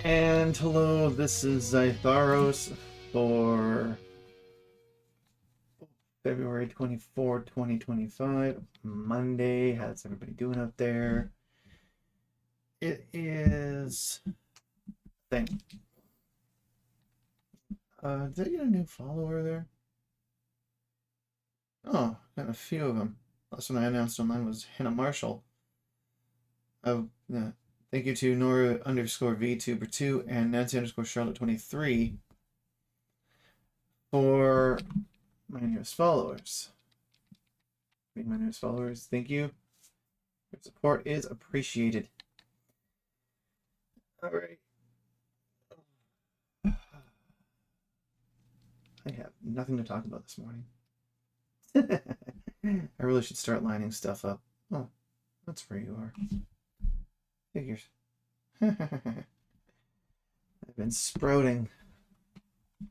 And hello, this is Zytharos for February 24, 2025, Monday. How's everybody doing out there? It is thing. Did I get a new follower there? Oh, got a few of them. Last one I announced on mine was Hannah Marshall. Yeah. Thank you to Nora underscore VTuber2 and Nancy underscore Charlotte23 for my newest followers. Being my newest followers, thank you. Your support is appreciated. All right. I have nothing to talk about this morning. I really should start lining stuff up. Oh, that's where you are. Figures. I've been sprouting a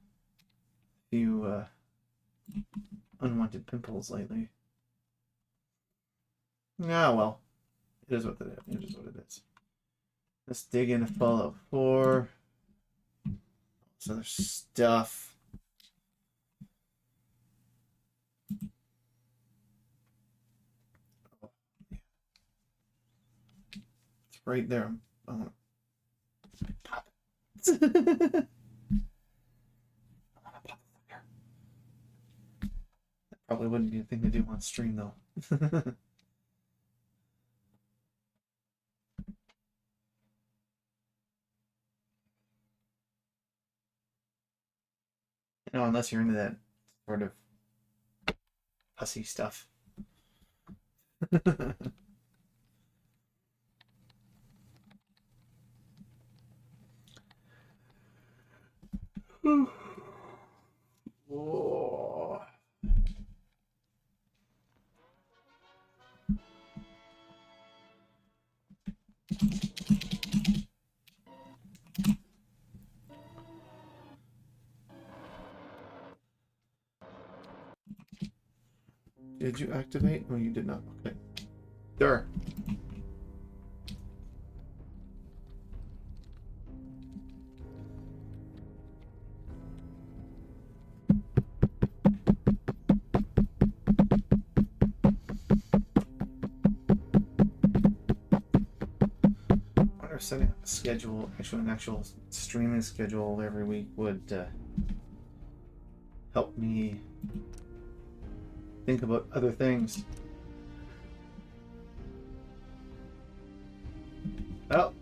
few unwanted pimples lately. Ah, well. It is what it is. It is what it is. Let's dig into Fallout 4. Some other stuff. It's right there. I want to pop it. I want to pop it there. That probably wouldn't be a thing to do on stream, though. You know, unless you're into that sort of pussy stuff. Oh. Did you activate? No, you did not. Okay. There. Setting up a schedule, actually an actual streaming schedule every week would help me think about other things. Oh.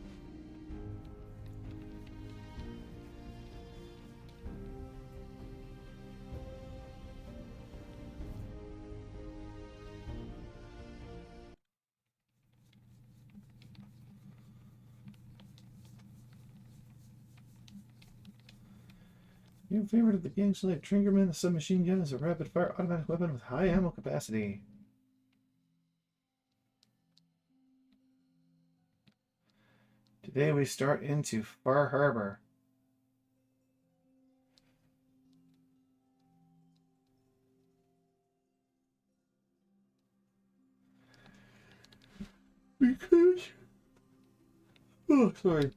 Your favorite of the gang select Triggerman, the submachine gun is a rapid fire automatic weapon with high ammo capacity. Today we start into Far Harbor. Because... Oh, sorry.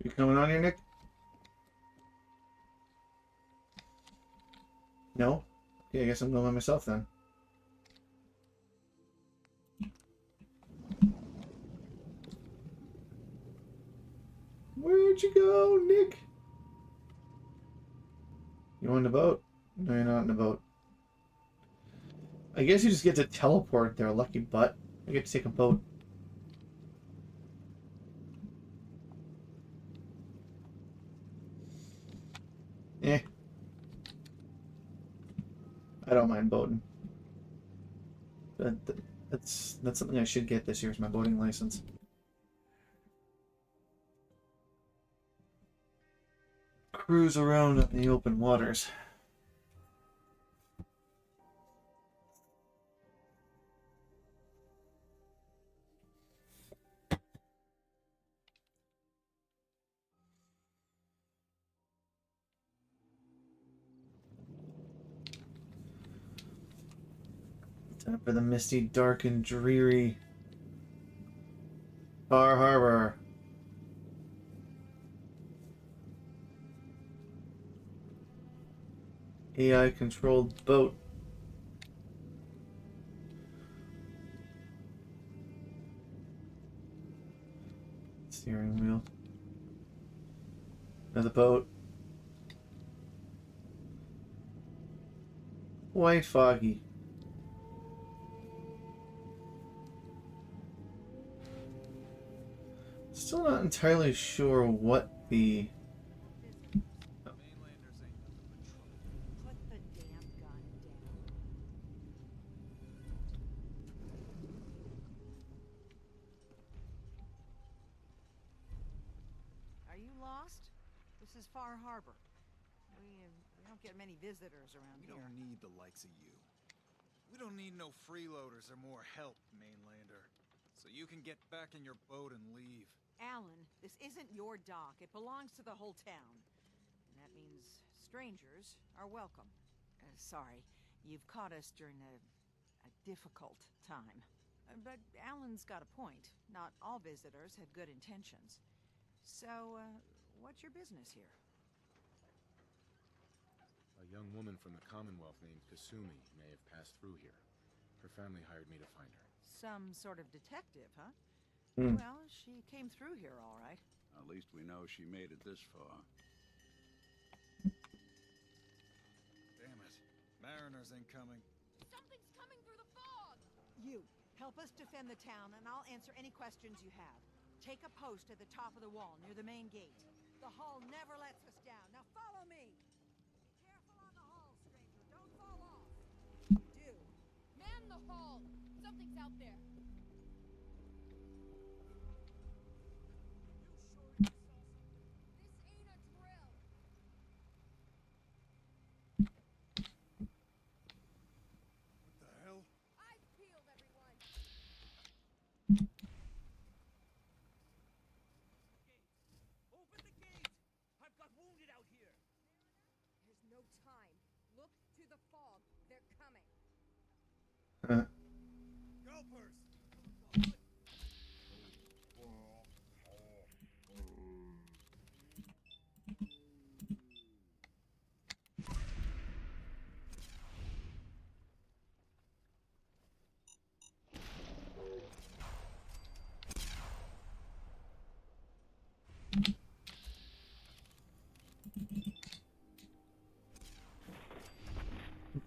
You coming on here, Nick? No? Okay, I guess I'm going by myself then. Where'd you go, Nick? You on the boat? No, you're not in the boat. I guess you just get to teleport there, lucky butt. I get to take a boat. Eh. I don't mind boating. But that's something I should get this year is my boating license. Cruise around in the open waters. Time for the misty, dark, and dreary Far Harbor. AI controlled boat. Steering wheel. Another boat. White foggy. Still not entirely sure what the Mainlanders ain't nothing but trouble. Put the damn gun down. Are you lost? This is Far Harbor. We don't get many visitors around We here. don't need the likes of you. We don't need no freeloaders or more help, Mainlander. So you can get back in your boat and leave. Alan, this isn't your dock. It belongs to the whole town. And that means strangers are welcome. Sorry, you've caught us during a difficult time. But Alan's got a point. Not all visitors have good intentions. So, what's your business here? A young woman from the Commonwealth named Kasumi may have passed through here. Her family hired me to find her. Some sort of detective, huh? Hmm. Well, she came through here all right. At least we know she made it this far. Damn it. Mariners ain't coming. Something's coming through the fog! You, help us defend the town, and I'll answer any questions you have. Take a post at the top of the wall, near the main gate. The hall never lets us down. Now follow me! Be careful on the hall, stranger. Don't fall off. Do. Man the hall! Something's out there. This ain't a drill. What the hell? Eyes peeled, everyone. Open the gate! I've got wounded out here! There's no time. Look to the fog. They're coming. Scalpers!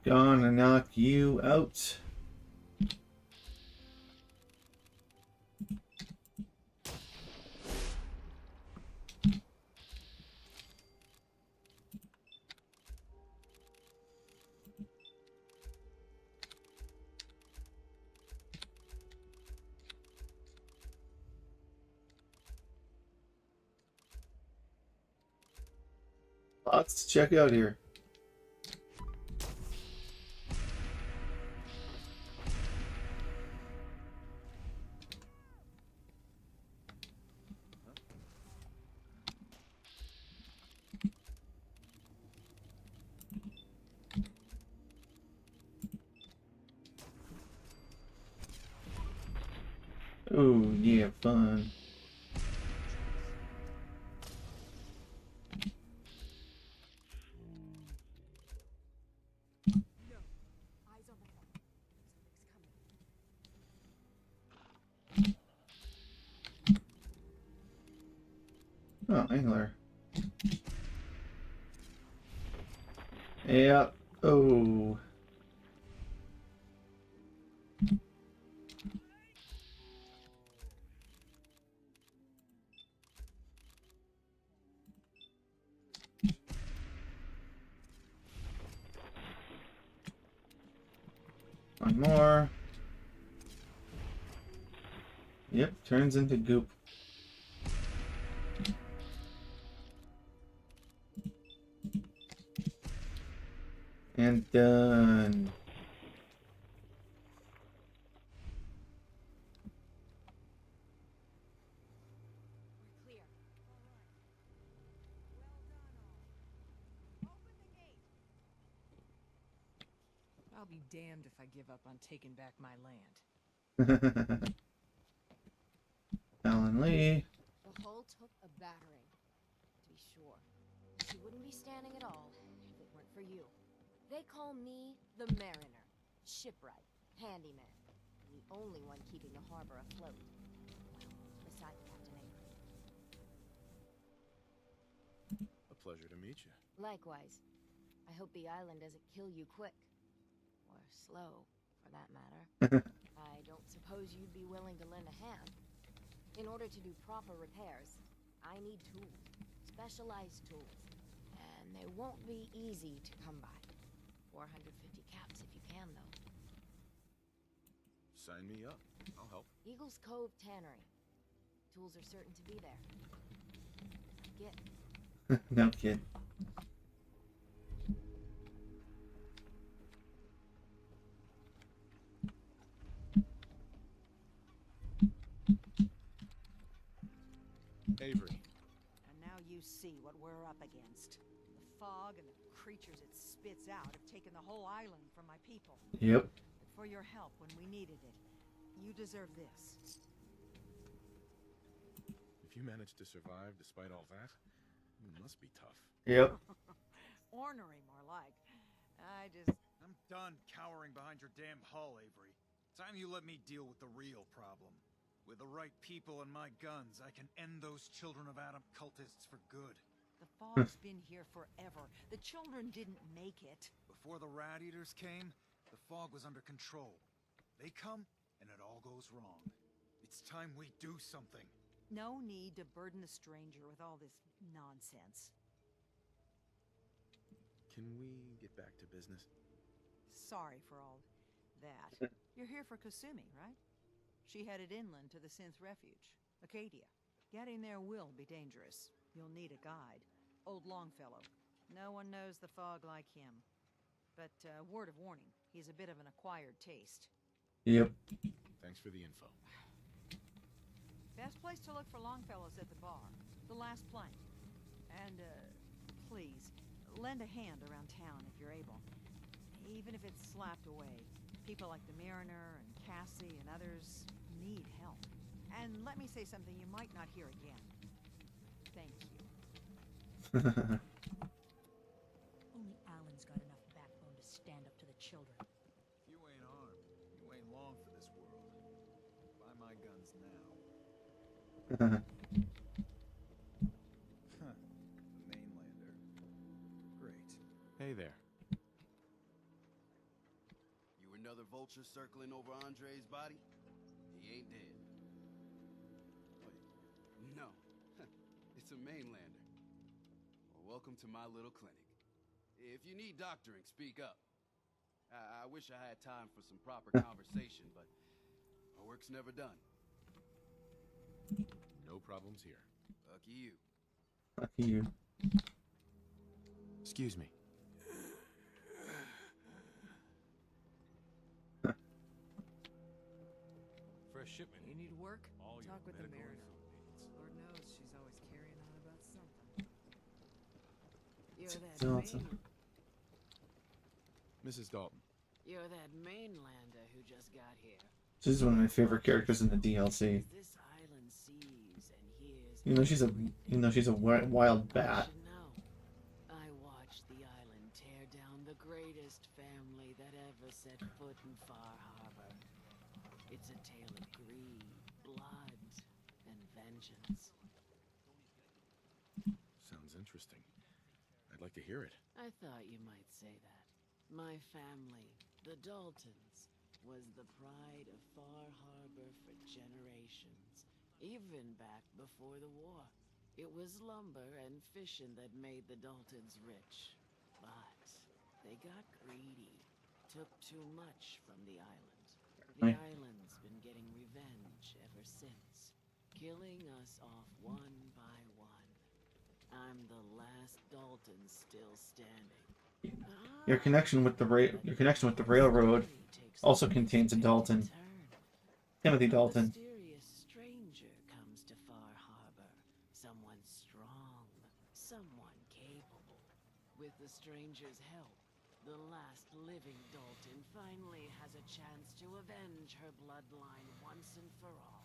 Gonna knock you out. Lots to check out here. Oh, yeah, fun. No. Eyes on the hall. Something's coming. Oh, angler. Yeah. Oh. One more. Yep, turns into goop. And done. We're clear. Well done, all. Open the gate. Well, I'll be damned if I give up on taking back my land. Alan Lee. The hull took a battering, to be sure. She wouldn't be standing at all if it weren't for you. They call me the Mariner, shipwright, handyman, and the only one keeping the harbor afloat. Well, besides Captain Avery. A pleasure to meet you. Likewise. I hope the island doesn't kill you quick. Or slow, for that matter. I don't suppose you'd be willing to lend a hand. In order to do proper repairs, I need tools. Specialized tools. And they won't be easy to come by. 450 caps if you can, though. Sign me up. I'll help. Eagles Cove Tannery. Tools are certain to be there. Get. No kid. Avery. And now you see what we're up against. The fog and the creatures it spits out have taken the whole island from my people. Yep. But for your help when we needed it, you deserve this. If you managed to survive despite all that, it must be tough. Yep. Ornery, more like. I'm done cowering behind your damn hull, Avery. Time you let me deal with the real problem. With the right people and my guns, I can end those Children of Adam cultists for good. The fog's been here forever. The children didn't make it. Before the Rat Eaters came, the fog was under control. They come, and it all goes wrong. It's time we do something. No need to burden the stranger with all this nonsense. Can we get back to business? Sorry for all that. You're here for Kasumi, right? She headed inland to the Synth Refuge, Acadia. Getting there will be dangerous. You'll need a guide. Old Longfellow. No one knows the fog like him. But, word of warning, he's a bit of an acquired taste. Yep. Thanks for the info. Best place to look for Longfellow's at the bar. The last plank. And, please, lend a hand around town if you're able. Even if it's slapped away. People like the Mariner and Cassie and others need help. And let me say something you might not hear again. Thank you. Only Alan's got enough backbone to stand up to the children. If you ain't armed, you ain't long for this world. Buy my guns now. Huh. The Mainlander. Great. Hey there. You another vulture circling over Andre's body? He ain't dead. Wait, no. It's a Mainlander. Well, welcome to my little clinic. If you need doctoring, speak up. I wish I had time for some proper conversation, but my work's never done. No problems here. Lucky you. Lucky you. Excuse me. Fresh shipment. You need work? All your Talk with the medical and Mariner. food needs. Lord knows she's always carrying on about something. You're that Dalton. Mrs. Dalton. You're that Mainlander who just got here. This is one of my favorite characters in the DLC. This island sees and hears. Even though she's a wild bat. I watched the island tear down the greatest family that ever set foot in Far Harbor. It's a tale of greed, blood, and vengeance. Sounds interesting. I'd like to hear it. I thought you might say that. My family, the Daltons, was the pride of Far Harbor for generations, even back before the war. It was lumber and fishing that made the Daltons rich. But they got greedy, took too much from the island. The Right. island's been getting revenge ever since, killing us off one by one. I'm the last Dalton still standing. Your connection with the railroad also contains a Dalton. Timothy Dalton. A mysterious stranger comes to Far Harbor. Someone strong, someone capable. With the stranger's help, the last living Dalton finally has a chance to avenge her bloodline once and for all.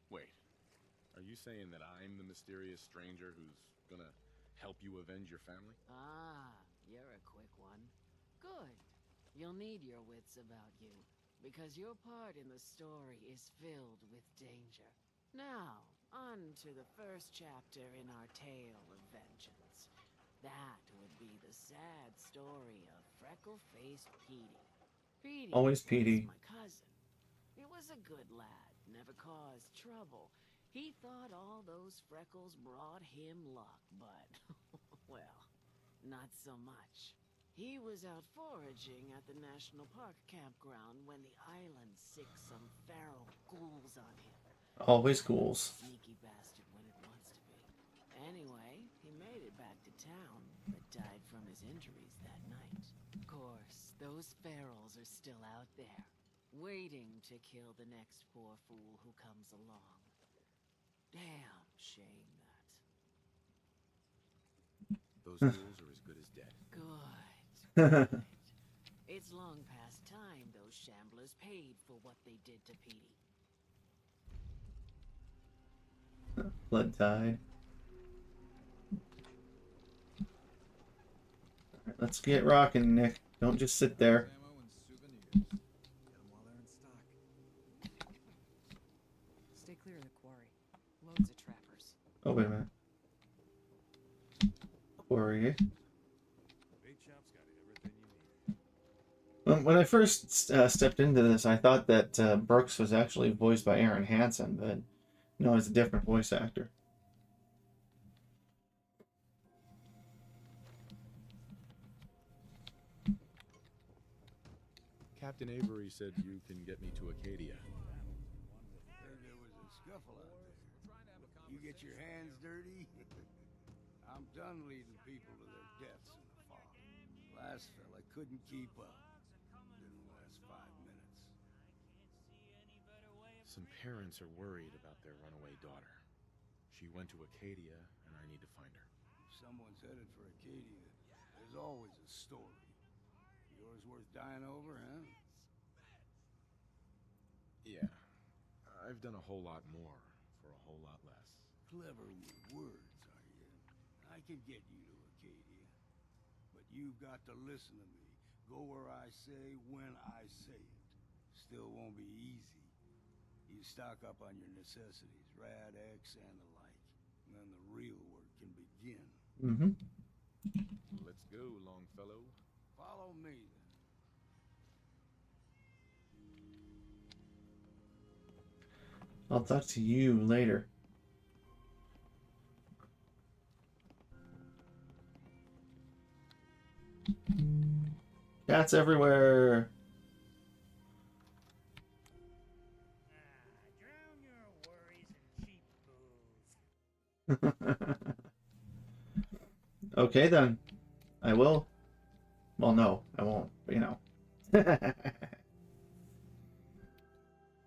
Wait, are you saying that I'm the mysterious stranger who's gonna help you avenge your family? Ah, you're a quick one. Good. You'll need your wits about you, because your part in the story is filled with danger. Now, on to the first chapter in our tale of vengeance. That would be the sad story of freckle-faced Petey. Petey Always was Petey. my cousin. He was a good lad, never caused trouble. He thought all those freckles brought him luck, but, well, not so much. He was out foraging at the National Park campground when the island sicked some feral ghouls on him. Always ghouls. Sneaky bastard when it wants to be. Anyway, he made it back to town, but died from his injuries that night. Of course, those ferals are still out there, waiting to kill the next poor fool who comes along. Damn shame that. Those ghouls are as good as dead. Good. Good. It's long past time those shamblers paid for what they did to Petey. Blood tide. Alright, let's get rocking, Nick. Don't just sit there. Ammo and souvenirs. Get 'em while they're in stock. Stay clear of the quarry. Loads of trappers. Oh, wait a minute. Quarry. Bait shop's got everything you need. When I first stepped into this, I thought that Brooks was actually voiced by Aaron Hansen, but no, it's a different voice actor. Captain Avery said you can get me to Acadia. Heard there was a scuffle out there. You get your hands dirty? I'm done leading people to their deaths in the fog. Last fella couldn't keep up. Didn't last 5 minutes. Some parents are worried about their runaway daughter. She went to Acadia, and I need to find her. If someone's headed for Acadia, there's always a story. Yours worth dying over, huh? Yeah. I've done a whole lot more for a whole lot less. Clever with words, are you? I could get you to Acadia. But you've got to listen to me. Go where I say, when I say it. Still won't be easy. You stock up on your necessities, Rad-X and the like. And then the real work can begin. Mm-hmm. Let's go, Longfellow. Follow me, then. I'll talk to you later. Cats everywhere. Drown your worries in cheap booze. Okay then. I will. Well, no, I won't. But, you know. I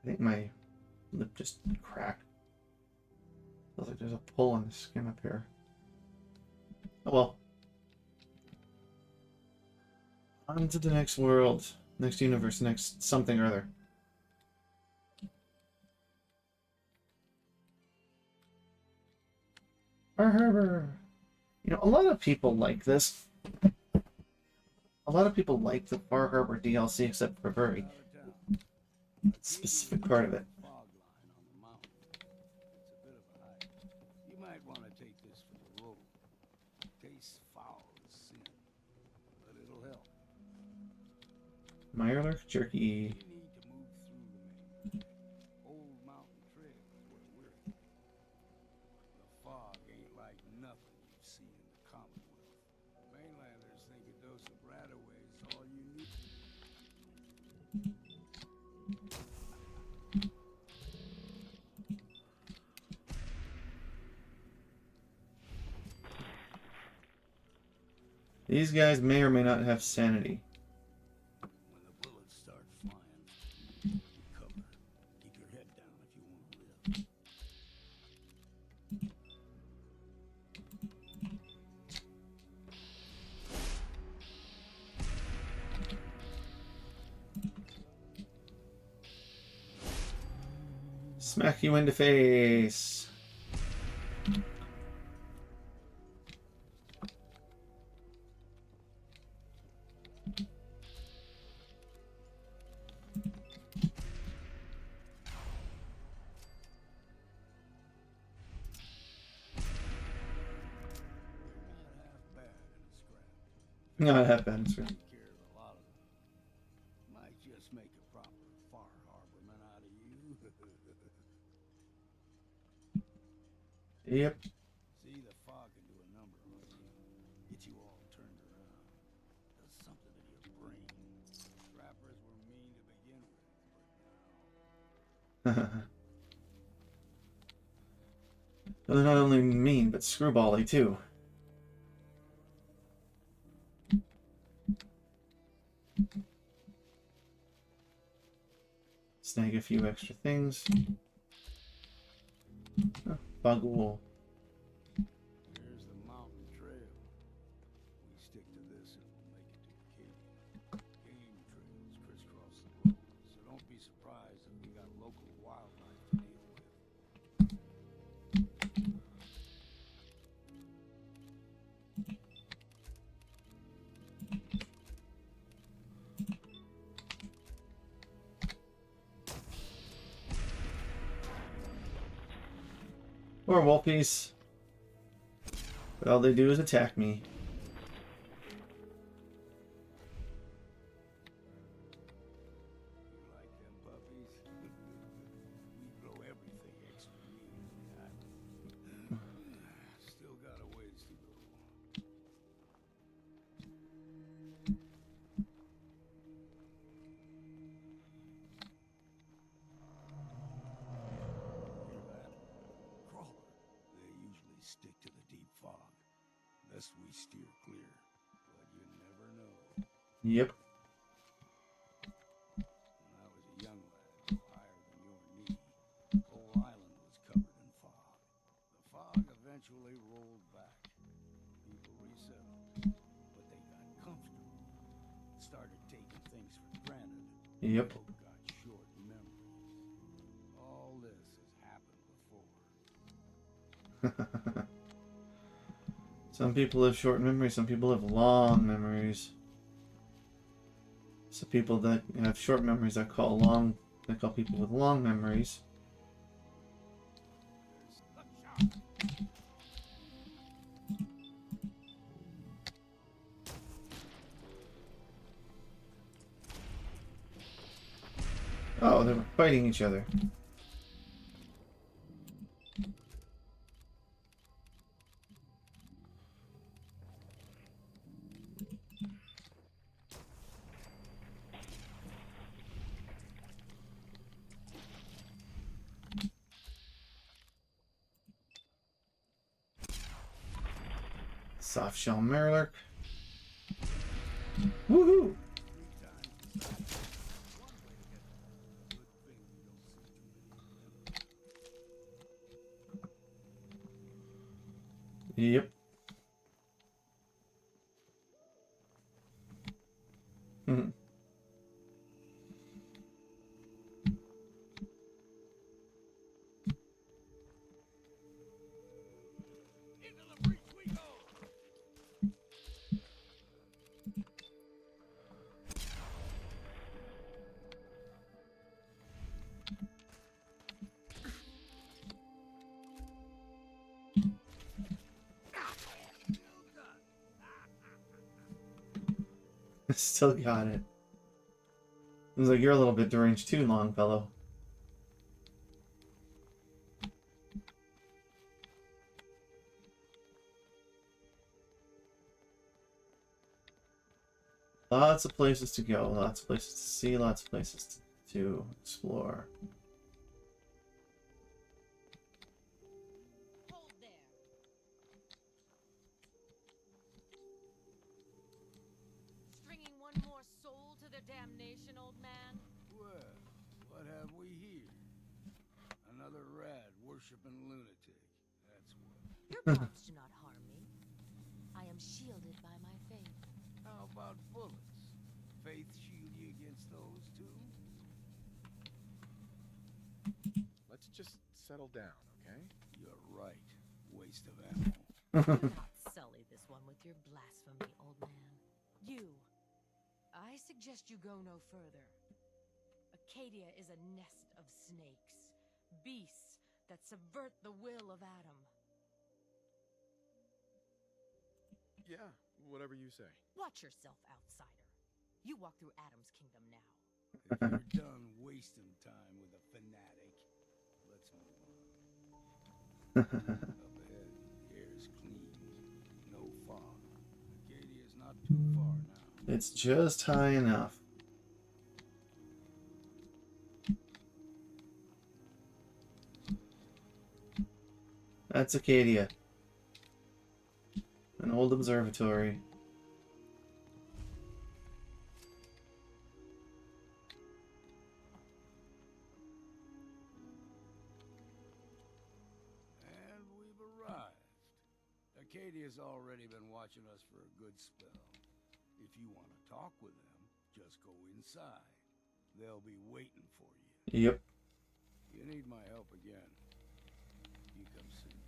think my lip just cracked. Feels like there's a pull on the skin up here. Oh well. On to the next world. Next universe. Next something or other. Far Harbor. You know, a lot of people like this. A lot of people like the Far Harbor DLC, except for a very specific part of it. Fog line on the mountain. It's a bit of a hike. You might want to take this for the road. Tastes foul as sin, but it'll help. Mirelurk jerky. We need to move through the main. Old Mountain Trail is where we're headed. The fog ain't like nothing you see in the Commonwealth. Mainlanders think a dose of Radaway is all you need. These guys may or may not have sanity. When the bullets start flying, take cover. Keep your head down if you want to live. Smack you in the face. Not half bad, sir. Take care of a lot of them. Might just make a proper Far Harborman out of you. Yep. See, the fog can do a number on you. Get you all turned around. Does something to your brain. Trappers were mean to begin with, but now... They're not only mean, but screwbally too. Snag a few extra things. Oh, bug wool. Here's the mountain trail. We stick to this and we'll make it to Acadia. Game trails crisscross the road, so don't be surprised if we got local wildlife to deal with. Or wolfies. But all they do is attack me. You like them puppies? We grow everything extra mean in the island. Still got a ways to go. Hear that? Crawler. They usually stick to the deep fog. Lest we steer clear. But you never know. Yep. When I was a young lad, no higher than your knee, the whole island was covered in fog. The fog eventually rolled back. People resettled, but they got comfortable. Started taking things for granted. Yep. Folk got short memories. All this has happened before. Some people have short memories, some people have long memories. Some people that have short memories they call people with long memories. Oh, they were fighting each other. Soft shell Mirelurk. Woohoo! Yep. Hmm. Into the breach we go! Still got it. Seems like you're a little bit deranged too, Longfellow. Lots of places to go, lots of places to see, lots of places to explore. Hold there. Stringing one more soul to their damnation, old man? Well, what have we here? Another rad worshipping lunatic. That's what. Your gods do not harm me. I am shielded by my faith. How about bullets? Faith shield you against those too? Let's just settle down, okay? You're right. Waste of ammo. Do not sully this one with your blasphemy, old man. You. I suggest you go no further. Acadia is a nest of snakes. Beasts that subvert the will of Adam. Yeah, whatever you say. Watch yourself, outsider. You walk through Adam's kingdom now. If you're done wasting time with a fanatic, let's move on. Up ahead, the air is clean. No fog. Acadia's not too far now. It's just high enough. That's Acadia. An old observatory. And we've arrived. Acadia's already been watching us for a good spell. If you want to talk with them, just go inside. They'll be waiting for you. Yep. You need my help again. You come see me.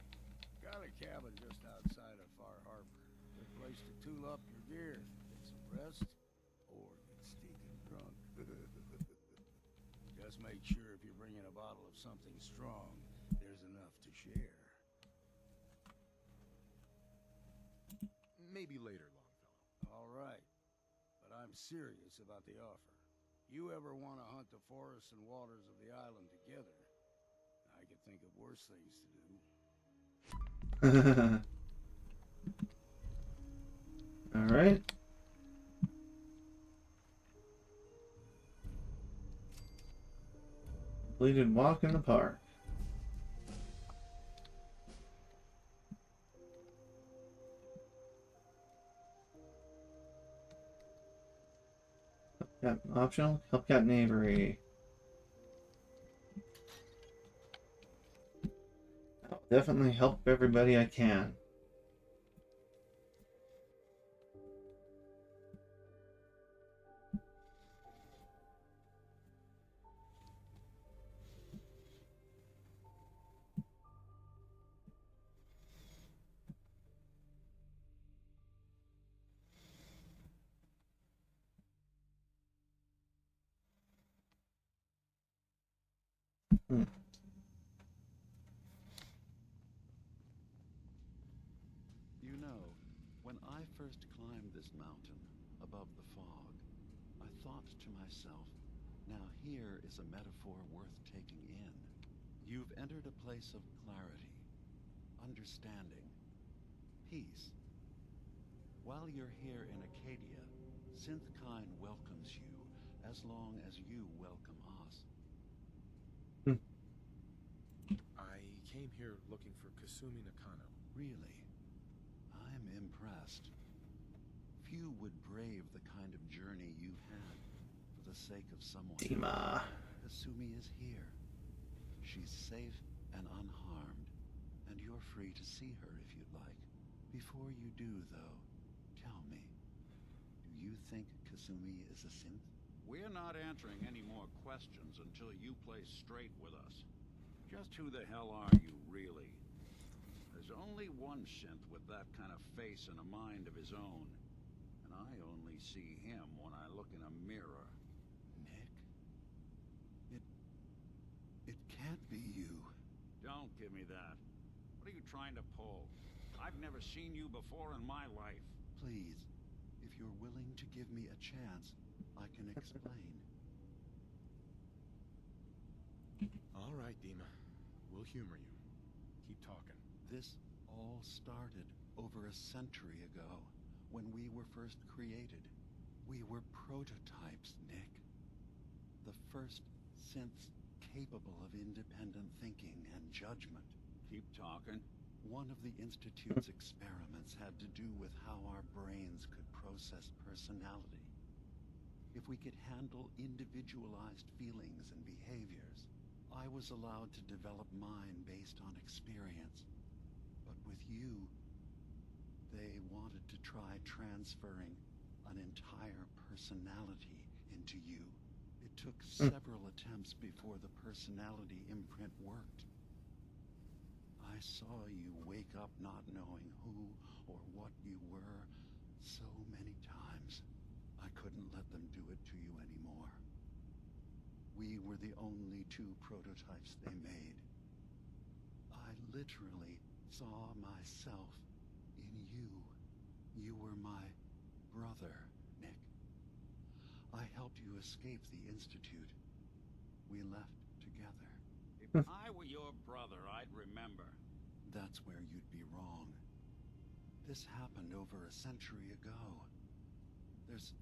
Got a cabin just outside of Far Harbor. Good place to tool up your gear, get some rest, or get stinking drunk. Just make sure if you're bringing a bottle of something strong, there's enough to share. Maybe later, Longfellow. All right, but I'm serious about the offer. You ever want to hunt the forests and waters of the island together, I could think of worse things to do. All right. Completed walk in the park. Yep, optional. Help Captain Avery. I'll definitely help everybody I can. You know, when I first climbed this mountain above the fog, I thought to myself, now here is a metaphor worth taking in. You've entered a place of clarity, understanding, peace. While you're here in Acadia, Synthkine welcomes you as long as you welcome us. I came here looking for Kasumi Nakano. Really? I'm impressed. Few would brave the kind of journey you've had for the sake of someone. Dima. Kasumi is here. She's safe and unharmed, and you're free to see her if you'd like. Before you do, though, tell me, do you think Kasumi is a synth? We're not answering any more questions until you play straight with us. Just who the hell are you, really? There's only one synth with that kind of face and a mind of his own. And I only see him when I look in a mirror. Nick? It can't be you. Don't give me that. What are you trying to pull? I've never seen you before in my life. Please, if you're willing to give me a chance, I can explain. All right, Dima. We'll humor you. Keep talking. This all started over a century ago, when we were first created. We were prototypes, Nick. The first synths capable of independent thinking and judgment. Keep talking. One of the Institute's experiments had to do with how our brains could process personality. If we could handle individualized feelings and behaviors, I was allowed to develop mine based on experience. But with you, they wanted to try transferring an entire personality into you. It took several attempts before the personality imprint worked. I saw you wake up not knowing who or what you were so many times, I couldn't let them do it to you anymore. We were the only two prototypes they made. I literally saw myself in you. You were my brother, Nick. I helped you escape the Institute. We left together. If I were your brother, I'd remember. That's where you'd be wrong. This happened over a century ago. There's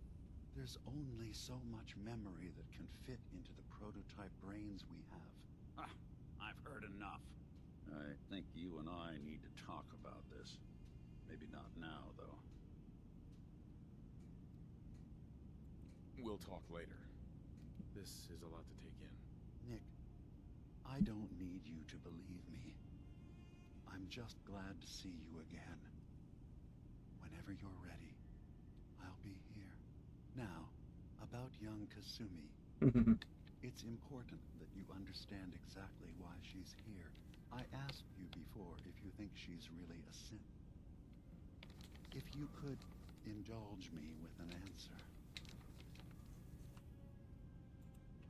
only so much memory that can fit into the prototype brains we have. Ah, I've heard enough. I think you and I need to talk about this. Maybe not now, though. We'll talk later. This is a lot to take in. Nick, I don't need you to believe me. I'm just glad to see you again. Whenever you're ready, I'll be here. Now, about young Kasumi. It's important that you understand exactly why she's here. I asked you before if you think she's really a synth. If you could indulge me with an answer.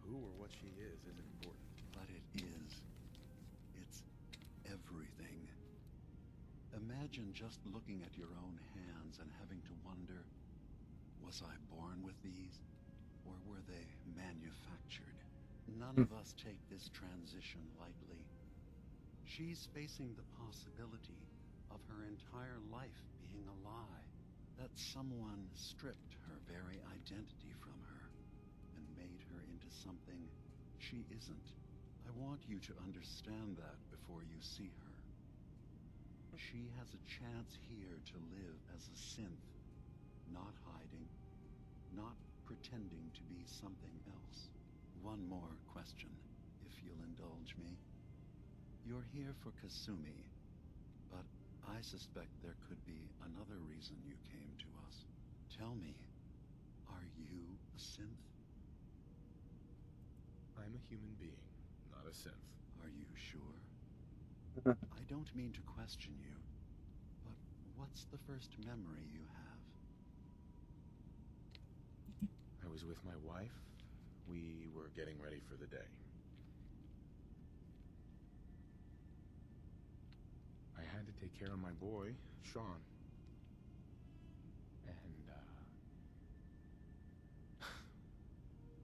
Who or what she is isn't important. But it is. It's everything. Imagine just looking at your own hands and having to wonder, was I born with these? Or were they manufactured? None of us take this transition lightly. She's facing the possibility of her entire life being a lie. That someone stripped her very identity from her and made her into something she isn't. I want you to understand that before you see her. She has a chance here to live as a synth, not hiding, not pretending to be something else. One more question, if you'll indulge me. You're here for Kasumi, but I suspect there could be another reason you came to us. Tell me, are you a synth? I'm a human being, not a synth. Are you sure? I don't mean to question you, but what's the first memory you have? I was with my wife. We were getting ready for the day. I had to take care of my boy, Sean. And,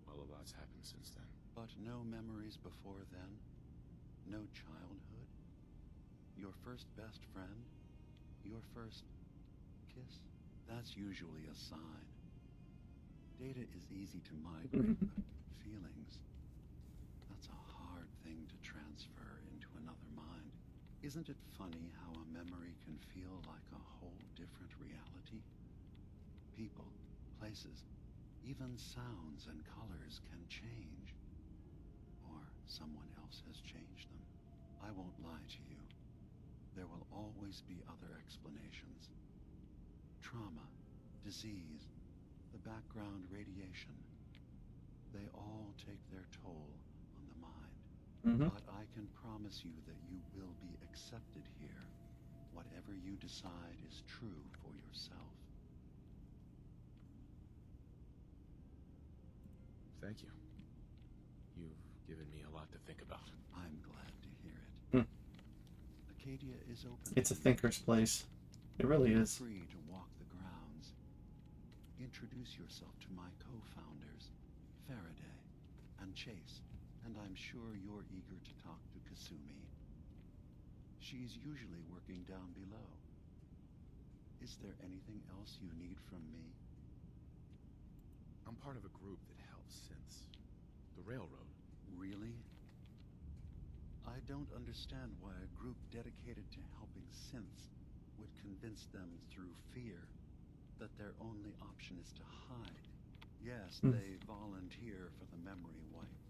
well, a lot's happened since then. But no memories before then? No childhood? Your first best friend? Your first kiss? That's usually a sign. Data is easy to migrate, but feelings, that's a hard thing to transfer into another mind. Isn't it funny how a memory can feel like a whole different reality? People, places, even sounds and colors can change. Or someone else has changed them. I won't lie to you. There will always be other explanations. Trauma, disease, the background radiation. They all take their toll on the mind. But I can promise you that you will be accepted here. Whatever you decide is true for yourself. Thank you. You've given me a lot to think about. I'm glad to hear it. Acadia is open. It's a thinker's place. It really is. Feel free to walk the grounds. Introduce yourself to my co-founders, Faraday and Chase, and I'm sure you're eager to talk to Kasumi. She's usually working down below. Is there anything else you need from me? I'm part of a group that helps synths. The Railroad. Really? I don't understand why a group dedicated to helping synths would convince them through fear that their only option is to hide. Yes, they volunteer for the memory wipe.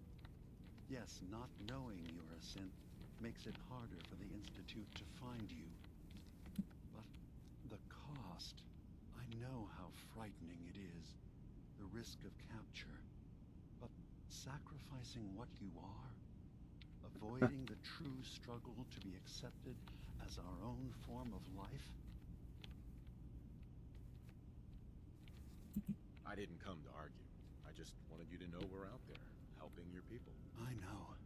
Yes, not knowing you're a synth makes it harder for the Institute to find you. But the cost, I know how frightening it is, the risk of capture. But sacrificing what you are, avoiding the true struggle to be accepted as our own form of life? I didn't come to argue. I just wanted you to know we're out there, helping your people. I know.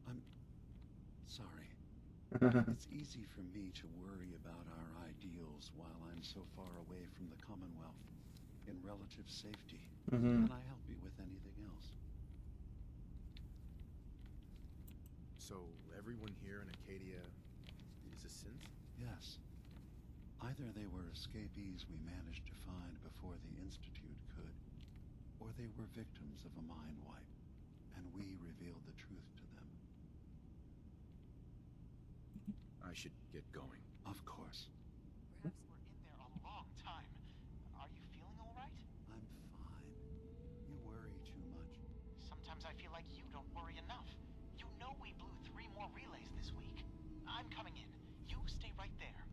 I'm sorry. It's easy for me to worry about our ideals while I'm so far away from the Commonwealth, in relative safety. Can I help you with anything else? So, everyone here in Acadia is a synth? Yes. Either they were escapees we managed to find before the Institute could, or they were victims of a mind wipe, and we revealed the truth to them. I should get going. Of course. Perhaps we're in there a long time. Are you feeling all right? I'm fine. You worry too much. Sometimes I feel like you don't worry enough. You know we blew 3 more relays this week. I'm coming in. You stay right there.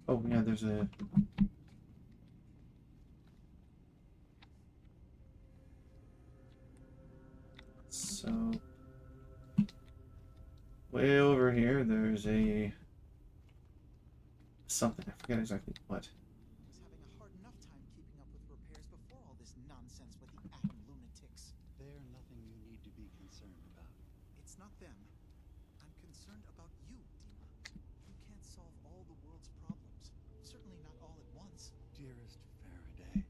Oh yeah, there's a... So... way over here, there's a... something, I forget exactly what. I was having a hard enough time keeping up with repairs before all this nonsense with the atom lunatics. They're nothing you need to be concerned about. It's not them. I'm concerned about you, Dima. You can't solve all the world's problems. Certainly not all at once. Dearest Faraday,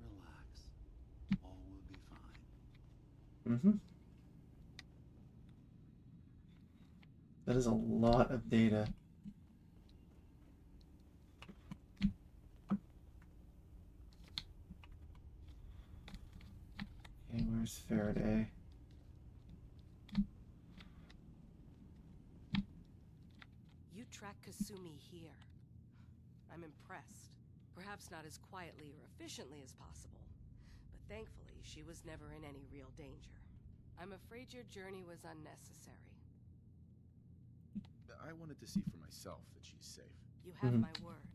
relax. All will be fine. That is a lot of data. Okay, where's Faraday? You track Kasumi here. I'm impressed. Perhaps not as quietly or efficiently as possible, but thankfully she was never in any real danger. I'm afraid your journey was unnecessary. I wanted to see for myself that she's safe. You have my word.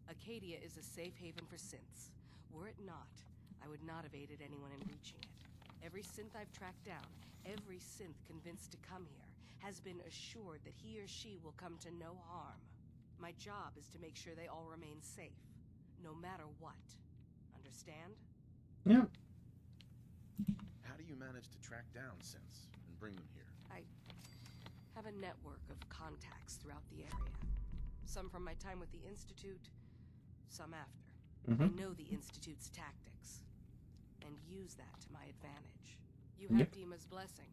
Acadia is a safe haven for synths. Were it not, I would not have aided anyone in reaching it. Every synth I've tracked down, every synth convinced to come here, has been assured that he or she will come to no harm. My job is to make sure they all remain safe, no matter what. Understand? Yeah. How do you manage to track down synths and bring them here? I have a network of contacts throughout the area. Some from my time with the Institute, some after. I know the Institute's tactics, and use that to my advantage. You have Dima's blessing,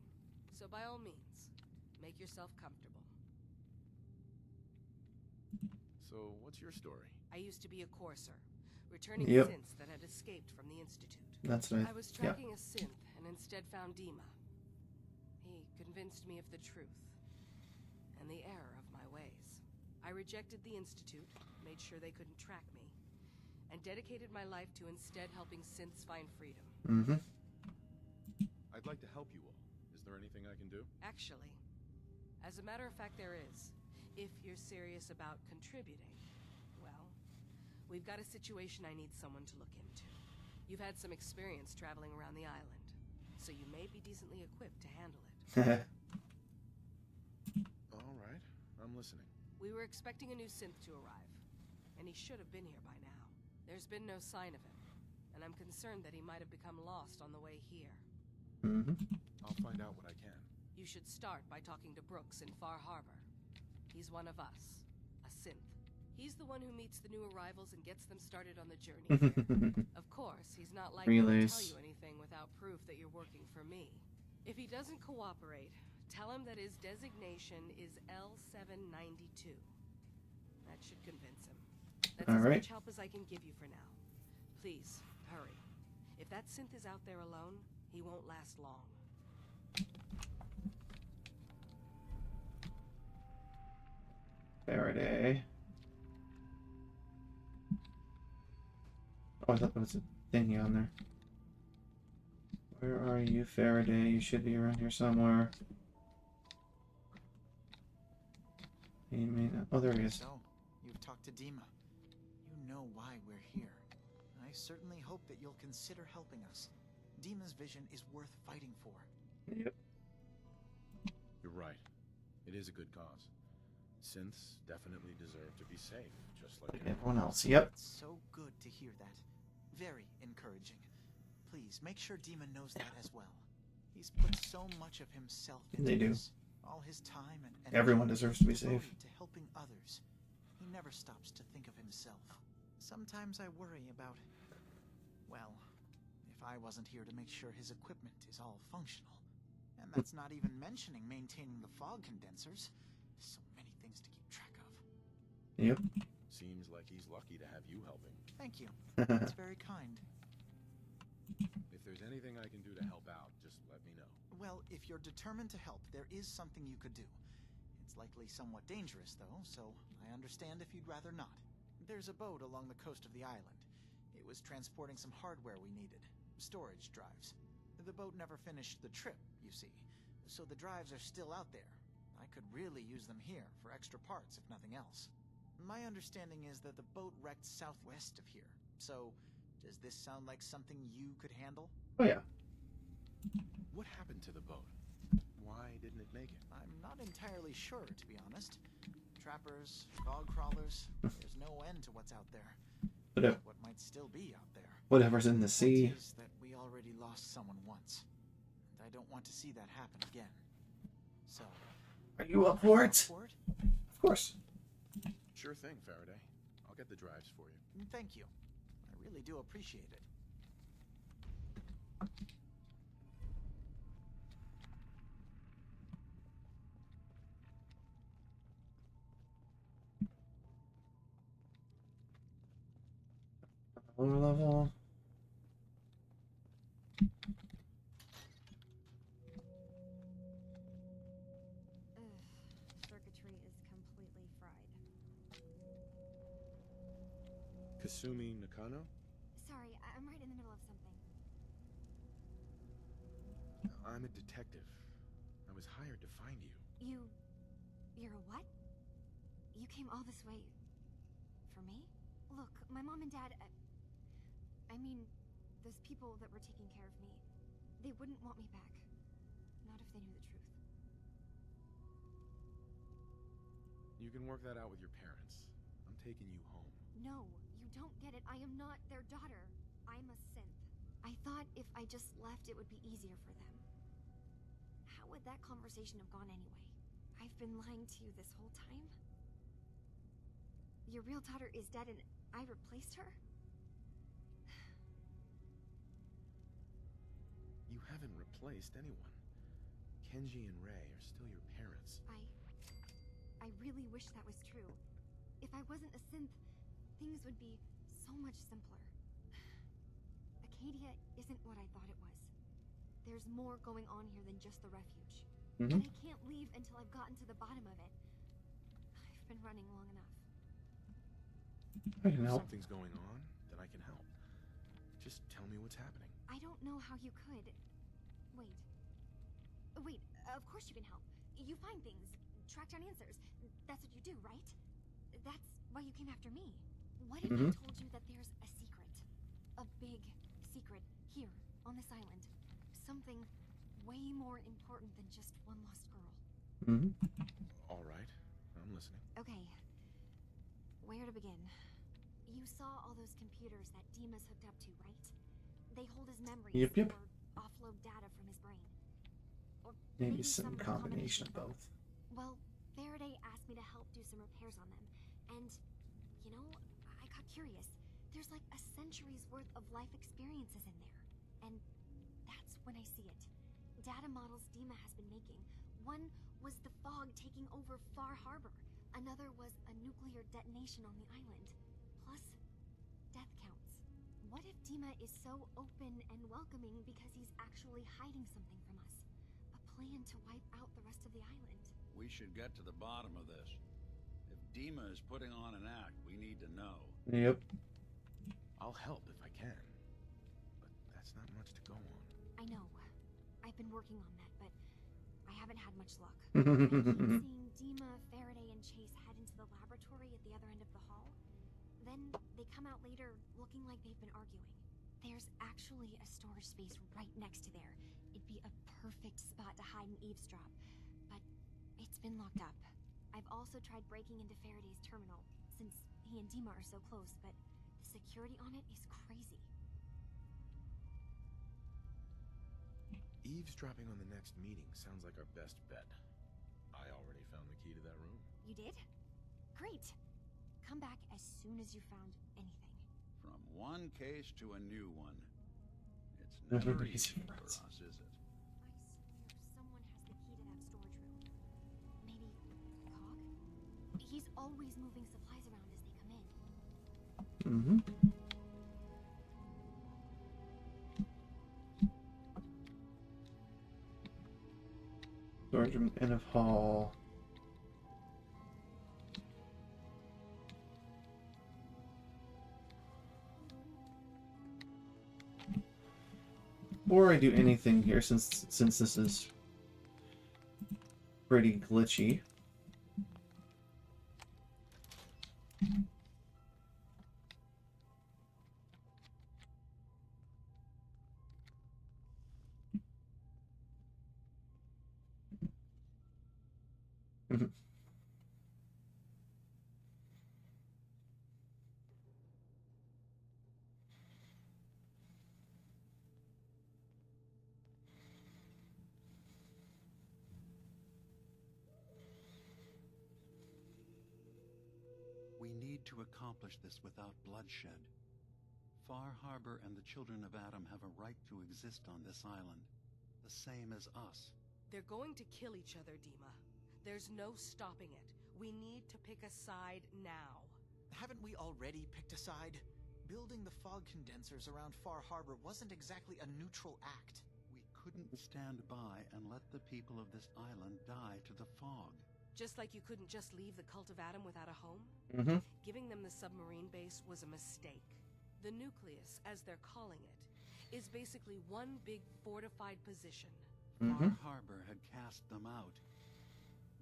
so by all means, make yourself comfortable. So, what's your story? I used to be a courser, returning Yep. synths that had escaped from the Institute. That's right. I was tracking a synth and instead found Dima. He convinced me of the truth and the error of my ways. I rejected the Institute, made sure they couldn't track me, and dedicated my life to instead helping synths find freedom. I'd like to help you all. Is there anything I can do? Actually, as a matter of fact, there is. If you're serious about contributing, well, we've got a situation I need someone to look into. You've had some experience traveling around the island, so you may be decently equipped to handle it. All right, I'm listening. We were expecting a new synth to arrive, and he should have been here by now. There's been no sign of him, and I'm concerned that he might have become lost on the way here. I'll find out what I can. You should start by talking to Brooks in Far Harbor. He's one of us, a synth. He's the one who meets the new arrivals and gets them started on the journey here. Of course, he's not likely to tell you anything without proof that you're working for me. If he doesn't cooperate, tell him that his designation is L792. That should convince him. That's as much help as I can give you for now. Please, hurry. If that synth is out there alone, he won't last long. Faraday. Oh, I thought there was a thingy on there. Where are you, Faraday? You should be around here somewhere. He may not. Oh, there he is. So, you've talked to Dima. You know why we're here. I I certainly hope that you'll consider helping us. Dima's vision is worth fighting for. Yep. You're right. It is a good cause. Synths definitely deserve to be safe, just like Everyone else. Yep. It's so good to hear that. Very encouraging. Please make sure Dima knows that as well. He's put so much of himself into this. All his time and energy. Everyone deserves to be safe. To helping others. He never stops to think of himself. Sometimes I worry about, well, if I wasn't here to make sure his equipment is all functional. And that's not even mentioning maintaining the fog condensers. So many things to keep track of. Yep. Seems like he's lucky to have you helping. Thank you. That's very kind. If there's anything I can do to help out, just let me know. Well, if you're determined to help, there is something you could do. It's likely somewhat dangerous, though, so I understand if you'd rather not. There's a boat along the coast of the island. It was transporting some hardware we needed. Storage drives. The boat never finished the trip, you see. So the drives are still out there. I could really use them here for extra parts, if nothing else. My understanding is that the boat wrecked southwest of here. So, does this sound like something you could handle? Oh, yeah. What happened to the boat? Why didn't it make it? I'm not entirely sure, to be honest. Trappers, fog crawlers, there's no end to what's out there. But what might still be out there. Whatever's in the sea. The point is that we already lost someone once. And I don't want to see that happen again. So... Are you up for it? Of course. Sure thing, Faraday. I'll get the drives for you. Thank you. I really do appreciate it. Lower level. Circuitry is completely fried. Kasumi Nakano? Sorry, I'm right in the middle of something. I'm a detective. I was hired to find you. You're a what? You came all this way... for me? Look, my mom and dad... I mean, those people that were taking care of me, they wouldn't want me back. Not if they knew the truth. You can work that out with your parents. I'm taking you home. No, you don't get it. I am not their daughter. I'm a synth. I thought if I just left, it would be easier for them. How would that conversation have gone anyway? I've been lying to you this whole time? Your real daughter is dead and I replaced her? You haven't replaced anyone. Kenji and Rei are still your parents. I really wish that was true. If I wasn't a synth, things would be so much simpler. Acadia isn't what I thought it was. There's more going on here than just the refuge. And I can't leave until I've gotten to the bottom of it. I've been running long enough. I can help. If something's going on, then I can help. Just tell me what's happening. I don't know how you could. Wait, of course you can help. You find things, track down answers. That's what you do, right? That's why you came after me. What if I told you that there's a secret? A big secret here, on this island. Something way more important than just one lost girl. All right, I'm listening. Okay, where to begin? You saw all those computers that Dima's hooked up to, right? They hold his memories Yep. or offload data from his brain. Or Maybe some combination of both. Well, Faraday asked me to help do some repairs on them. And, you know, I got curious. There's like a century's worth of life experiences in there. And that's when I see it. Data models Dima has been making. One was the fog taking over Far Harbor. Another was a nuclear detonation on the island. Plus, death counts. What if Dima is so open and welcoming because he's actually hiding something from us? A plan to wipe out the rest of the island? We should get to the bottom of this. If Dima is putting on an act, we need to know. Yep. I'll help if I can. But that's not much to go on. I know. I've been working on that, but I haven't had much luck. I keep seeing Dima, Faraday, and Chase head into the laboratory at the other end of the hall. Then they come out later looking like they've been arguing. There's actually a storage space right next to there. It'd be a perfect spot to hide and eavesdrop, but it's been locked up. I've also tried breaking into Faraday's terminal, since he and Dima are so close, but the security on it is crazy. Eavesdropping on the next meeting sounds like our best bet. I already found the key to that room. You did? Great. Come back as soon as you found anything. From one case to a new one. It's Never never easy easy for for us. us, is it? I swear someone has the key to that storage room. Maybe Cog? He's always moving supplies around as they come in. Mm-hmm. Storage room, end of hall. Before I do anything here, since this is pretty glitchy. We need to accomplish this without bloodshed. Far Harbor and the Children of Atom have a right to exist on this island, the same as us. They're going to kill each other, Dima. There's no stopping it. We need to pick a side now. Haven't we already picked a side? Building the fog condensers around Far Harbor wasn't exactly a neutral act. We couldn't stand by and let the people of this island die to the fog. Just like you couldn't just leave the Cult of Atom without a home? Mm-hmm. Giving them the submarine base was a mistake. The nucleus, as they're calling it, is basically one big fortified position. Far Harbor had cast them out.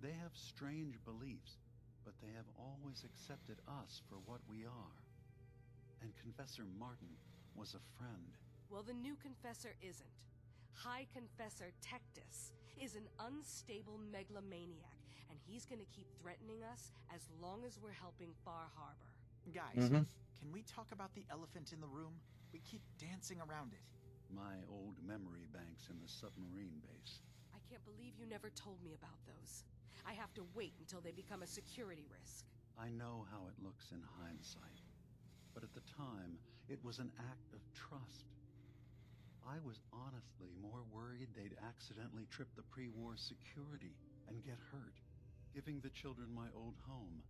They have strange beliefs, but they have always accepted us for what we are. And Confessor Martin was a friend. Well, the new Confessor isn't. High Confessor Tectus is an unstable megalomaniac, and he's gonna keep threatening us as long as we're helping Far Harbor. Guys, can we talk about the elephant in the room? We keep dancing around it. My old memory banks in the submarine base. I can't believe you never told me about those. I have to wait until they become a security risk. I know how it looks in hindsight, but at the time, it was an act of trust. I was honestly more worried they'd accidentally trip the pre-war security and get hurt, giving the children my old home,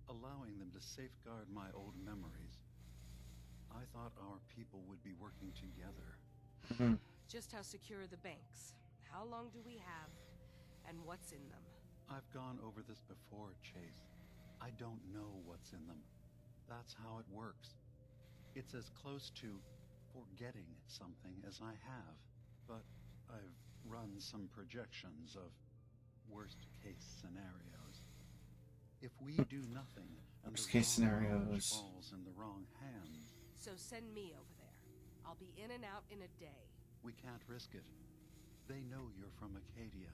allowing them to safeguard my old memories. I thought our people would be working together. Just how secure are the banks? How long do we have? And what's in them? I've gone over this before, Chase. I don't know what's in them. That's how it works. It's as close to forgetting something as I have, but I've run some projections of worst-case scenarios. If we do nothing and Worst-case the wrong knowledge scenarios. falls in the wrong hands, So send me over there. I'll be in and out in a day. we can't risk it. They know you're from Acadia.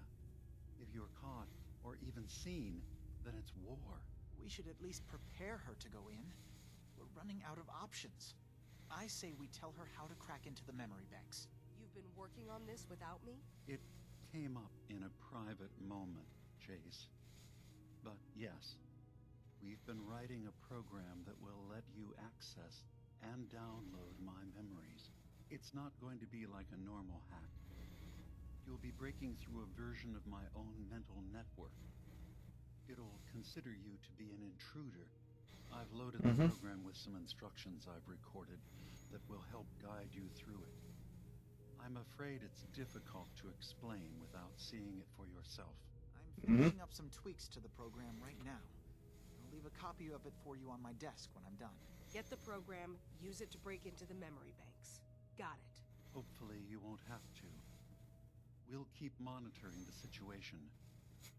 If you're caught or even seen, then it's war. We should at least prepare her to go in. We're running out of options. I say we tell her how to crack into the memory banks. You've been working on this without me? It came up in a private moment, Chase. But yes, we've been writing a program that will let you access and download my memories. It's not going to be like a normal hack. You'll be breaking through a version of my own mental network. It'll consider you to be an intruder. I've loaded the program with some instructions I've recorded that will help guide you through it. I'm afraid it's difficult to explain without seeing it for yourself. I'm finishing up some tweaks to the program right now. I'll leave a copy of it for you on my desk when I'm done. Get the program, use it to break into the memory banks. Got it. Hopefully you won't have to. We'll keep monitoring the situation.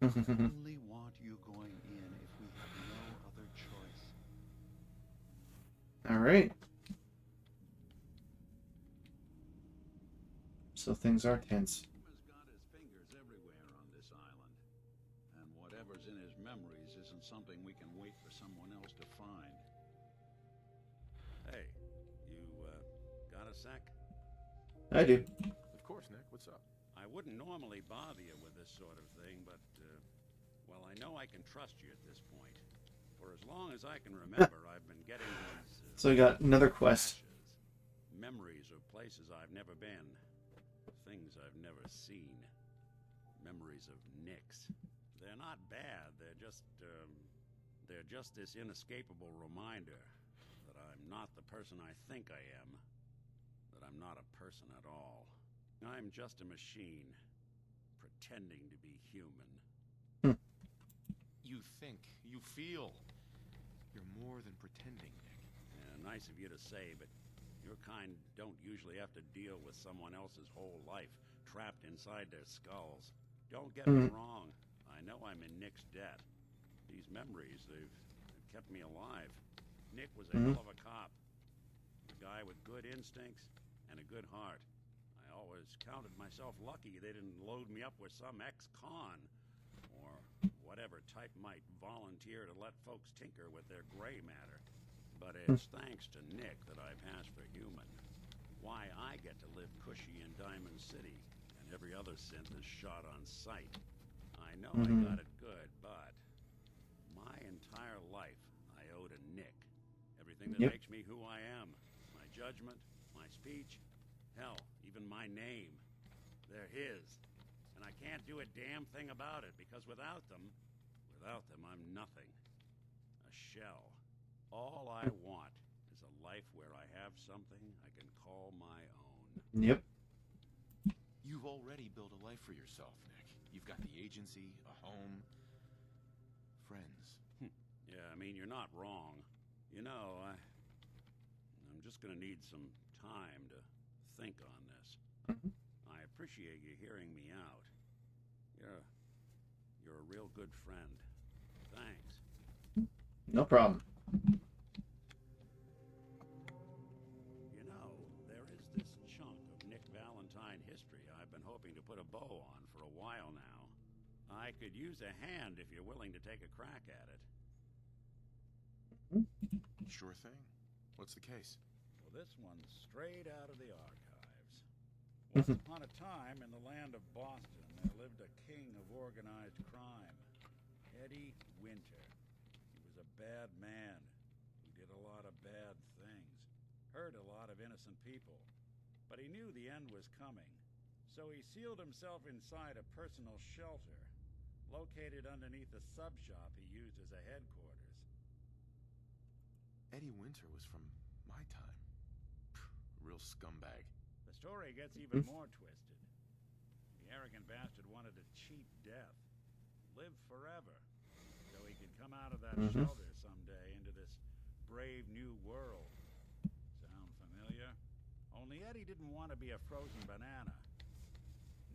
I only want you going in if we have no other choice. All right. So things are tense. Huma's got his fingers everywhere on this island. And whatever's in his memories isn't something we can wait for someone else to find. Hey, you, got a sec? I do. Of course, Nick. What's up? I wouldn't normally bother you with this sort of thing, but, well, I know I can trust you at this point. For as long as I can remember, I've been getting these... So we got another quest. Memories of places I've never been. Things I've never seen. Memories of Nicks. They're not bad, they're just this inescapable reminder that I'm not the person I think I am. That I'm not a person at all. I'm just a machine, pretending to be human. You think, you feel. You're more than pretending, Nick. Yeah, nice of you to say, but your kind don't usually have to deal with someone else's whole life trapped inside their skulls. Don't get me wrong. I know I'm in Nick's debt. These memories, they've kept me alive. Nick was a hell of a cop. A guy with good instincts and a good heart. I always counted myself lucky they didn't load me up with some ex-con or whatever type might volunteer to let folks tinker with their gray matter. But it's thanks to Nick that I pass for human. Why I get to live cushy in Diamond City, and every other synth is shot on sight. I know I got it good, but my entire life I owe to Nick. Everything that makes me who I am. My judgment, my speech, hell, even my name. They're his. And I can't do a damn thing about it, because without them, I'm nothing. A shell. All I want is a life where I have something I can call my own. Yep. You've already built a life for yourself, Nick. You've got the agency, a home, friends. Yeah, I mean, you're not wrong. You know, I'm just gonna need some time to think on this. I appreciate you hearing me out. You're a real good friend. Thanks. No problem. You know, there is this chunk of Nick Valentine history I've been hoping to put a bow on for a while now. I could use a hand if you're willing to take a crack at it. Sure thing. What's the case? Well, this one's straight out of the archives. Once upon a time in the land of Boston, there lived a king of organized crime, Eddie Winter. He was a bad man who did a lot of bad things, hurt a lot of innocent people. But he knew the end was coming, so he sealed himself inside a personal shelter, located underneath a sub-shop he used as a headquarters. Eddie Winter was from my time. Real scumbag. The story gets even more twisted. The arrogant bastard wanted a cheap death, live forever, so he could come out of that shelter someday into this brave new world. Sound familiar? Only Eddie didn't want to be a frozen banana.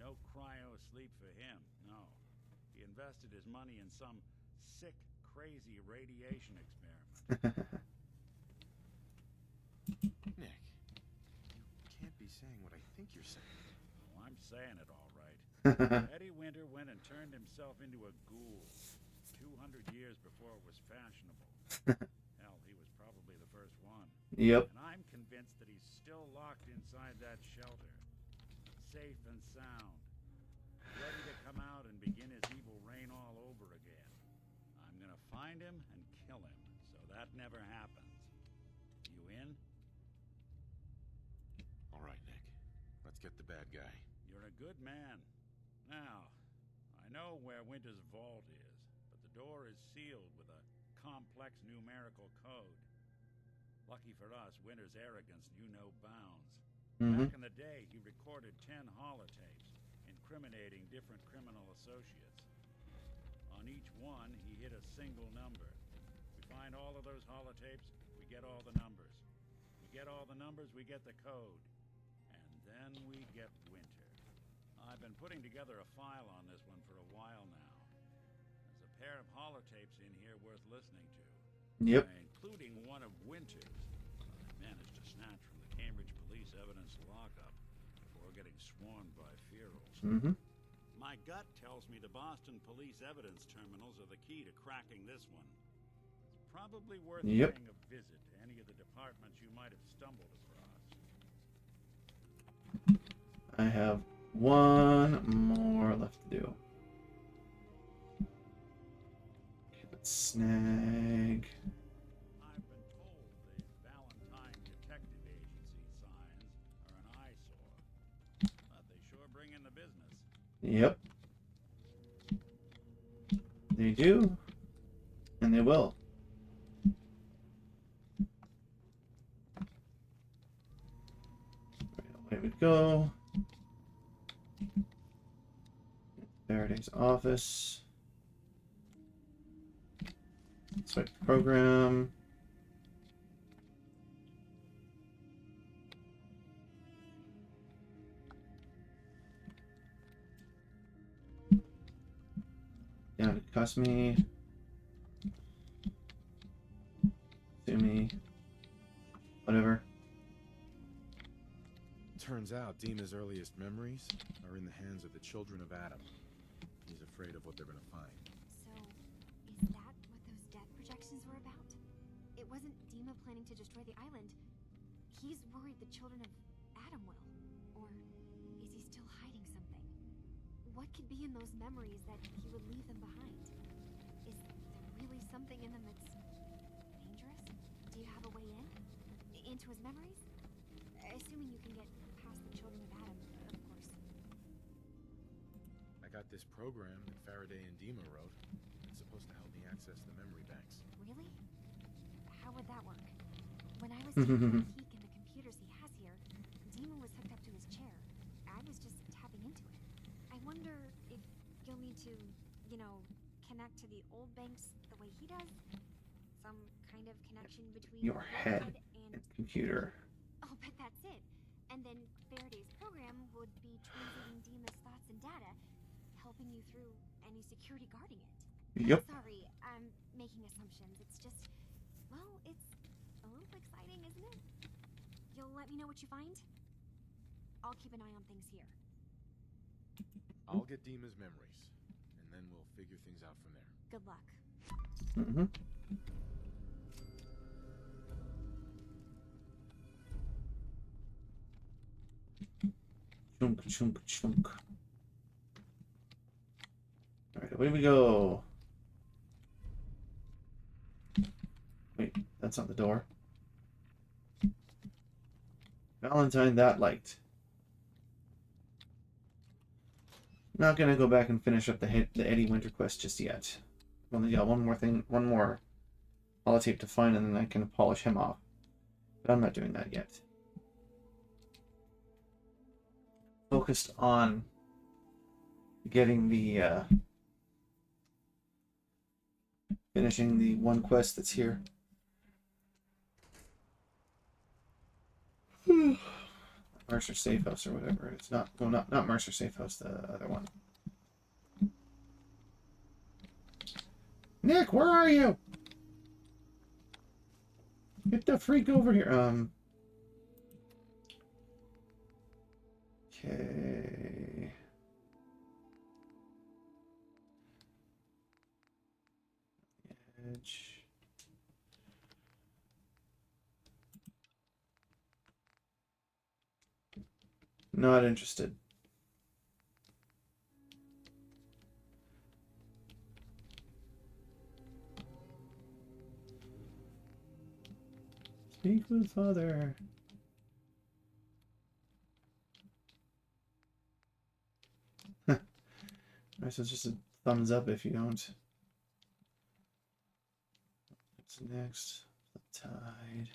No cryo sleep for him, no. He invested his money in some sick, crazy radiation experiment. Nick, you can't be saying what I think you're saying. Oh, I'm saying it all right. Eddie Winter went and turned himself into a ghoul 200 years before it was fashionable. Hell, he was probably the first one. Yep. And I'm convinced that he's still locked inside that shelter, safe and sound, ready to come out and begin his evil reign all over again. I'm gonna find him and kill him, so that never happens. You in? All right, Nick. Let's get the bad guy. You're a good man. Now, I know where Winter's vault is, but the door is sealed with a complex numerical code. Lucky for us, Winter's arrogance knew no bounds. Back in the day, he recorded 10 holotapes, incriminating different criminal associates. On each one, he hit a single number. We find all of those holotapes, we get all the numbers. We get all the numbers, we get the code. And then we get Winter. I've been putting together a file on this one for a while now. There's a pair of holotapes in here worth listening to. Yep. Including one of Winter's. police evidence lockup before getting swarmed by ferals. Mm-hmm. My gut tells me the Boston police evidence terminals are the key to cracking this one. It's probably worth Yep. paying a visit to any of the departments you might have stumbled across. I have one more left to do. Okay, let's snag. I've been told the Valentine Detective Agency signs are an eyesore, but they sure bring in the business. Yep. They do. And they will. Away we go. Faraday's office. Select program. Yeah, it cost me. Sue me. Whatever. Turns out Dima's earliest memories are in the hands of the children of Adam. He's afraid of what they're gonna find. So, is that what those death projections were about? It wasn't Dima planning to destroy the island. He's worried the children of Adam will. Or is he still hiding something? What could be in those memories that he would leave them behind? Is there really something in them that's dangerous? Do you have a way in? Into his memories? Assuming you can get past the children of Adam, of course. I got this program that Faraday and Dima wrote. It's supposed to help me access the memory banks. Really? How would that work? When I was taking a peek in the computers he has here, Dima was hooked up to his chair. I was just tapping into it. I wonder if you'll need to, you know, connect to the old banks the way he does? Some kind of connection between Your head and computer. I'll bet that's it. And then Faraday's program would be translating Dima's thoughts and data, helping you through any security guarding it. Yep. Sorry, I'm making assumptions. It's just, well, it's a little exciting, isn't it? You'll let me know what you find? I'll keep an eye on things here. I'll get Dima's memories, and then we'll figure things out from there. Good luck. Mm-hmm. Chunk, chunk, chunk. Alright, away we go. Wait, that's not the door. Valentine that liked. Not gonna go back and finish up the Eddie Winter quest just yet. I've only got one more holotape to find, and then I can polish him off. But I'm not doing that yet. Focused on getting the finishing the one quest that's here. Mercer Safe House or whatever. It's not, well, not Mercer Safe House, the other one. Nick, where are you? Get the freak over here. Okay. Edge. Not interested. Speak with Father. Alright, so it's just a thumbs up if you don't. What's next? The Tide.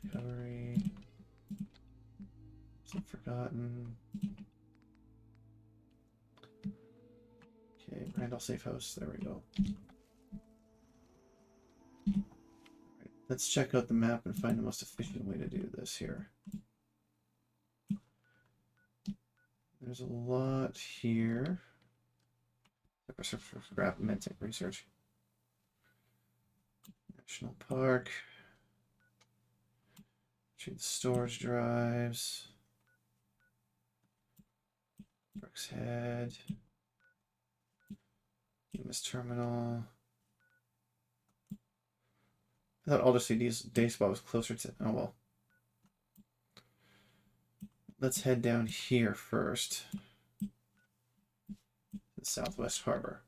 Recovery. Some Forgotten. Okay, Randall Safe House. There we go. Alright, let's check out the map and find the most efficient way to do this here. There's a lot here. Scrap medtech research. National Park. Retrieve the storage drives. Brooks Head. UMS Terminal. I thought Aldersea's day spot was closer to. Oh well. Let's head down here first. The Southwest Harbor.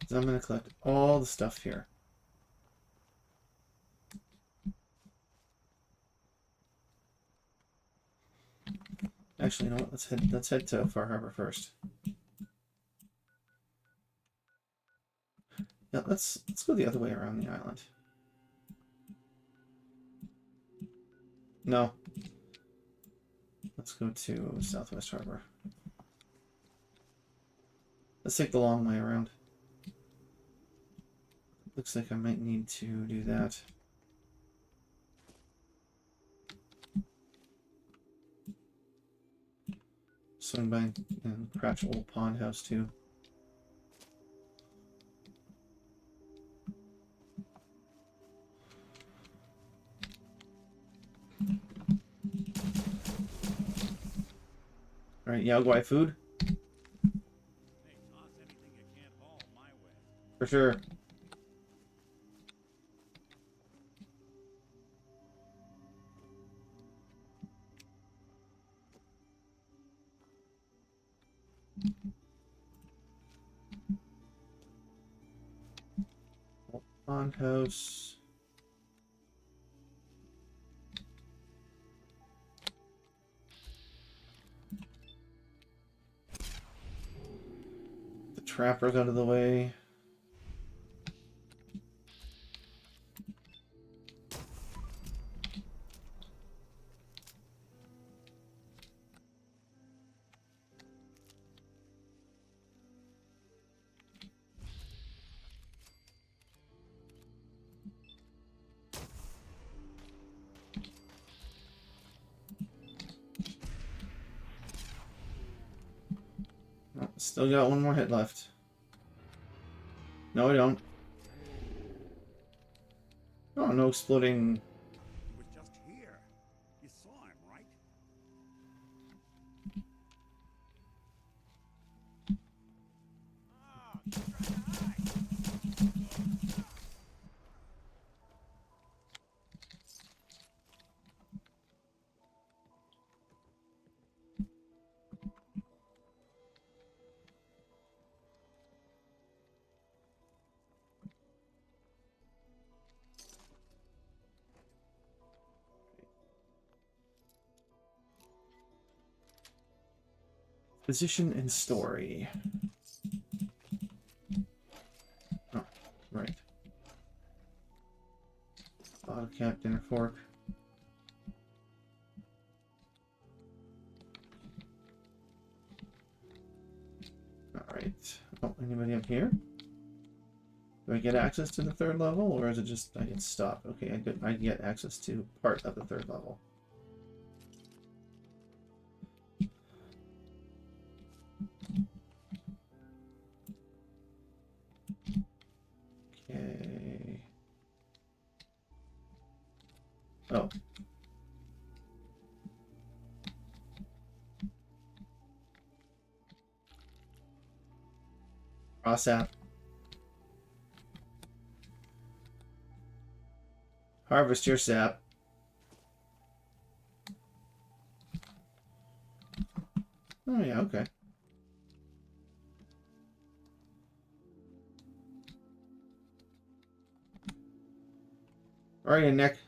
So I'm going to collect all the stuff here. Actually, you know what? Let's head to Far Harbor first. Yeah, let's go the other way around the island. No. Let's go to Southwest Harbor. Let's take the long way around. Looks like I might need to do that. Swing by and Cratch Old Pond House too. Alright, Yaogwai food? For sure. Pond House. The trapper's out of the way. Still got one more hit left. No, I don't. Oh, no exploding. He was just here. You saw him, right? Position and story. Oh, right. Bottle cap, dinner fork. Alright. Oh, anybody up here? Do I get access to the third level, or is it just I get stopped? Okay, I get access to part of the third level. Okay. Oh. Raw sap. Harvest your sap. Oh yeah, okay. All right, Nick.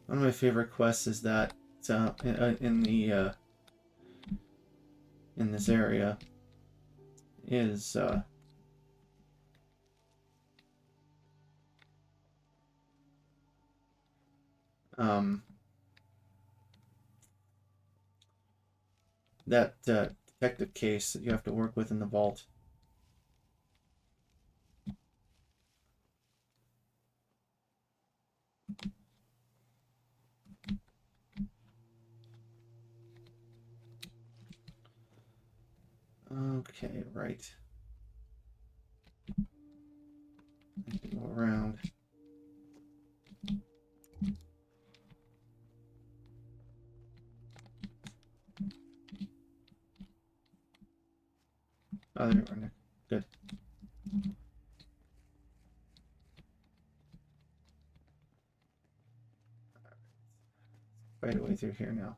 One of my favorite quests is that in this area is that detective case that you have to work with in the vault. Okay, right. I can go around. Oh, there you are, Nick. Good. Right away through here now.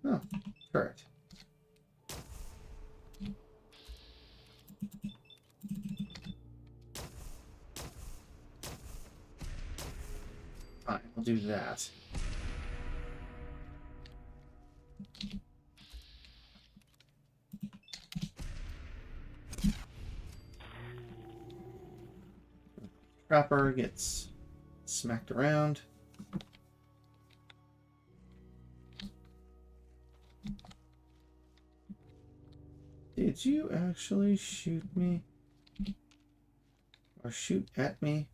Oh, correct. Fine, we'll do that. Trapper gets smacked around. Did you actually shoot me? Or shoot at me?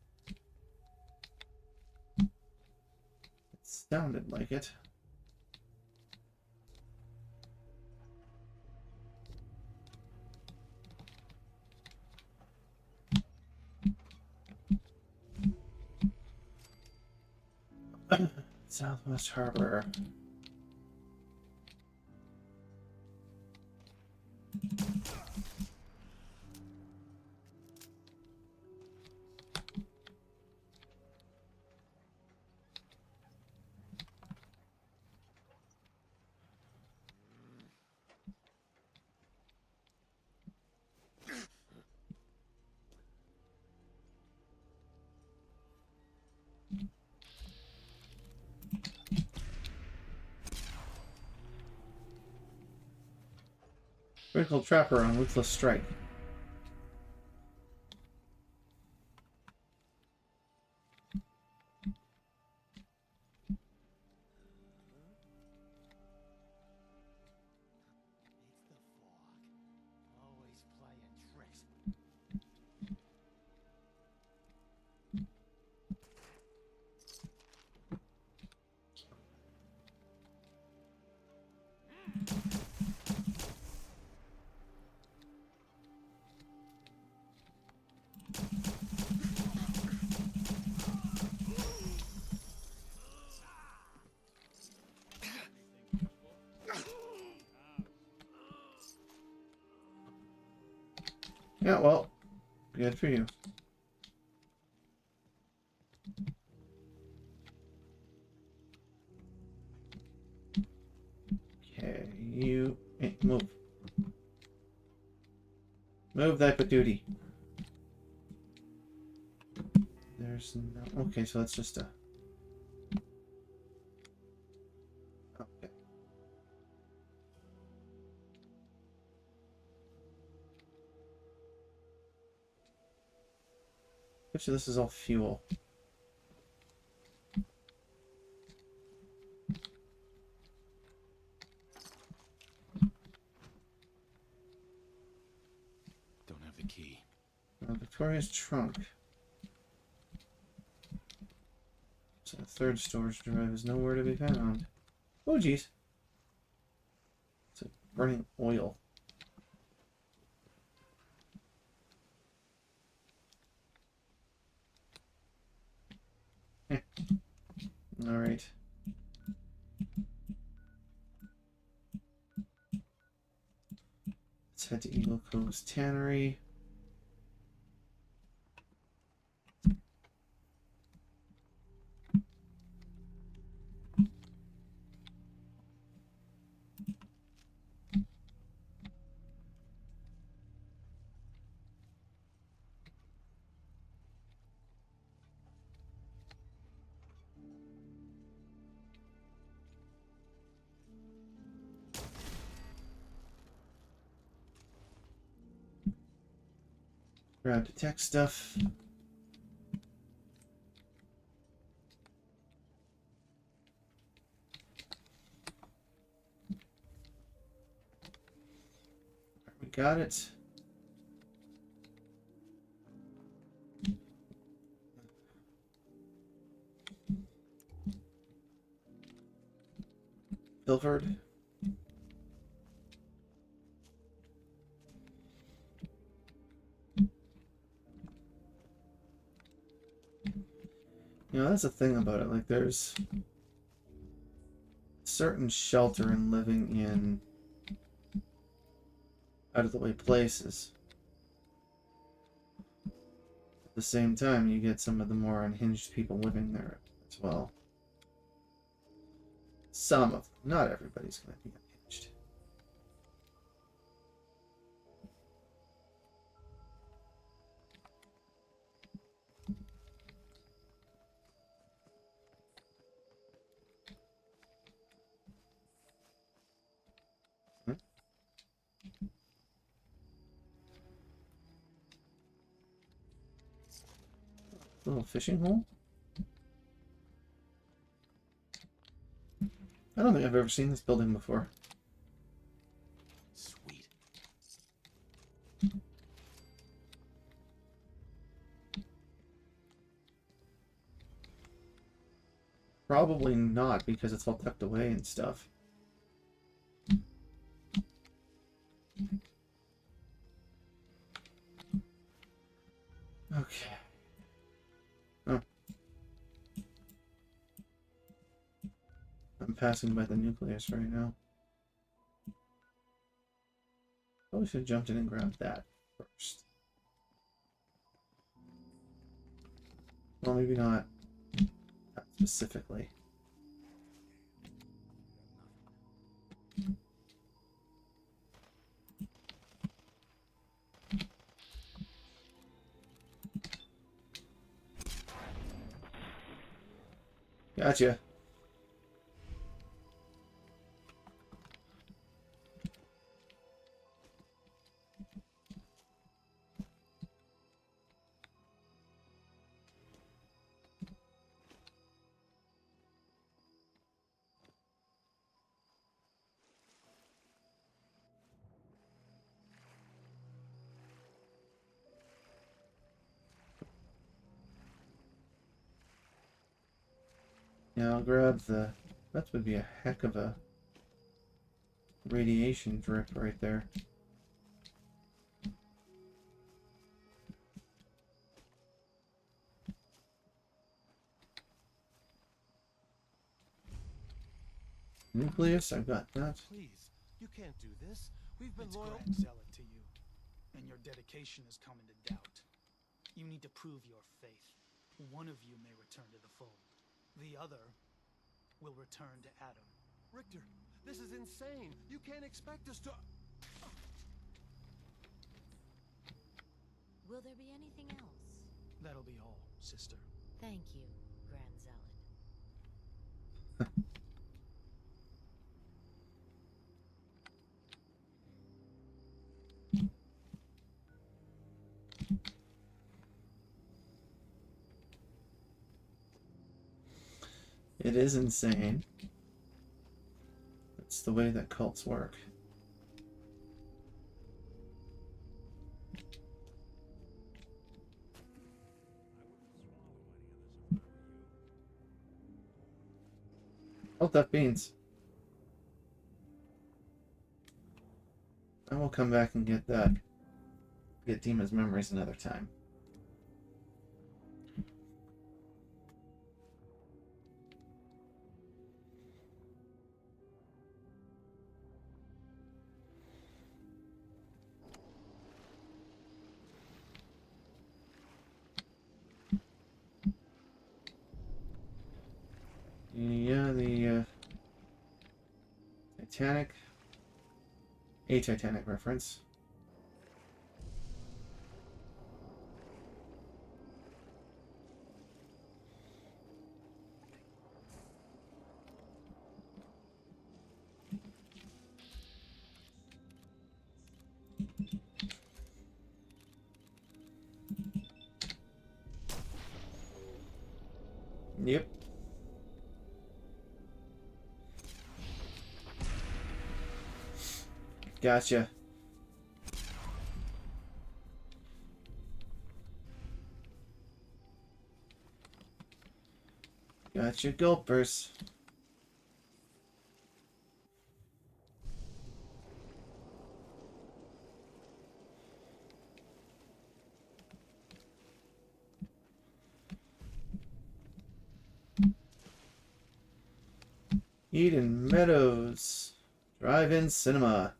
It sounded like it. Southwest Harbor. Critical Trapper on Ruthless Strike. Yeah, well, good for you. Okay, you move. Move that patootie. There's no. Okay, so that's just a. Okay. Which of this is all fuel? Don't have the key. Victoria's trunk. So the third storage drive is nowhere to be found. Oh, geez. It's like burning oil. All right. Let's head to Eagle Cove's Tannery. Grab the tech stuff. We got it. Pilfered. You know, that's the thing about it. Like, there's certain shelter in living in out-of-the-way places. At the same time, you get some of the more unhinged people living there as well. Some of them. Not everybody's going to be unhinged. Little fishing hole? I don't think I've ever seen this building before. Sweet. Probably not, because it's all tucked away and stuff. Okay. Oh. I'm passing by the nucleus right now. Probably should have jumped in and grabbed that first. Well, maybe not. Not specifically. Gotcha. Yeah, I'll grab the... That would be a heck of a radiation drip right there. Nucleus, I've got that. Please, you can't do this. We've been loyal. Grand Zealot to you, and your dedication has come into doubt. You need to prove your faith. One of you may return to the fold. The other will return to Adam. Richter, this is insane. You can't expect us to... Will there be anything else? That'll be all, sister. Thank you, Grand Zealot. It is insane. It's the way that cults work. Oh, that beans. I will come back and get that. Get Dima's memories another time. Yeah, the Titanic. A Titanic reference. Yep. Gotcha. Gotcha, gulpers. Eden Meadows. Drive-in cinema.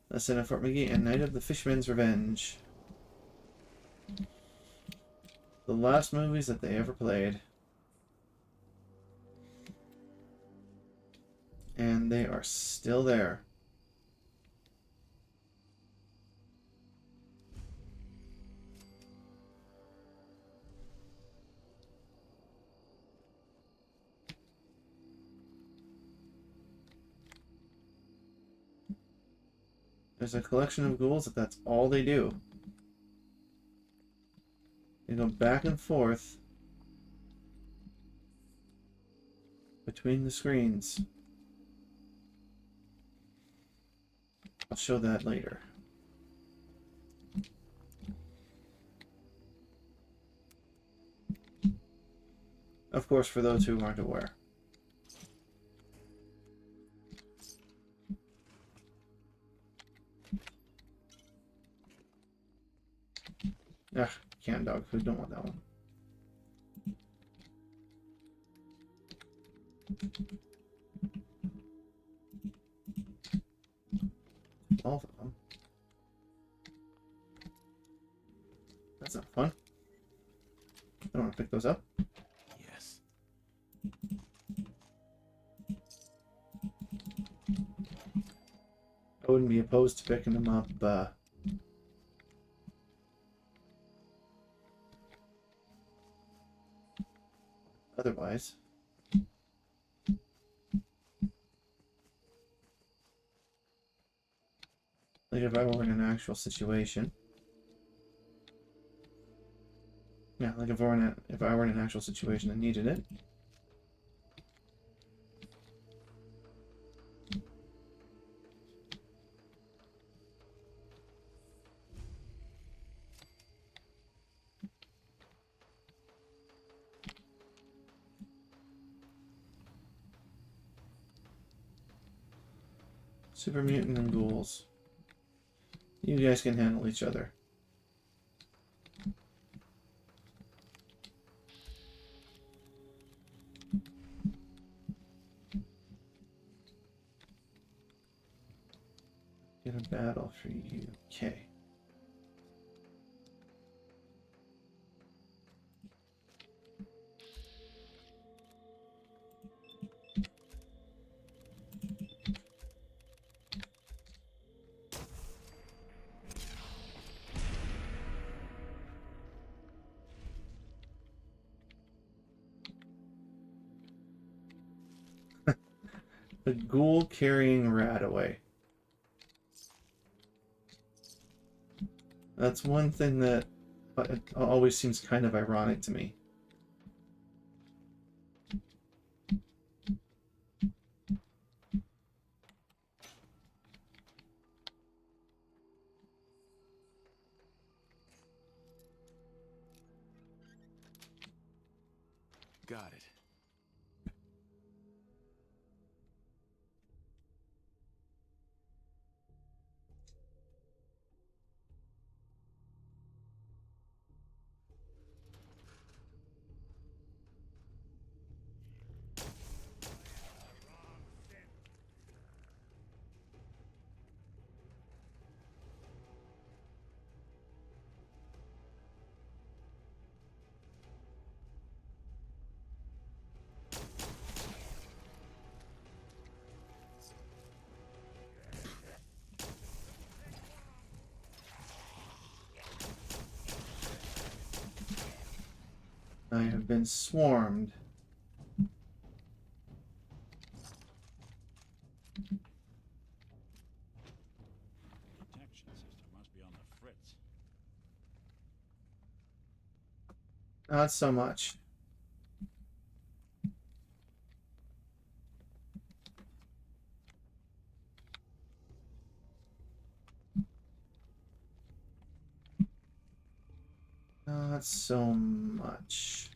Lesson of Fort McGee and Night of the Fisherman's Revenge. The last movies that they ever played. And they are still there. There's a collection of ghouls that's all they do. They go back and forth between the screens. I'll show that later. Of course, for those who aren't aware. Ugh, canned dog food, don't want that one. All of them. That's not fun. I don't want to pick those up. Yes. I wouldn't be opposed to picking them up, otherwise. Like if I were in an actual situation. Yeah, like if I were in an actual situation that needed it. Super mutant and ghouls. You guys can handle each other. Get a battle for you. Okay. The ghoul carrying rat away. That's one thing that always seems kind of ironic to me. Got it. I have been swarmed. Protection system must be on the fritz. Not so much. Not so much.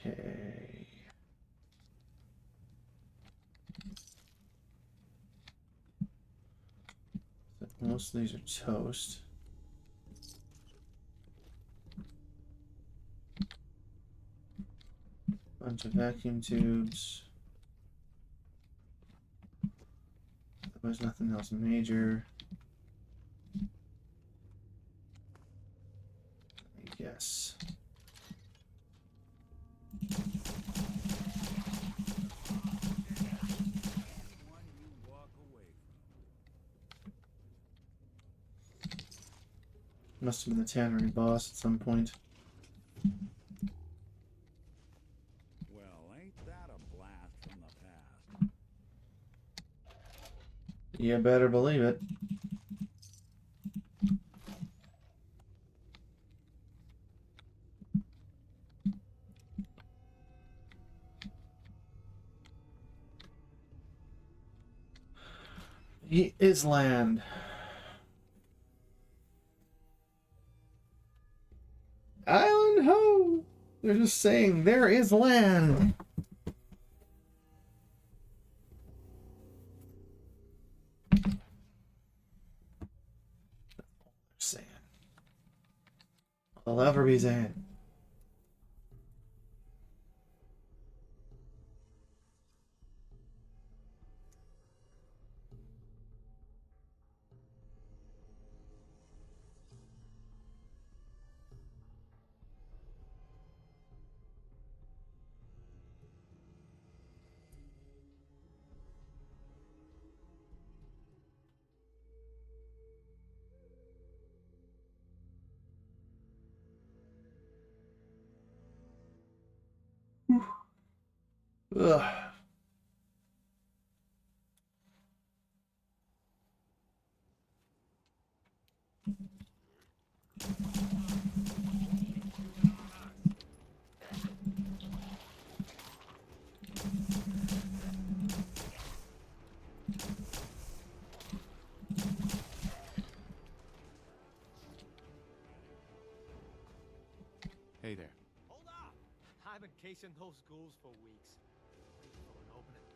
Okay. So most of these are toast. Bunch of vacuum tubes. There's nothing else major. I guess. Must have been the tannery boss at some point. Well, ain't that a blast from the past? You better believe it. Island. Island ho! They're just saying there is land. Saying. I'll ever be saying. Ugh. Hey there. Hold up! I've been casing those ghouls for weeks. Waiting for an opening.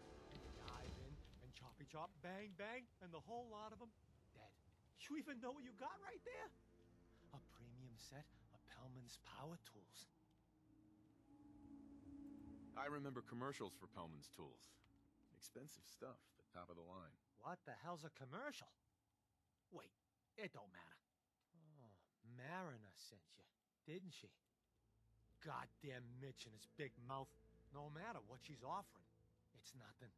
Dive in and choppy chop, bang bang, and the whole lot of them dead. You even know what you got right there? A premium set of Pellman's power tools. I remember commercials for Pellman's tools. Expensive stuff, the top of the line. What the hell's a commercial? Wait, it don't matter. Oh, Mariner sent you, didn't she? Goddamn Mitch and his big mouth. No matter what she's offering, it's nothing.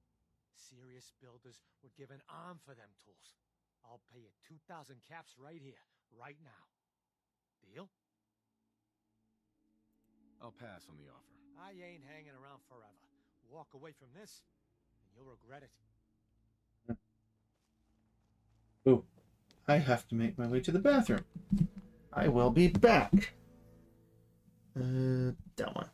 Serious builders would give an arm for them tools. I'll pay you 2,000 caps right here, right now. Deal? I'll pass on the offer. I ain't hanging around forever. Walk away from this, and you'll regret it. Oh, I have to make my way to the bathroom. I will be back. That one.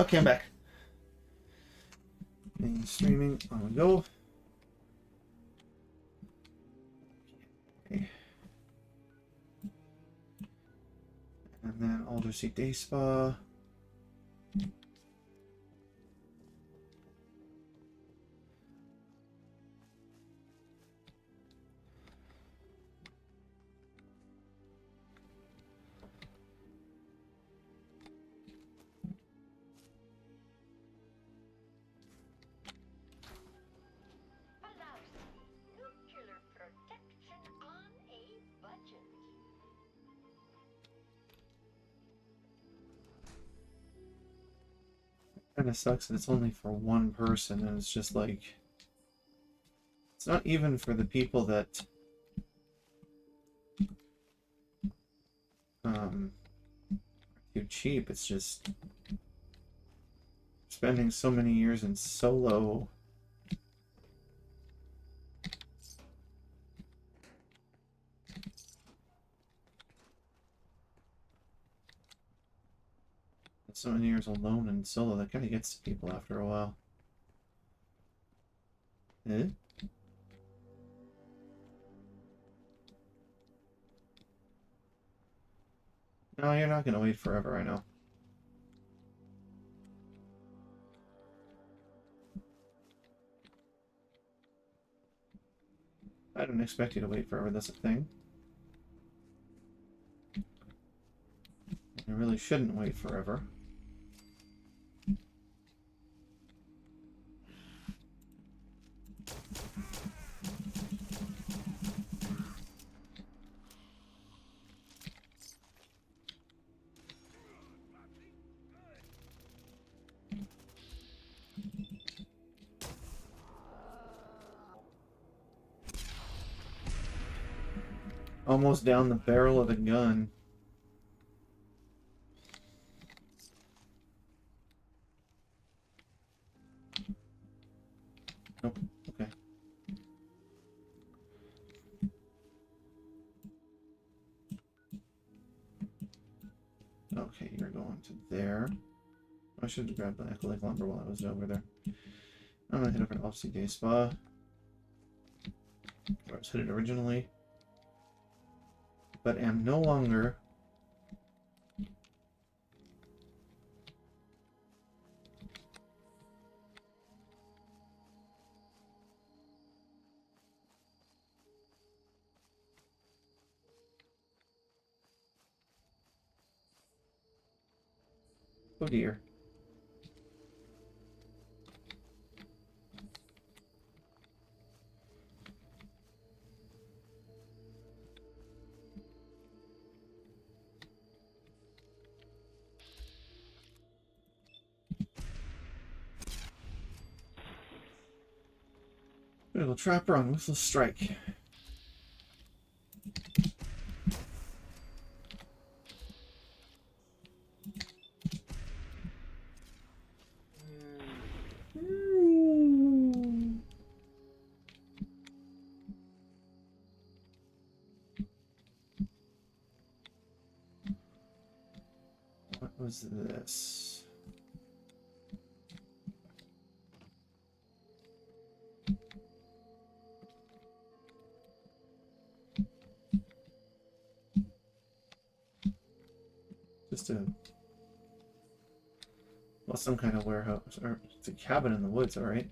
Okay, I'm back. And streaming, on we go. Okay. And then Alderseat Day Spa. Kind of sucks that it's only for one person, and it's just like, it's not even for the people that too cheap. It's just spending so many years in solo. So many years alone and solo, that kind of gets to people after a while. Eh? No, you're not going to wait forever, I know. I don't expect you to wait forever, that's a thing. You really shouldn't wait forever. Almost down the barrel of the gun. Nope. Okay. Okay, you're going to there. I should have grabbed the Echolake Lumber while I was over there. I'm gonna head over to Alderseat Day Spa, where I was headed originally, but am no longer. Oh dear. Little trapper on Whistle Strike. What was this? Just a, well, some kind of warehouse, or it's a cabin in the woods, all right.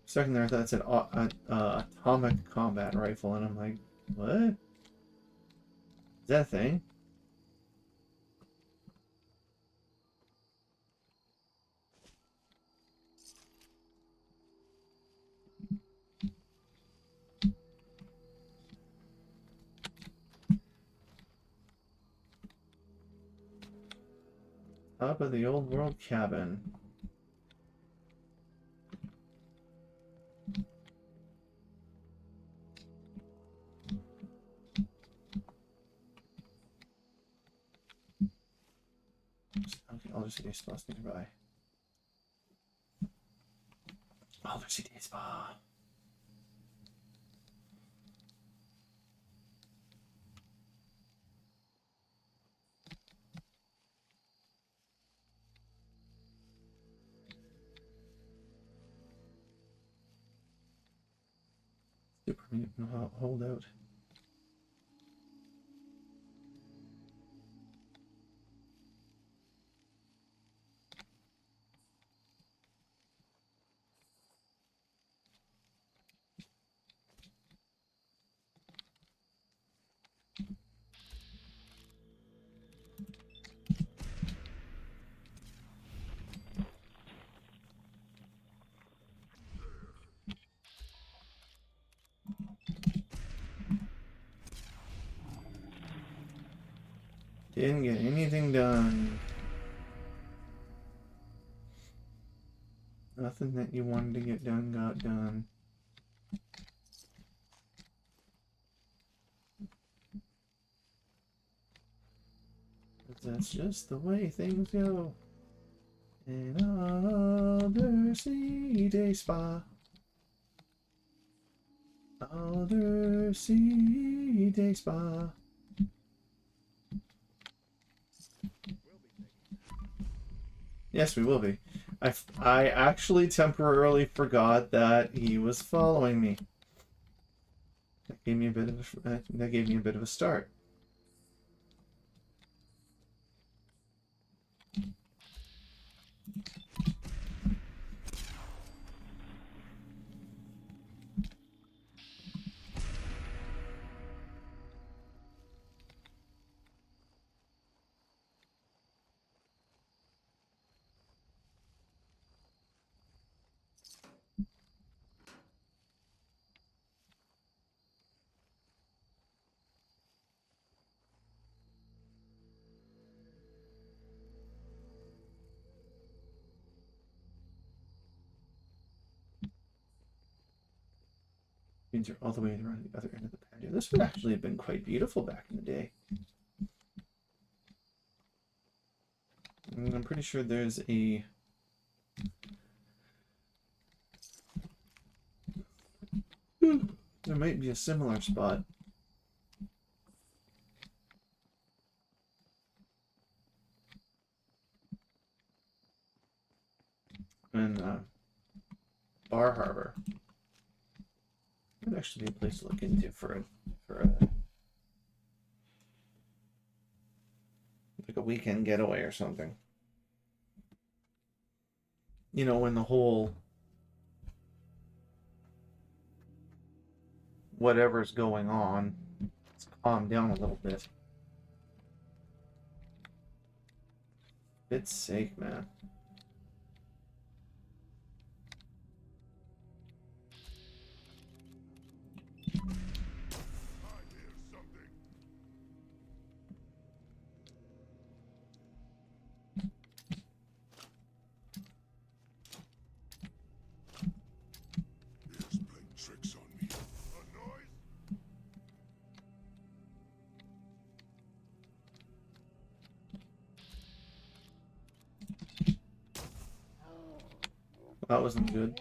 Second there, I thought it said atomic combat rifle, and I'm like, what? Is that a thing? Top of the old world cabin. Okay, Alderseat Day Spa nearby. Alderseat Day Spa. Super mutant holdout. Didn't get anything done. Nothing that you wanted to get done got done. That's just the way things go. Another sea day spa. Another sea day spa. Yes, we will be. I actually temporarily forgot that he was following me. That gave me a bit of a start. Means you're all the way around the other end of the patio. This would actually have been quite beautiful back in the day. And I'm pretty sure there's a... There might be a similar spot. In Bar Harbor. That'd actually be a place to look into for like a weekend getaway or something. You know, when the whole whatever's going on, let's calm down a little bit. It's sake, man. That wasn't good.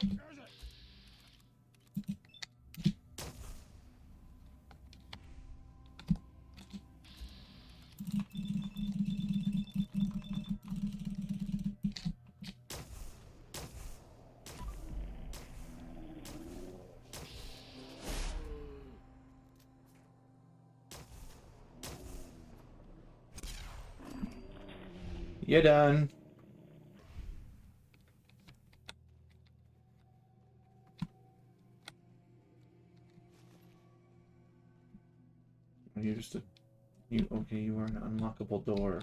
You're done. You're just a... Okay, you are an unlockable door.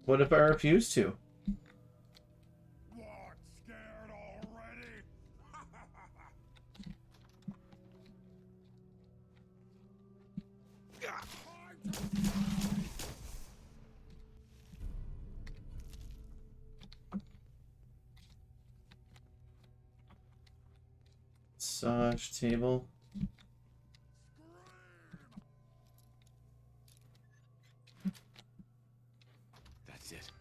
What if I refuse to? Massage table. That's it.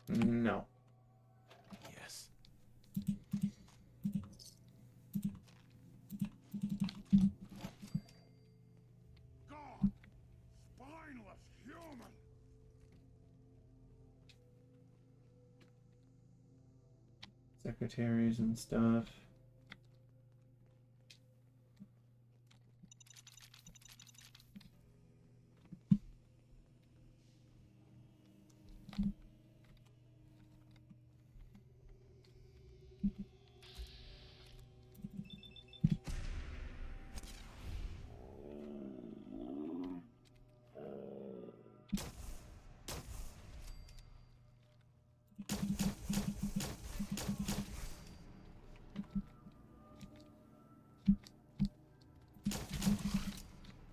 No. Yes. secretaries and stuff.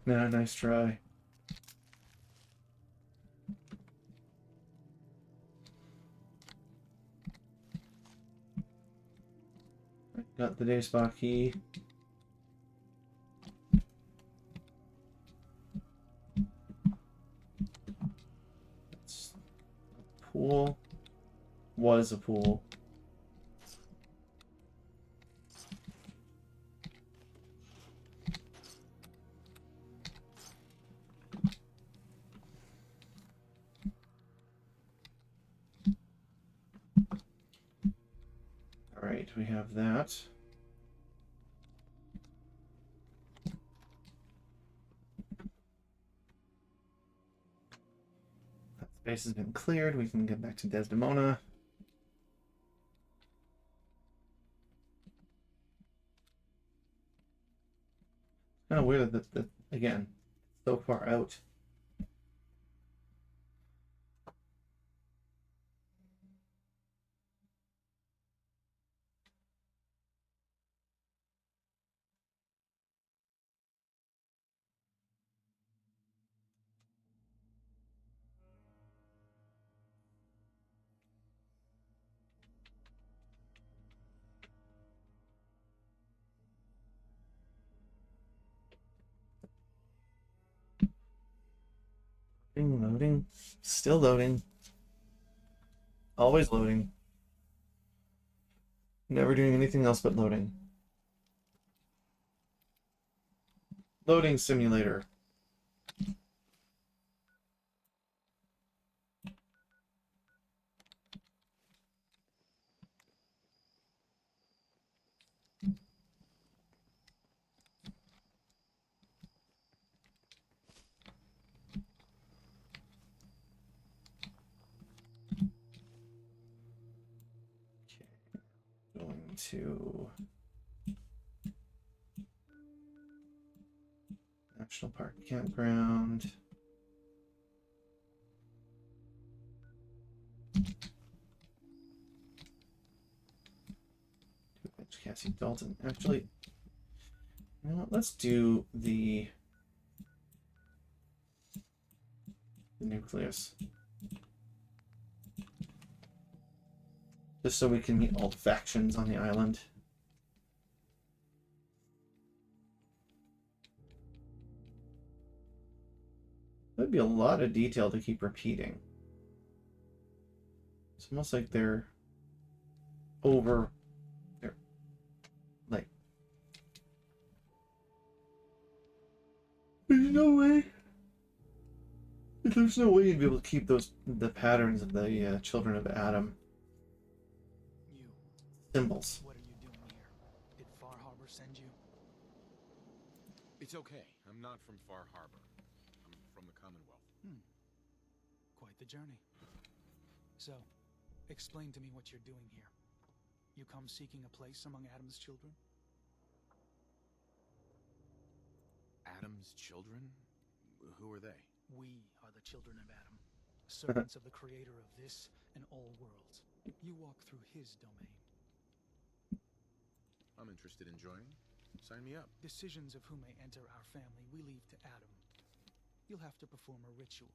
Nah, nice try. Got the day spot key. That's a pool. Was a pool. Alright, we have that. That space has been cleared. We can get back to Desdemona. Kind of weird that again, so far out. Loading. Still loading. Always loading. Never doing anything else but loading. Loading simulator. Going to National Park Campground. Cassie Dalton. Actually, you know what? Let's do the nucleus. Just so we can meet all the factions on the island. That'd be a lot of detail to keep repeating. It's almost like they're over... They're like... There's no way... There's no way you'd be able to keep the patterns of the children of Adam. Symbols. What are you doing here? Did Far Harbor send you? It's okay. I'm not from Far Harbor. I'm from the Commonwealth. Quite the journey. So, explain to me what you're doing here. You come seeking a place among Adam's children? Adam's children? Who are they? We are the children of Adam, servants of the creator of this and all worlds. You walk through his domain. I'm interested in joining. Sign me up. Decisions of who may enter our family we leave to Adam. You'll have to perform a ritual.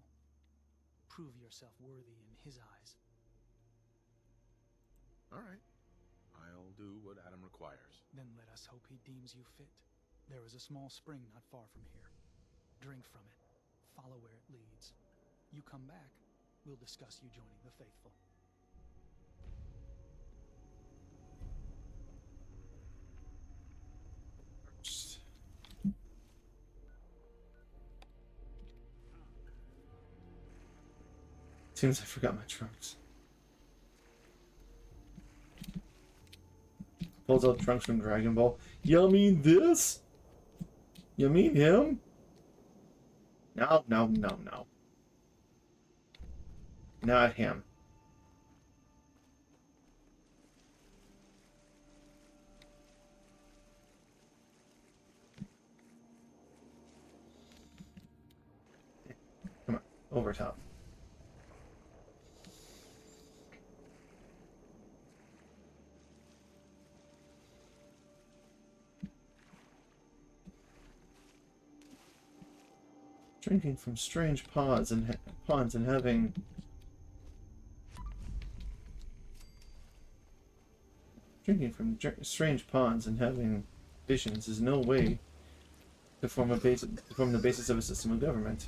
Prove yourself worthy in his eyes. All right. I'll do what Adam requires. Then let us hope he deems you fit. There is a small spring not far from here. Drink from it. Follow where it leads. You come back, we'll discuss you joining the faithful. Seems I forgot my trunks. Pulls out Trunks from Dragon Ball. You mean this? You mean him? No, no, no, no. Not him. Come on, over top. Drinking from strange ponds and having strange ponds and having visions is no way to form the basis of a system of government.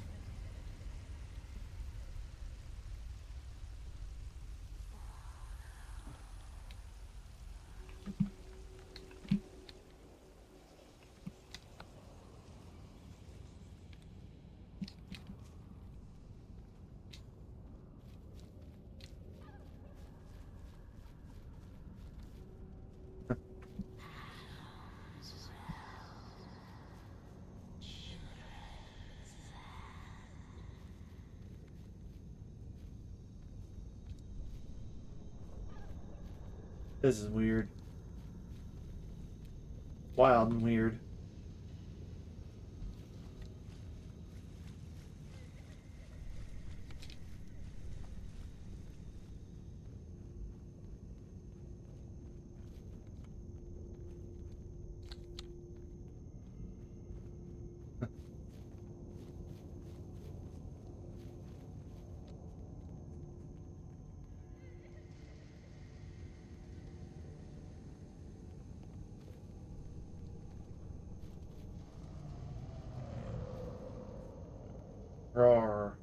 This is weird. Wild and weird. Roar.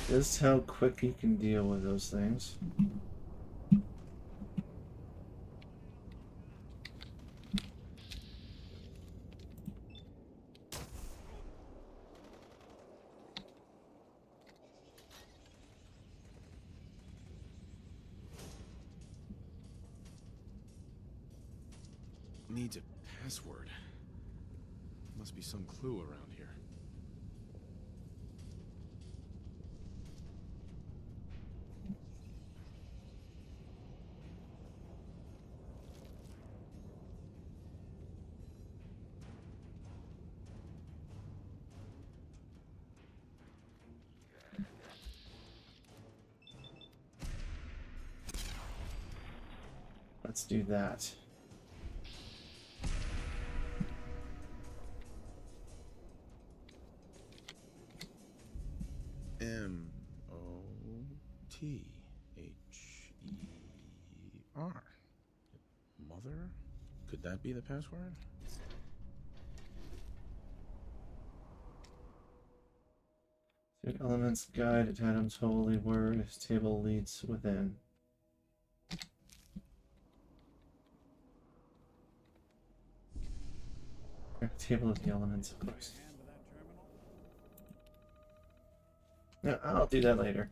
Just how quick he can deal with those things. Needs a password. Must be some clue around here. Let's do that. M-O-T-H-E-R. Mother? Could that be the password? The elements guide Adam's holy word. His table leads within. Table of the elements, of course. No, I'll do that later.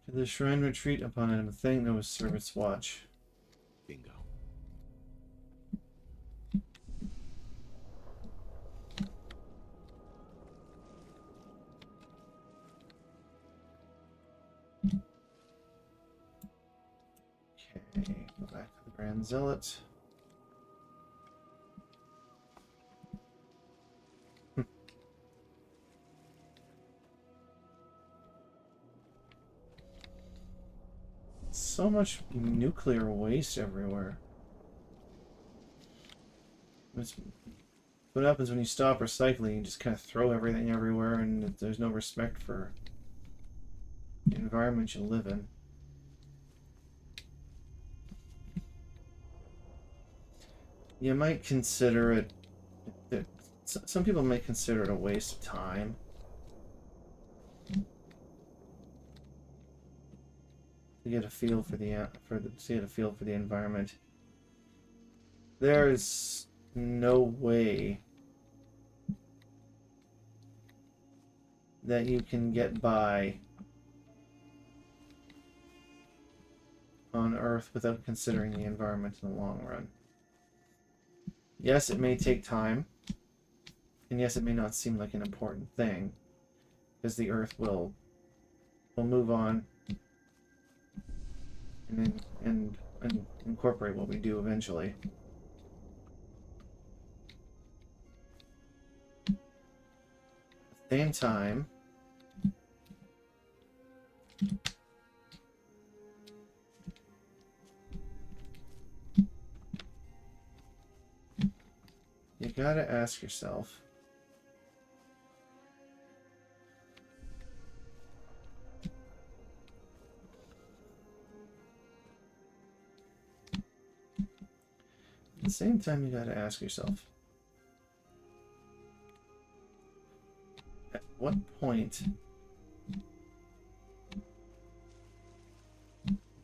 Did the shrine retreat upon him? A thing that was servants watch. Bingo. Okay, go back to the Grand Zealot. So much nuclear waste everywhere. What happens when you stop recycling? You just kind of throw everything everywhere, and there's no respect for the environment you live in. You might consider it. Some people may consider it a waste of time. To get a feel for the environment. There's no way that you can get by on Earth without considering the environment in the long run. Yes, it may take time, and yes, it may not seem like an important thing, because the Earth will move on and incorporate what we do eventually. At the same time, you gotta ask yourself, at the same time, you gotta ask yourself, at what point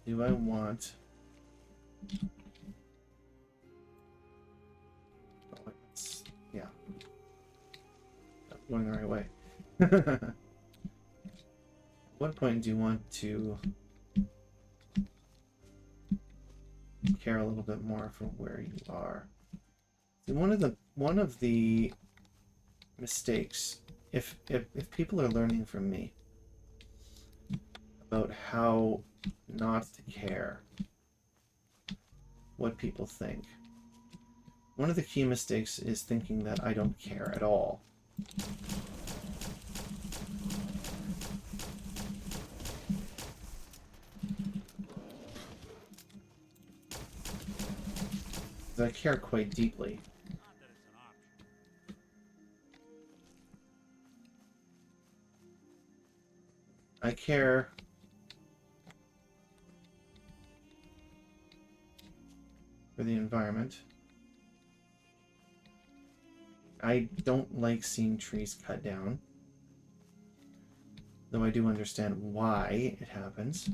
do I want yeah, going the right way. At what point do you want to care a little bit more for where you are? See, one of the mistakes, if people are learning from me about how not to care what people think, one of the key mistakes is thinking that I don't care at all. I care quite deeply. I care for the environment. I don't like seeing trees cut down, though I do understand why it happens.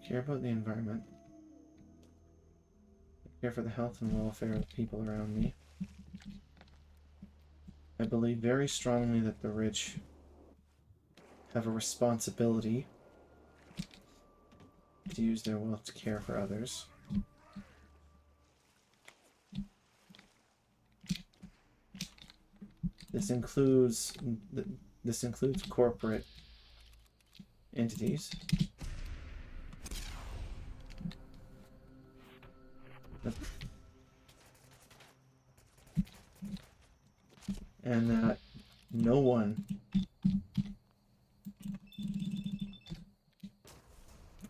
Care about the environment. Care for the health and welfare of the people around me. I believe very strongly that the rich have a responsibility to use their wealth to care for others. This includes corporate entities. And that no one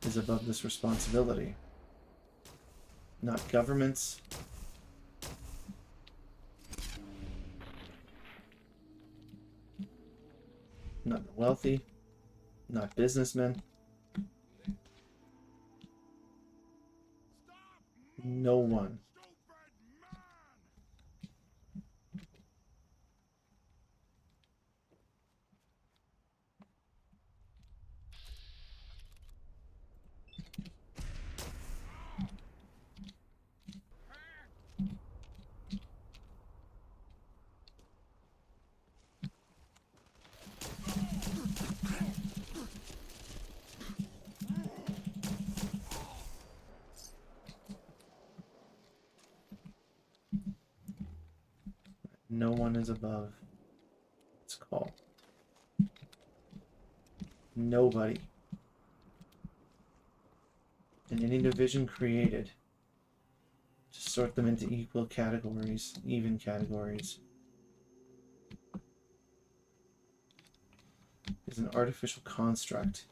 is above this responsibility. Not governments, not the wealthy, not businessmen. No one. No one is above. It's called. Nobody. And any division created to sort them into equal categories, even categories, is an artificial construct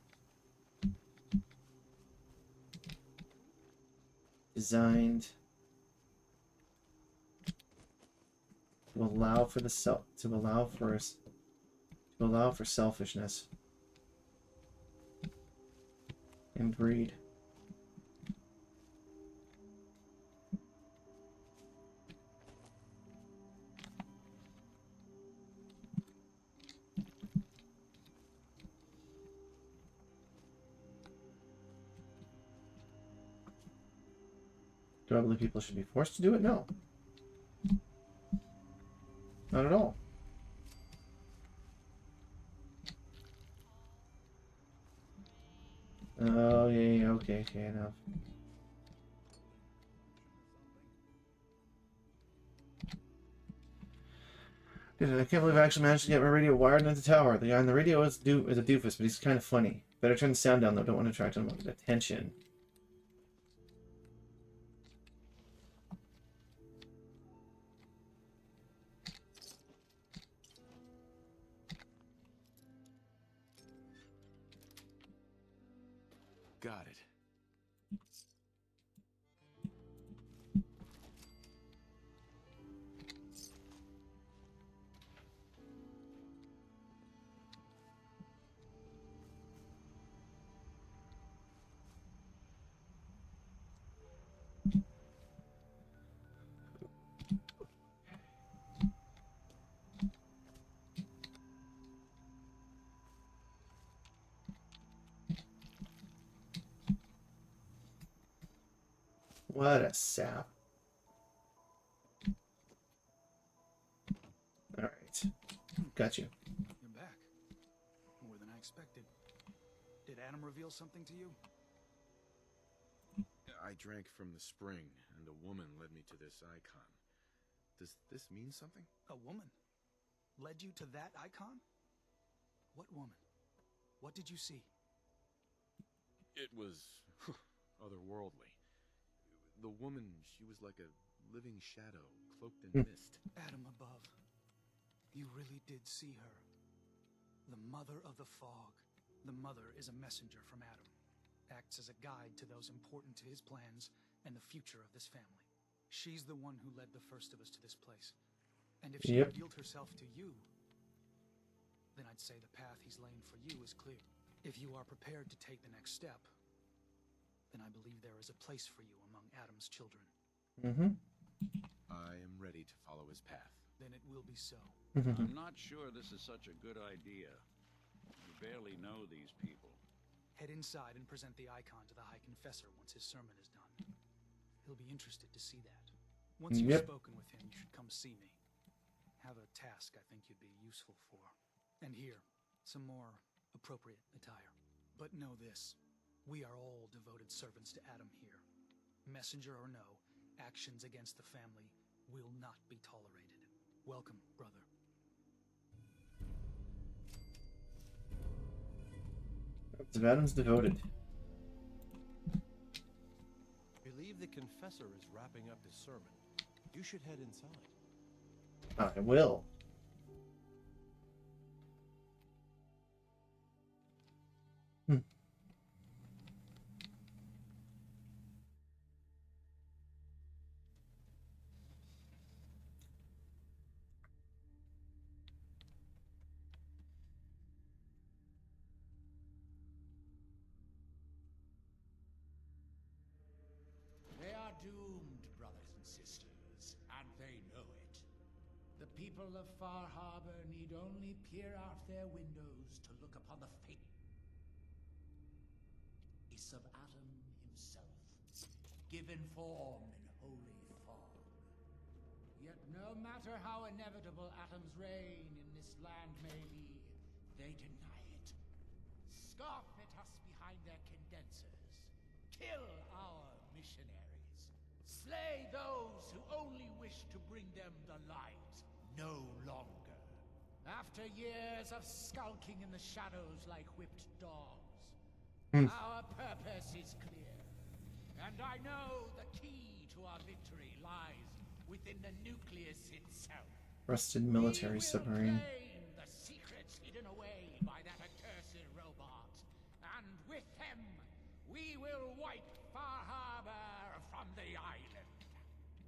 designed to allow for selfishness and greed. Do I believe people should be forced to do it? No. Not at all. Oh, yeah, okay, enough. Dude, I can't believe I actually managed to get my radio wired into the tower. The guy on the radio is a doofus, but he's kind of funny. Better turn the sound down, though. Don't want to attract him attention. Got it. What a sap. Alright. Got you. You're back. More than I expected. Did Adam reveal something to you? I drank from the spring, and a woman led me to this icon. Does this mean something? A woman? Led you to that icon? What woman? What did you see? It was otherworldly. The woman, she was like a living shadow, cloaked in mist. Adam above. You really did see her. The mother of the fog. The mother is a messenger from Adam. Acts as a guide to those important to his plans and the future of this family. She's the one who led the first of us to this place. And if she revealed herself to you, then I'd say the path he's laying for you is clear. If you are prepared to take the next step, then I believe there is a place for you among Adam's children. Mm-hmm. I am ready to follow his path. Then it will be so. I'm not sure this is such a good idea. You barely know these people. Head inside and present the icon to the High Confessor once his sermon is done. He'll be interested to see that. Once you've spoken with him, you should come see me. Have a task I think you'd be useful for. And here, some more appropriate attire. But know this. We are all devoted servants to Adam here. Messenger or no, actions against the family will not be tolerated. Welcome, brother. Of Adam's devoted. Believe the confessor is wrapping up his sermon. You should head inside. I will. They are doomed, brothers and sisters, and they know it. The people of Far Harbor need only peer out their windows to look upon the face of Atom himself, given form in holy fog. Yet no matter how inevitable Atom's reign in this land may be, they deny it. Scoff at us behind their condensers. Kill our missionaries. Slay those who only wish to bring them the light no longer. After years of skulking in the shadows like whipped dogs, our purpose is clear. And I know the key to our victory lies within the nucleus itself. Rusted military submarine. Claim the secrets hidden away by that accursed robot. And with them, we will wipe Far Harbor from the island.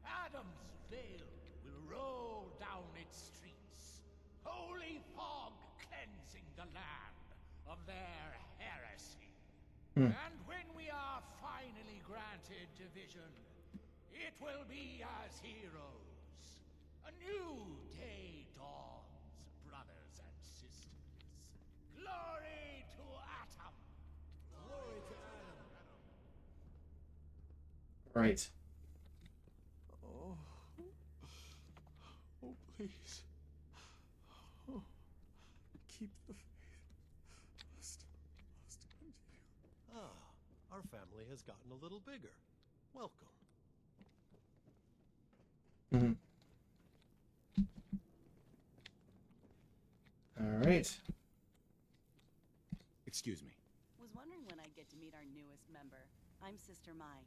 Adam's Veil will roll down its streets. Holy fog cleansing the land of their heresy. And when we are finally granted division, it will be as heroes. A new day dawns, brothers and sisters. Glory to Atom! Glory to Atom! Right. Oh. Oh, please. Oh. Keep the faith. Must continue. Ah, our family has gotten a little bigger. Welcome. All right. Excuse me. Was wondering when I'd get to meet our newest member. I'm Sister Mai,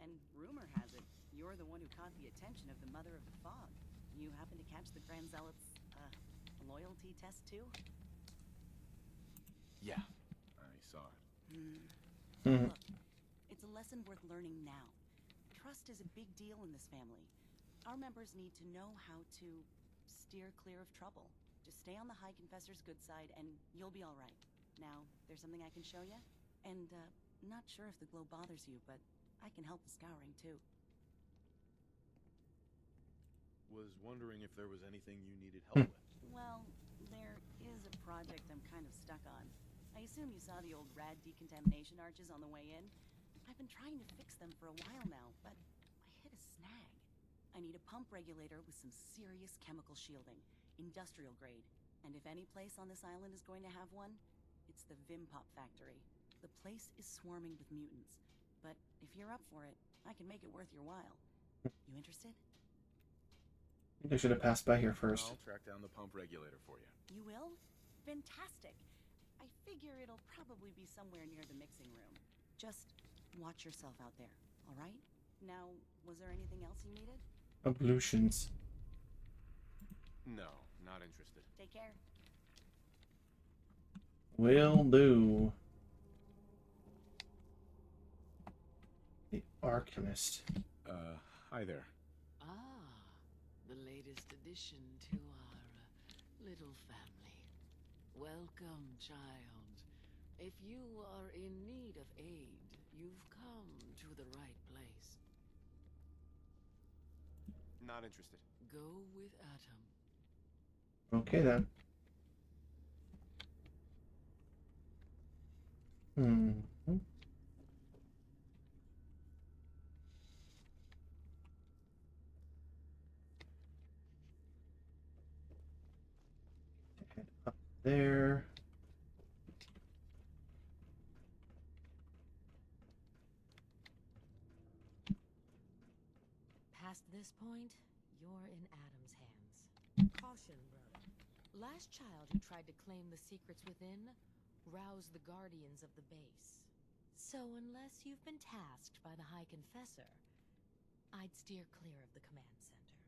and rumor has it you're the one who caught the attention of the Mother of the Fog. You happen to catch the Grand Zealot's loyalty test too? Yeah, I saw it. Look, it's a lesson worth learning now. Trust is a big deal in this family. Our members need to know how to steer clear of trouble. Just stay on the High Confessor's good side and you'll be all right. Now, there's something I can show you? And, not sure if the glow bothers you, but I can help with scouring too. Was wondering if there was anything you needed help with. Well, there is a project I'm kind of stuck on. I assume you saw the old rad decontamination arches on the way in. I've been trying to fix them for a while now, but I hit a snag. I need a pump regulator with some serious chemical shielding, industrial grade. And if any place on this island is going to have one, it's the Vimpop factory. The place is swarming with mutants. But if you're up for it, I can make it worth your while. You interested? I should have passed by here first. I'll track down the pump regulator for you. You will? Fantastic. I figure it'll probably be somewhere near the mixing room. Just watch yourself out there, all right? Now, was there anything else you needed? Ablutions. No, not interested. Take care. Will do. The Alchemist. Hi there. Ah, the latest addition to our little family. Welcome, child. If you are in need of aid, you've come to the right place. Not interested. Go with Atom. Okay then. Head up there. Past this point, you're in Adam's hands. Caution, brother. Last child who tried to claim the secrets within rouse the guardians of the base. So unless you've been tasked by the High Confessor, I'd steer clear of the command center.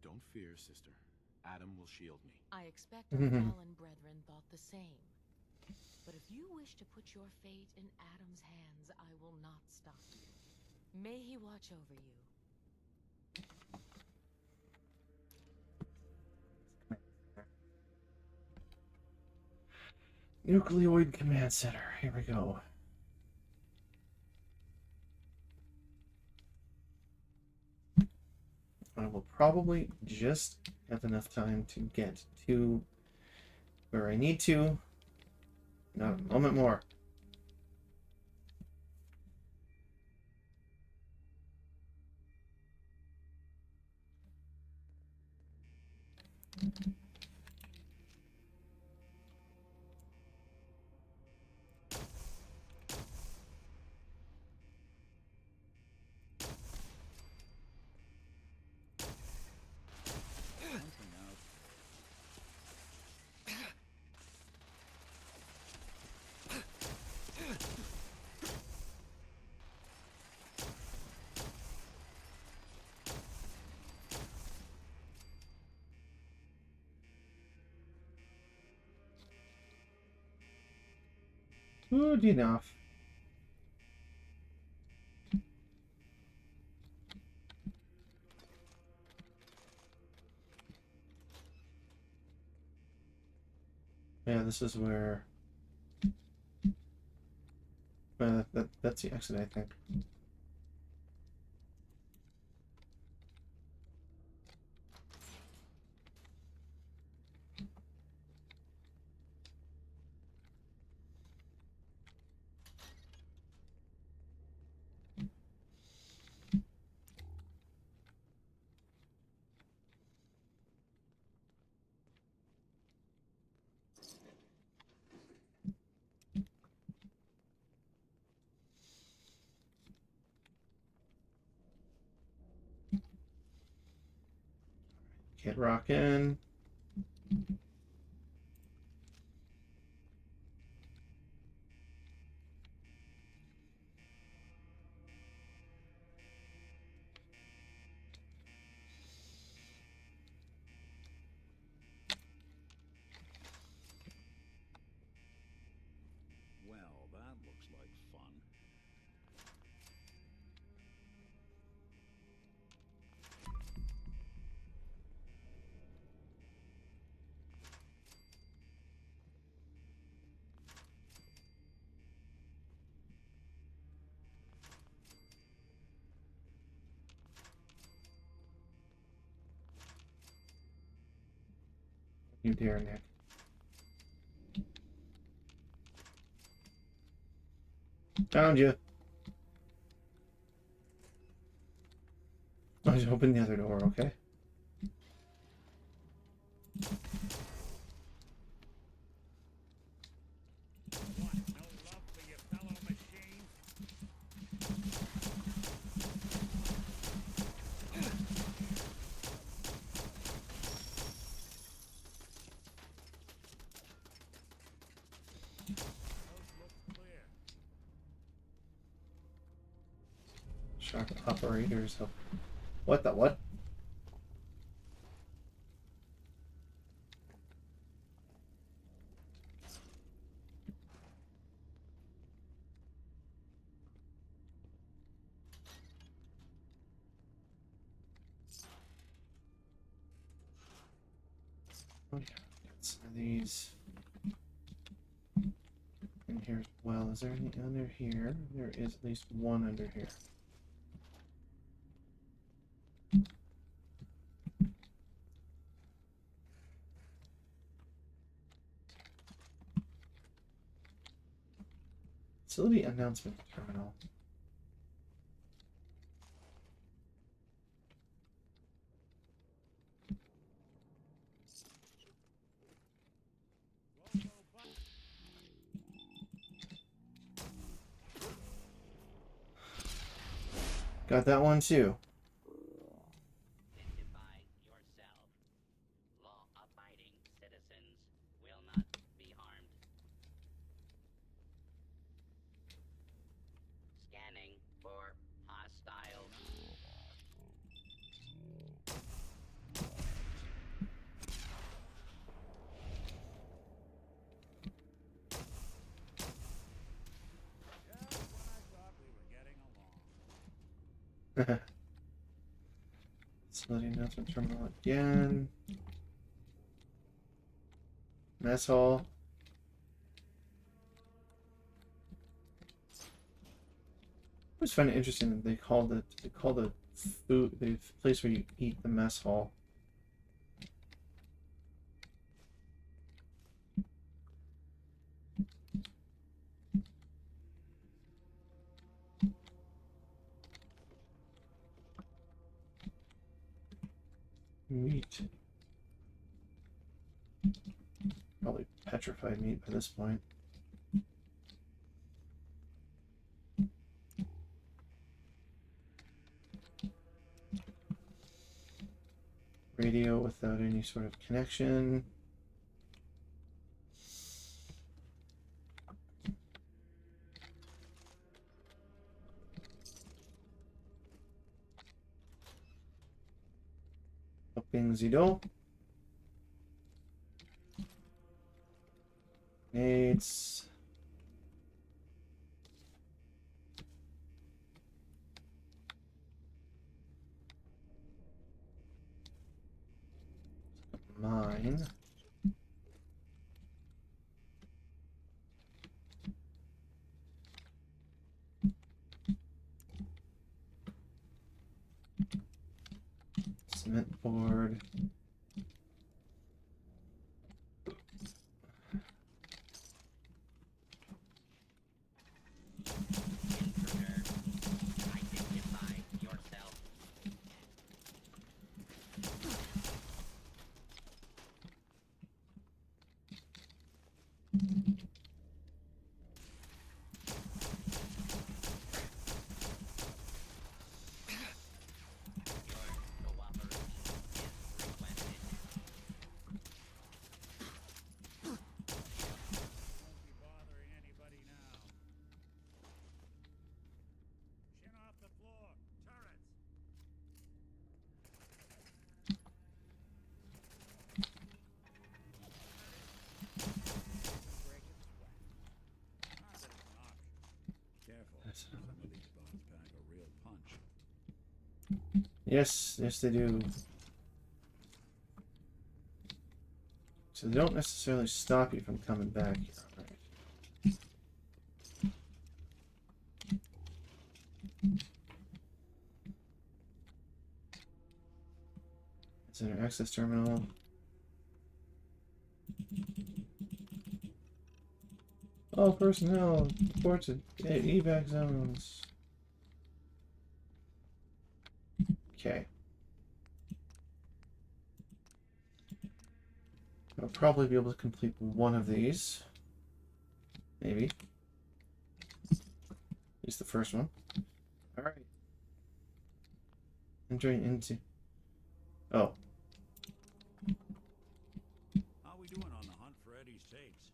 Don't fear, sister. Adam will shield me. I expect our fallen brethren thought the same. But if you wish to put your fate in Adam's hands, I will not stop you. May he watch over you. Nucleoid Command Center. Here we go. I will probably just have enough time to get to where I need to. Not a moment more. Good enough. Yeah, this is where that's the exit, I think. Get rockin'. Well, that looks like fun. You dare, Nick. Found you. I just open the other door, okay? Shock operators. What the what? Oh yeah, got some of these in here as well. Is there any under here? There is at least one under here. Facility announcement terminal. Got that one too. Identify yourself. Law-abiding citizens will not Facility announcement terminal again. Mess hall. I always find it interesting that they call the food, the place where you eat, the mess hall. Meat. Probably petrified meat by this point. Radio without any sort of connection. Open the door. Nades. Mine. Cement board. Yes, yes they do. So they don't necessarily stop you from coming back here. Right. Center access terminal. All personnel report to evac zones. Okay. I'll probably be able to complete one of these. Maybe. At least the first one. Alright. Entering into... Oh. How we doing on the hunt for Eddie's tapes?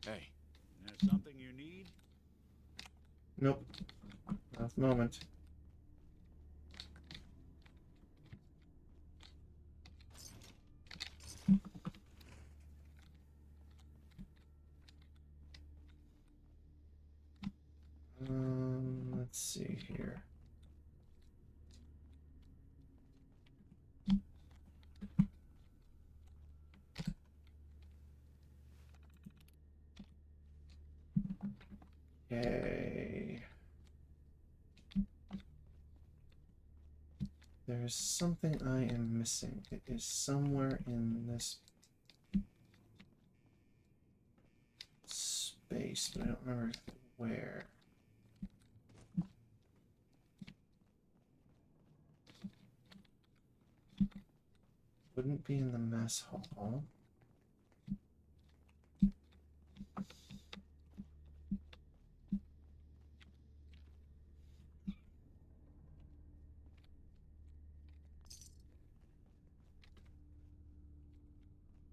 Hey. There's something you need? Nope. Not at the moment. Let's see here. Okay. There's something I am missing. It is somewhere in this space, but I don't remember where. Wouldn't be in the mess hall.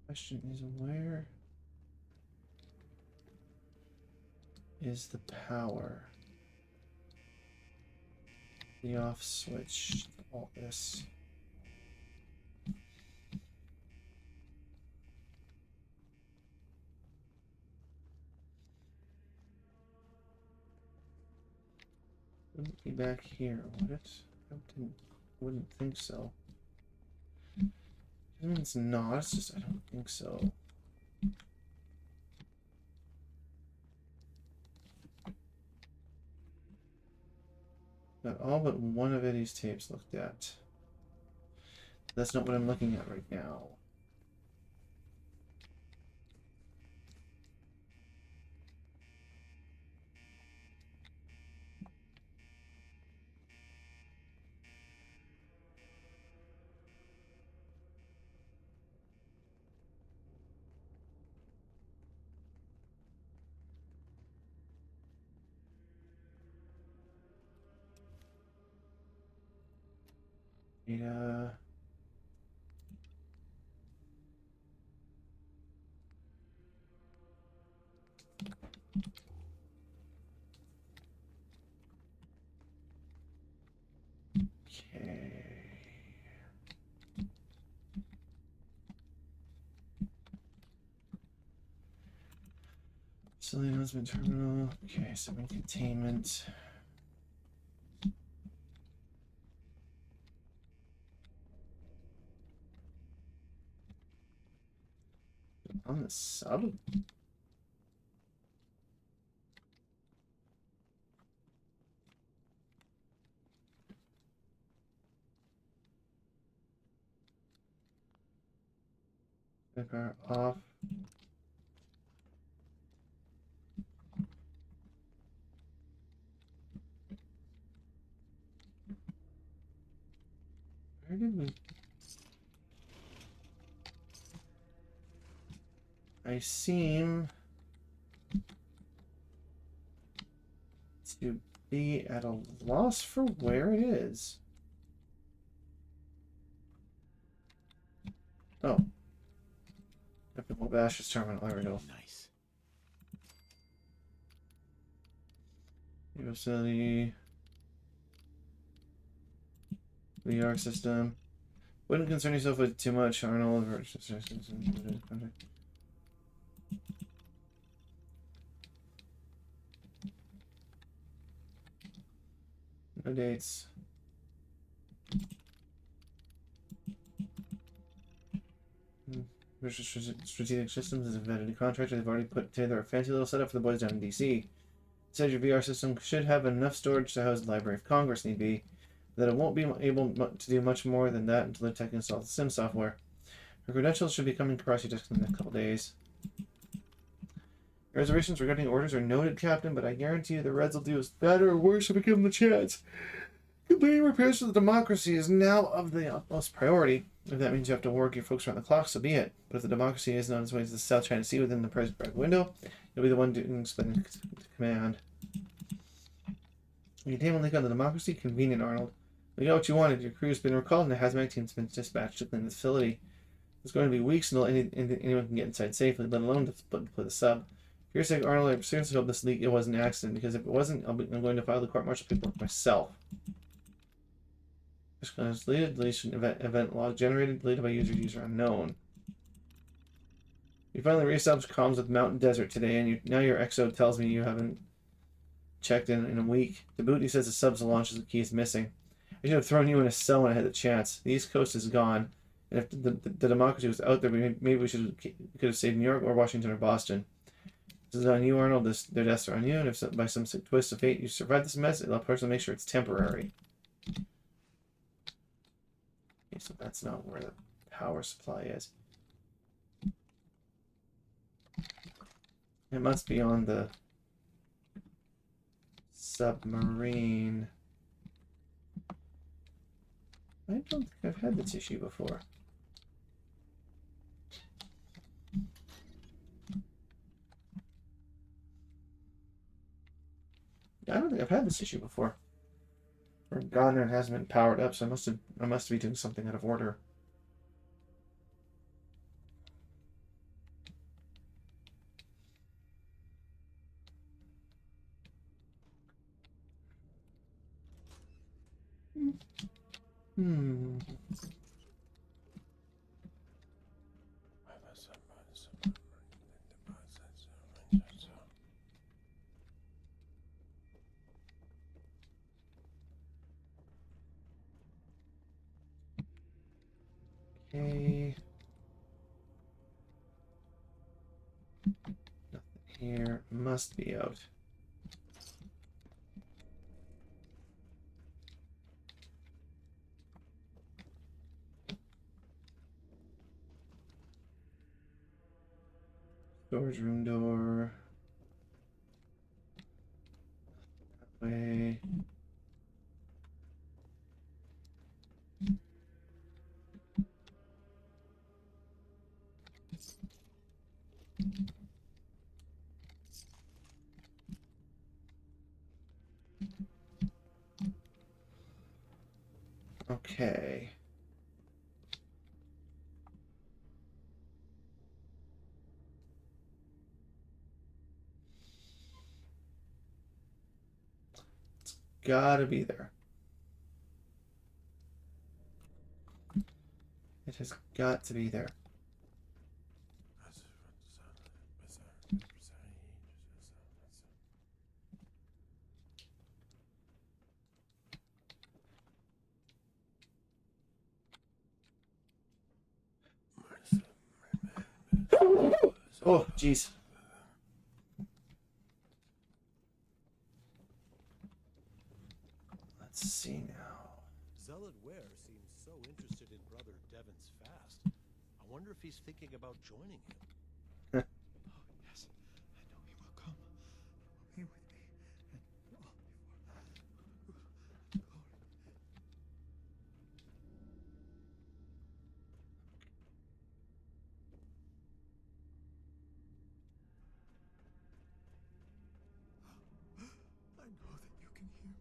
Question is, where is the power? The off switch, all this. Wouldn't be back here, would it? Wouldn't think so. I mean, it's not, it's just I don't think so. Got all but one of Eddie's tapes looked at. That's not what I'm looking at right now. Yeah. Okay. Facility announcement terminal. Okay, submarine containment. On the sub? Power off. Where did we? I seem to be at a loss for where it is. Oh. Well, Bash's terminal. There we go. Nice. Facility. VR system. Wouldn't concern yourself with too much, Arnold. No dates. Strategic Systems is a vetted contractor. They've already put together a fancy little setup for the boys down in DC. It says your VR system should have enough storage to house the Library of Congress need be, that it won't be able to do much more than that until the tech installs the sim software. Her credentials should be coming across your desk in the next couple days. Reservations regarding orders are noted, Captain, but I guarantee you the Reds will do as bad or worse if we give them the chance. Completing repairs for the democracy is now of the utmost priority. If that means you have to work your folks around the clock, so be it. But if the democracy isn't on its way to the South China Sea within the prescribed window, you'll be the one doing splitting command. You containment leak on the democracy? Convenient, Arnold. We got what you wanted. Your crew's been recalled and the hazmat team's been dispatched to clean the facility. It's going to be weeks until anyone can get inside safely, let alone to deploy the sub. For your sake, Arnold, I seriously hope this leak wasn't an accident, because if it wasn't, I'm going to file the court-martial paperwork myself. Deletion event log generated, deleted by user unknown. You finally reestablished comms with Mountain Desert today, and now your EXO tells me you haven't checked in a week. To boot, he says the sub's launch is the key is missing. I should have thrown you in a cell when I had the chance. The East Coast is gone, and if the democracy was out there, maybe we could have saved New York or Washington or Boston. This is on you, Arnold. Their deaths are on you, and if by some sick twist of fate you survive this mess, I'll personally make sure it's temporary. Okay, so that's not where the power supply is. It must be on the submarine. I don't think I've had this issue before. I don't think I've had this issue before. Or Godner hasn't been powered up, so I must be doing something out of order. Hmm. Okay. Nothing here. Must be out. Storage room door. That way. Okay. It's gotta be there. It has got to be there. Oh, jeez. Let's see now. Zealot Ware seems so interested in Brother Devon's fast. I wonder if he's thinking about joining him. Oh, yes. I know he will come. He will be with me. And all before. I know that you can hear me.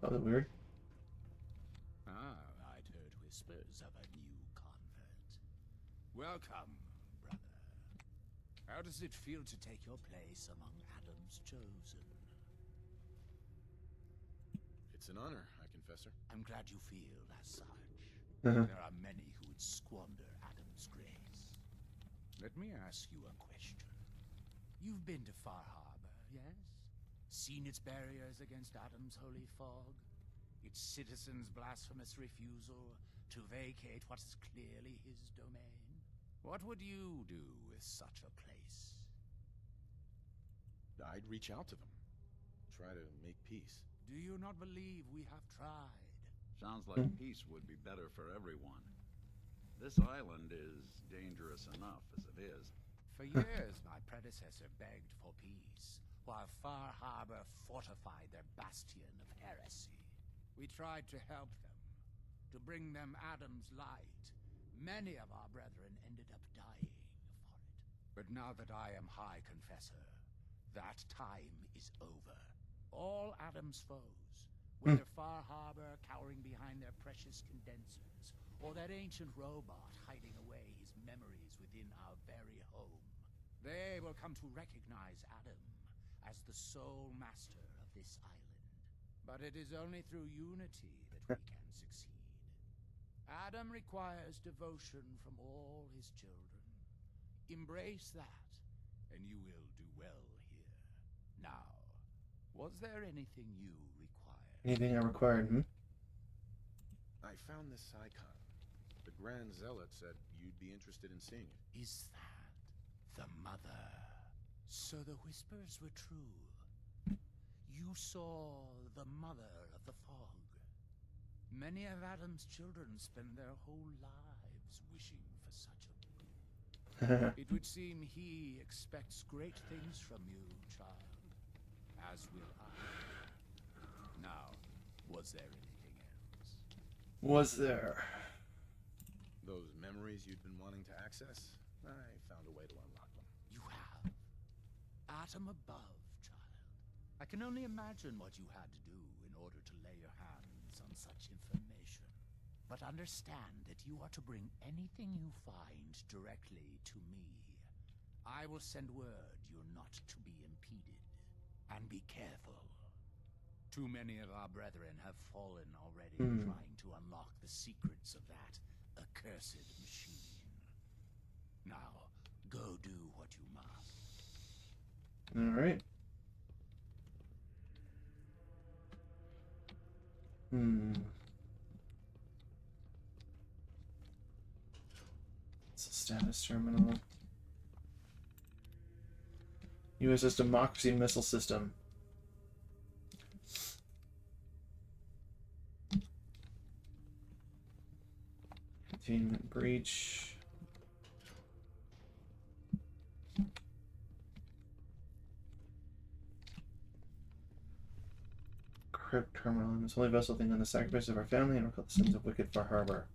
Oh, that's weird. Ah, I'd heard whispers of a new convert. Welcome, brother. How does it feel to take your place among Adam's chosen? It's an honor, High Confessor. I'm glad you feel as such. Uh-huh. There are many who would squander Adam's grace. Let me ask you a question. You've been to Far Harbor, yes? Seen its barriers against Adam's holy fog? Its citizens' blasphemous refusal to vacate what is clearly his domain? What would you do with such a place? I'd reach out to them. Try to make peace. Do you not believe we have tried? Sounds like peace would be better for everyone. This island is dangerous enough as it is. For years, my predecessor begged for peace, while Far Harbor fortified their bastion of heresy. We tried to help them, to bring them Adam's light. Many of our brethren ended up dying for it. But now that I am High Confessor, that time is over. All Adam's foes, whether Far Harbor cowering behind their precious condensers, or that ancient robot hiding away his memories within our very home, they will come to recognize Adam as the sole master of this island. But it is only through unity that we can succeed. Adam requires devotion from all his children. Embrace that, and you will do well here. Now, was there anything you required? Anything I required, I found this icon. The Grand Zealot said you'd be interested in seeing it. Is that the mother? So the whispers were true. You saw the mother of the fog. Many of Adam's children spend their whole lives wishing for such a boon. It would seem he expects great things from you, child. As will I. Now, was there anything else? Was there? Those memories you'd been wanting to access? I found a way to unlock them. You have. Atom above, child. I can only imagine what you had to do in order to lay your hands on such information. But understand that you are to bring anything you find directly to me. I will send word you're not to be impeded. And be careful. Too many of our brethren have fallen already trying to unlock the secrets of that accursed machine. Now, go do what you must. All right. It's a status terminal. USS Democracy Missile System. Containment breach. Crypt terminal. This holy vessel thing on the sacrifice of our family and recall the sins of wicked Far Harbor.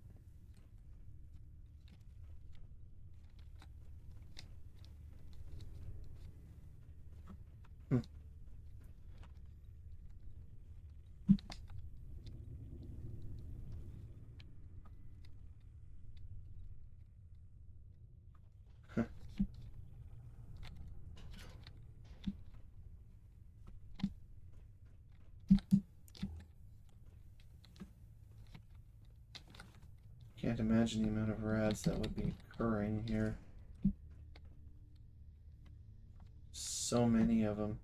Can't imagine the amount of rads that would be occurring here. So many of them.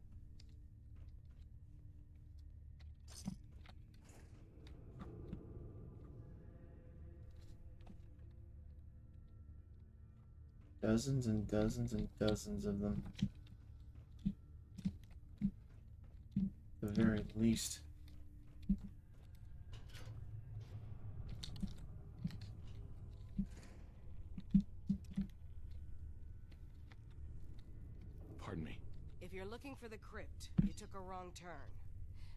Dozens and dozens and dozens of them. At the very least. Pardon me. If you're looking for the crypt, you took a wrong turn.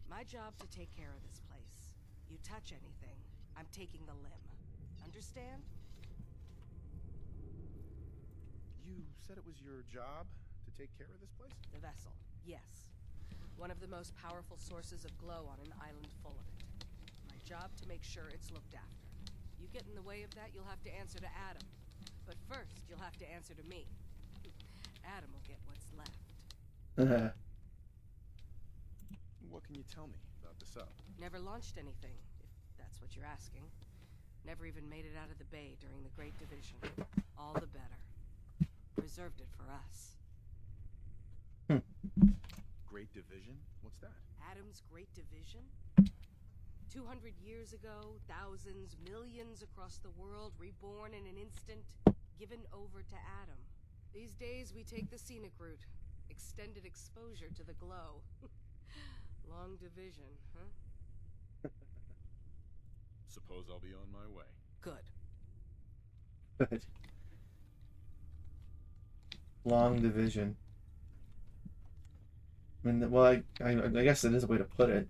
My job to take care of this place. You touch anything, I'm taking the limb. Understand? You said it was your job to take care of this place? The vessel, yes. One of the most powerful sources of glow on an island full of it. My job to make sure it's looked after. You get in the way of that, you'll have to answer to Adam. But first, you'll have to answer to me. Adam will get what's left. What can you tell me about the sub? Never launched anything, if that's what you're asking. Never even made it out of the bay during the Great Division. All the better. Preserved it for us. Great Division? What's that? Adam's Great Division? 200 years ago, thousands, millions across the world, reborn in an instant, given over to Adam. These days, we take the scenic route. Extended exposure to the glow. Long division, huh? Suppose I'll be on my way. Good. Good. Long division. I mean, well, I guess it is a way to put it.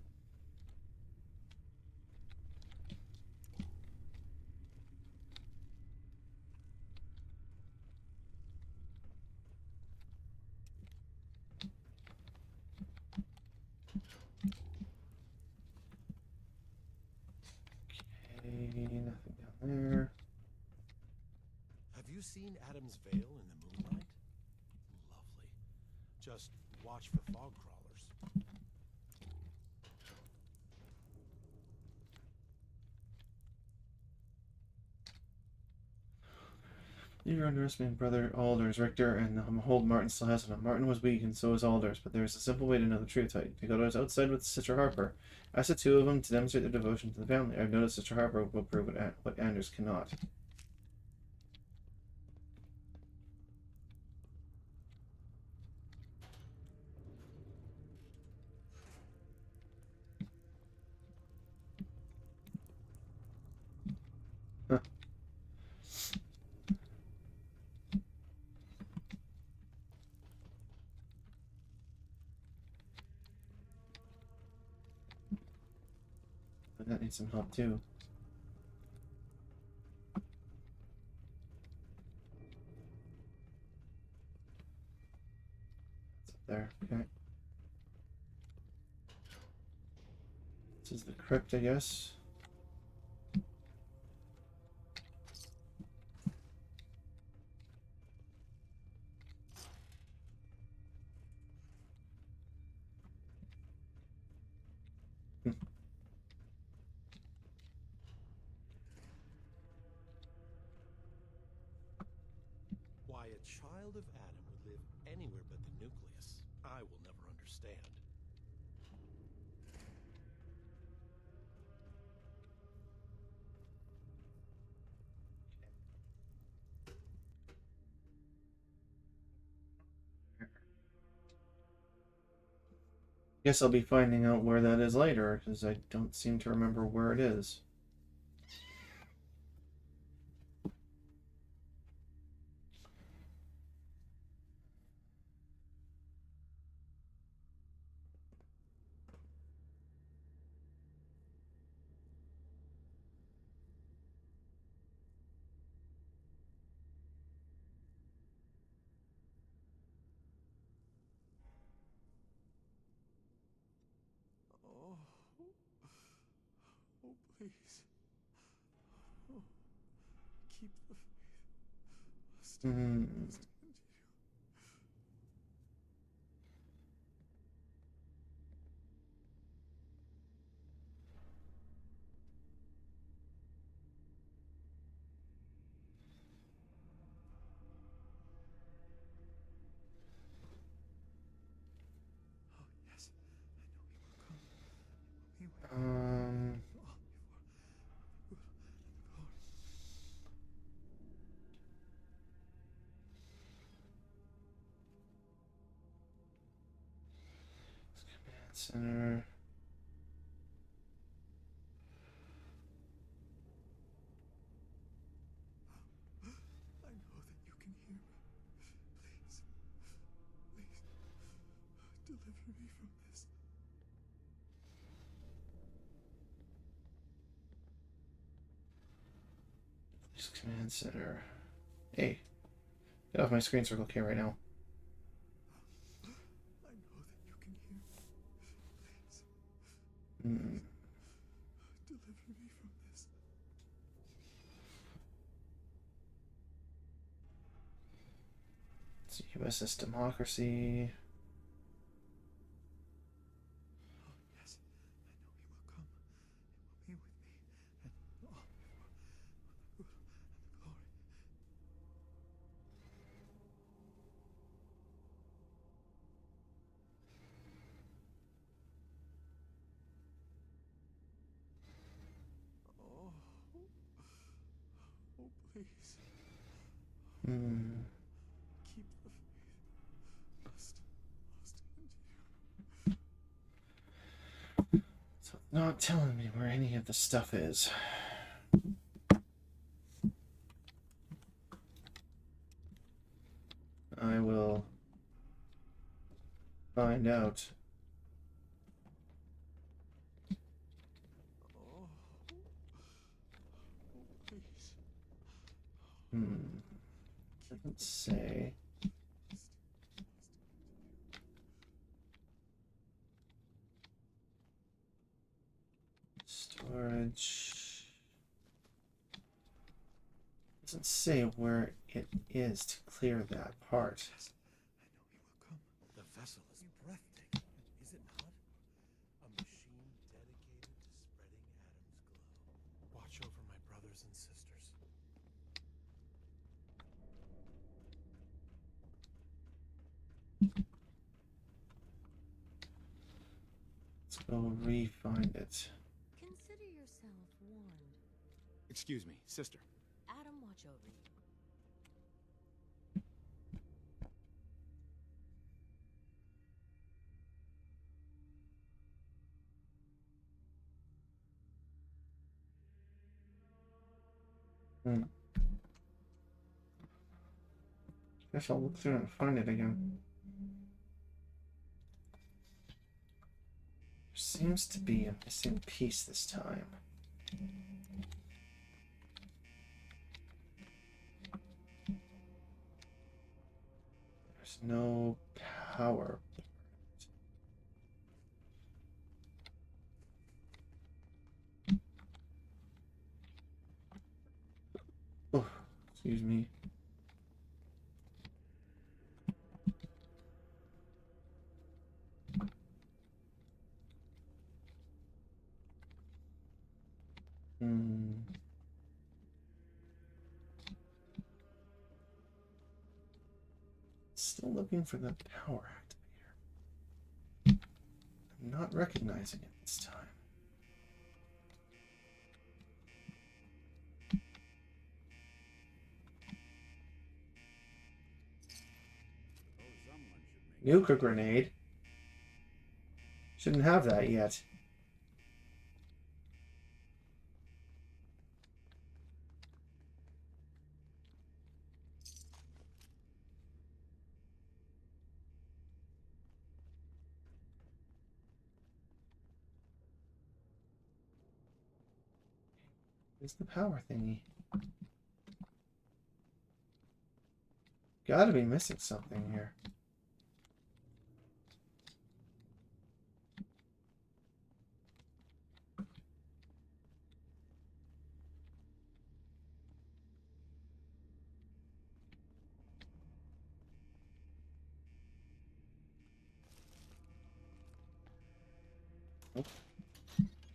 Okay, nothing down there. Have you seen Adam's Veil in the moonlight? Lovely. Just watch for fog crawlers. You're underestimating Brother Alders, Richter, and the hold Martin still has it. Martin was weak, and so was Alders, but there is a simple way to know the truth. To go outside with Sister Harper. Ask the two of them to demonstrate their devotion to the family. I've noticed Sister Harper will prove what Anders cannot. Huh. That needs some help too. It's up there, okay. This is the crypt, I guess. child of Adam would live anywhere but the nucleus, I will never understand. Guess I'll be finding out where that is later, because I don't seem to remember where it is. Oh, oh, please. Oh, keep the faith. Must continue. Oh, yes. I know he will come. He will. Center. I know that you can hear me. Please, please, deliver me from this. Police Command Center. Hey, get off my screen circle K right now. I know that you can hear me. Please, Hmm. deliver me from this. Let's see, USS Democracy. Oh, yes, I know he will come. He will be with me, and all before the good and the glory. Oh, oh, please. Hmm. Keep the faith. Must continue. So it's not telling me where any of the stuff is. I will find out. Oh, oh, please. Doesn't say. Storage. Doesn't say where it is to clear that part. Yes, I know he will come. The vessel is breathtaking, is it not? A machine dedicated to spreading Adam's glow. Watch over my brothers and sisters. Let's go re-find it. Consider yourself warned. Excuse me, sister. Adam, watch over you. Guess I'll look through and find it again. There seems to be a missing piece this time. There's no power. Oh, excuse me. looking for the power activator. I'm not recognizing it this time. Nuka grenade. Shouldn't have that yet. Where's the power thingy? Gotta be missing something here.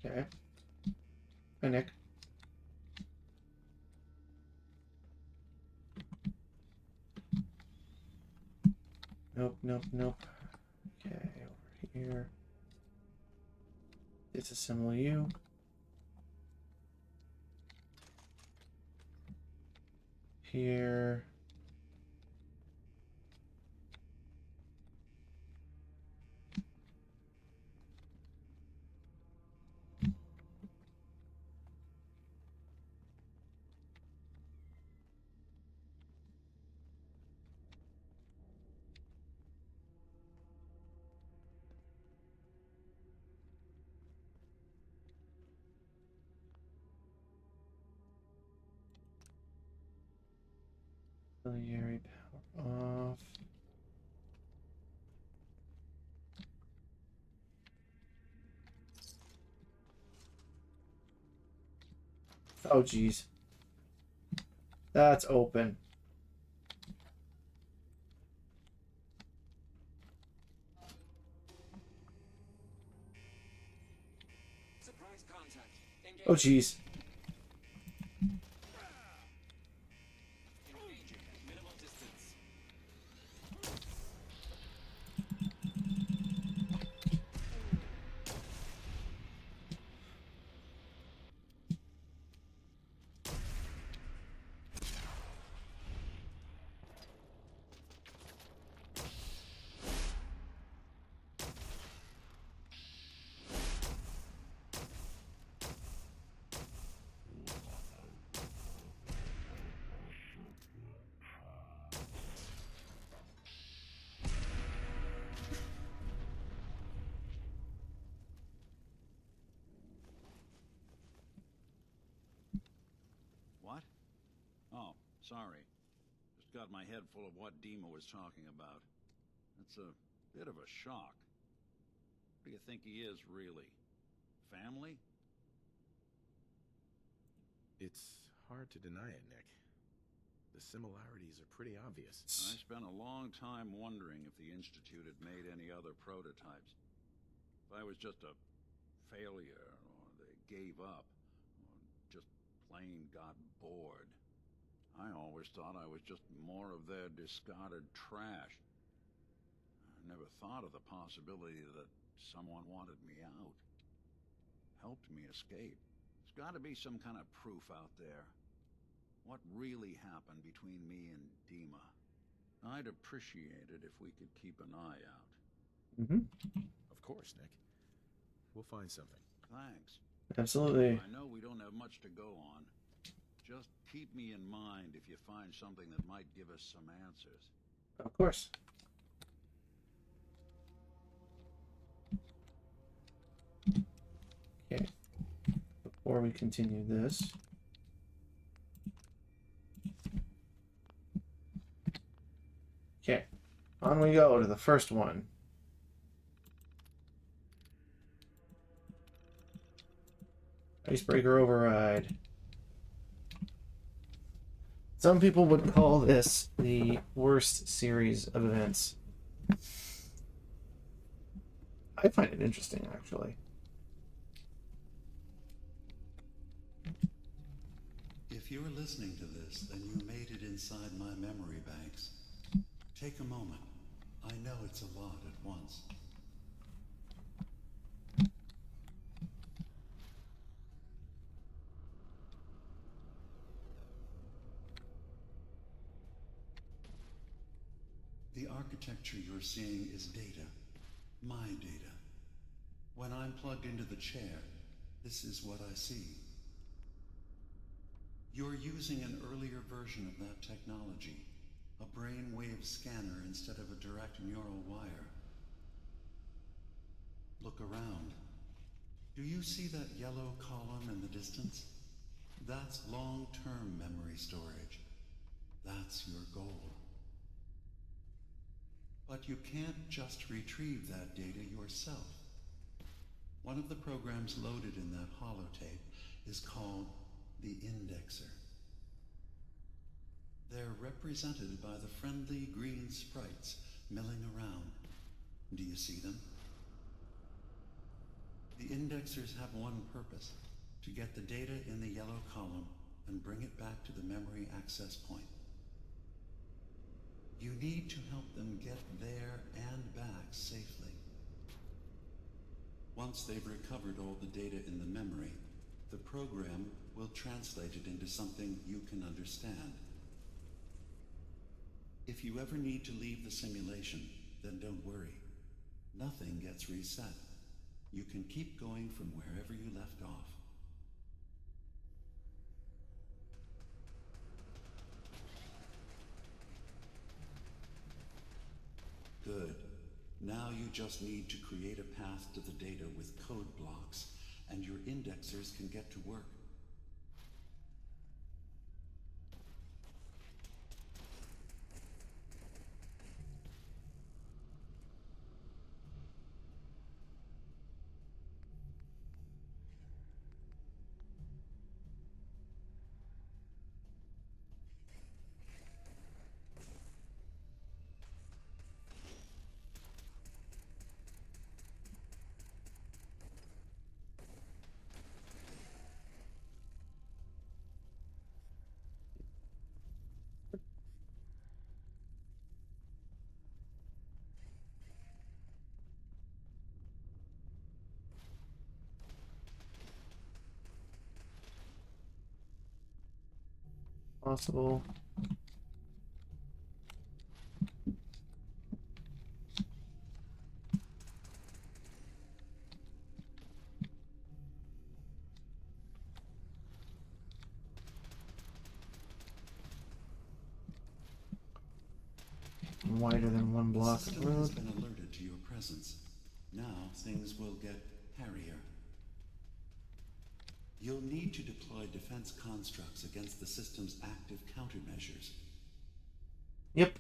Okay. Hi, Nick. Nope, nope, nope. Okay, over here. Disassemble you. Here. Auxiliary power off. Oh, geez. That's open. Surprise contact. Engage. Oh, geez. Engaging at minimal distance. What? Oh, sorry. Just got my head full of what Dima was talking about. It's a bit of a shock. What do you think he is, really? Family? It's hard to deny it, Nick. The similarities are pretty obvious. I spent a long time wondering if the Institute had made any other prototypes. If I was just a failure, or they gave up, or just plain got bored. I always thought I was just more of their discarded trash. I never thought of the possibility that someone wanted me out. Helped me escape. There's got to be some kind of proof out there. What really happened between me and Dima? I'd appreciate it if we could keep an eye out. Mm-hmm. Of course, Nick. We'll find something. Thanks. Absolutely. I know we don't have much to go on. Just keep me in mind if you find something that might give us some answers. Of course. Okay. Before we continue this. Okay. On we go to the first one. Icebreaker override. Some people would call this the worst series of events. I find it interesting, actually. If you're listening to this, then you made it inside my memory banks. Take a moment I know it's a lot at once. The architecture you're seeing is data. My data. When I'm plugged into the chair, this is what I see. You're using an earlier version of that technology, a brainwave scanner instead of a direct neural wire. Look around. Do you see that yellow column in the distance? That's long-term memory storage. That's your goal. But you can't just retrieve that data yourself. One of the programs loaded in that holotape is called the Indexer. They're represented by the friendly green sprites milling around. Do you see them? The Indexers have one purpose: to get the data in the yellow column and bring it back to the memory access point. You need to help them get there and back safely. Once they've recovered all the data in the memory, the program will translate it into something you can understand. If you ever need to leave the simulation, then don't worry. Nothing gets reset. You can keep going from wherever you left off. Good. Now you just need to create a path to the data with code blocks, and your indexers can get to work. Possible. Wider than one block The of system has road. been alerted to your presence. Now things will get hairier. You'll need to deploy defense constructs against the system's active countermeasures. Yep.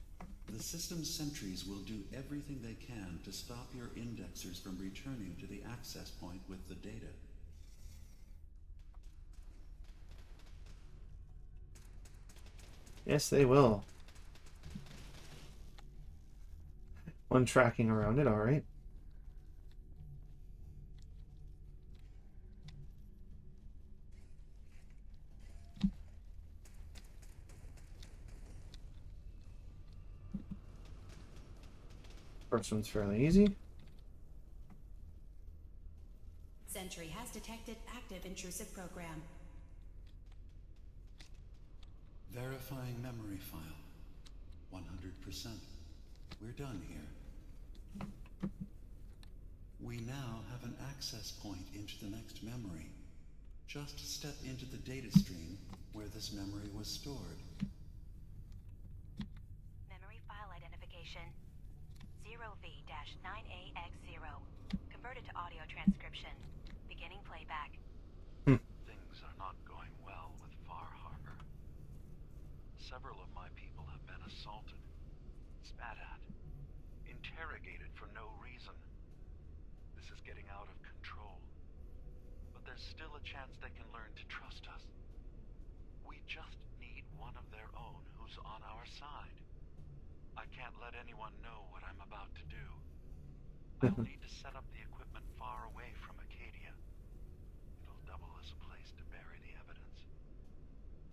The system's sentries will do everything they can to stop your indexers from returning to the access point with the data. Yes, they will. One tracking around it, alright. First one's fairly easy. Sentry has detected active intrusive program. Verifying memory file. 100%. We're done here. We now have an access point into the next memory. Just step into the data stream where this memory was stored. Memory file identification 0V-9AX0. Converted to audio transcription. Beginning playback. Things are not going well with Far Harbor. Several of my people have been assaulted, spat at, interrogated for no reason. This is getting out of control. But there's still a chance they can learn to trust us. We just need one of their own who's on our side. I can't let anyone know what I'm about to do. I'll need to set up the equipment far away from Acadia. It'll double as a place to bury the evidence.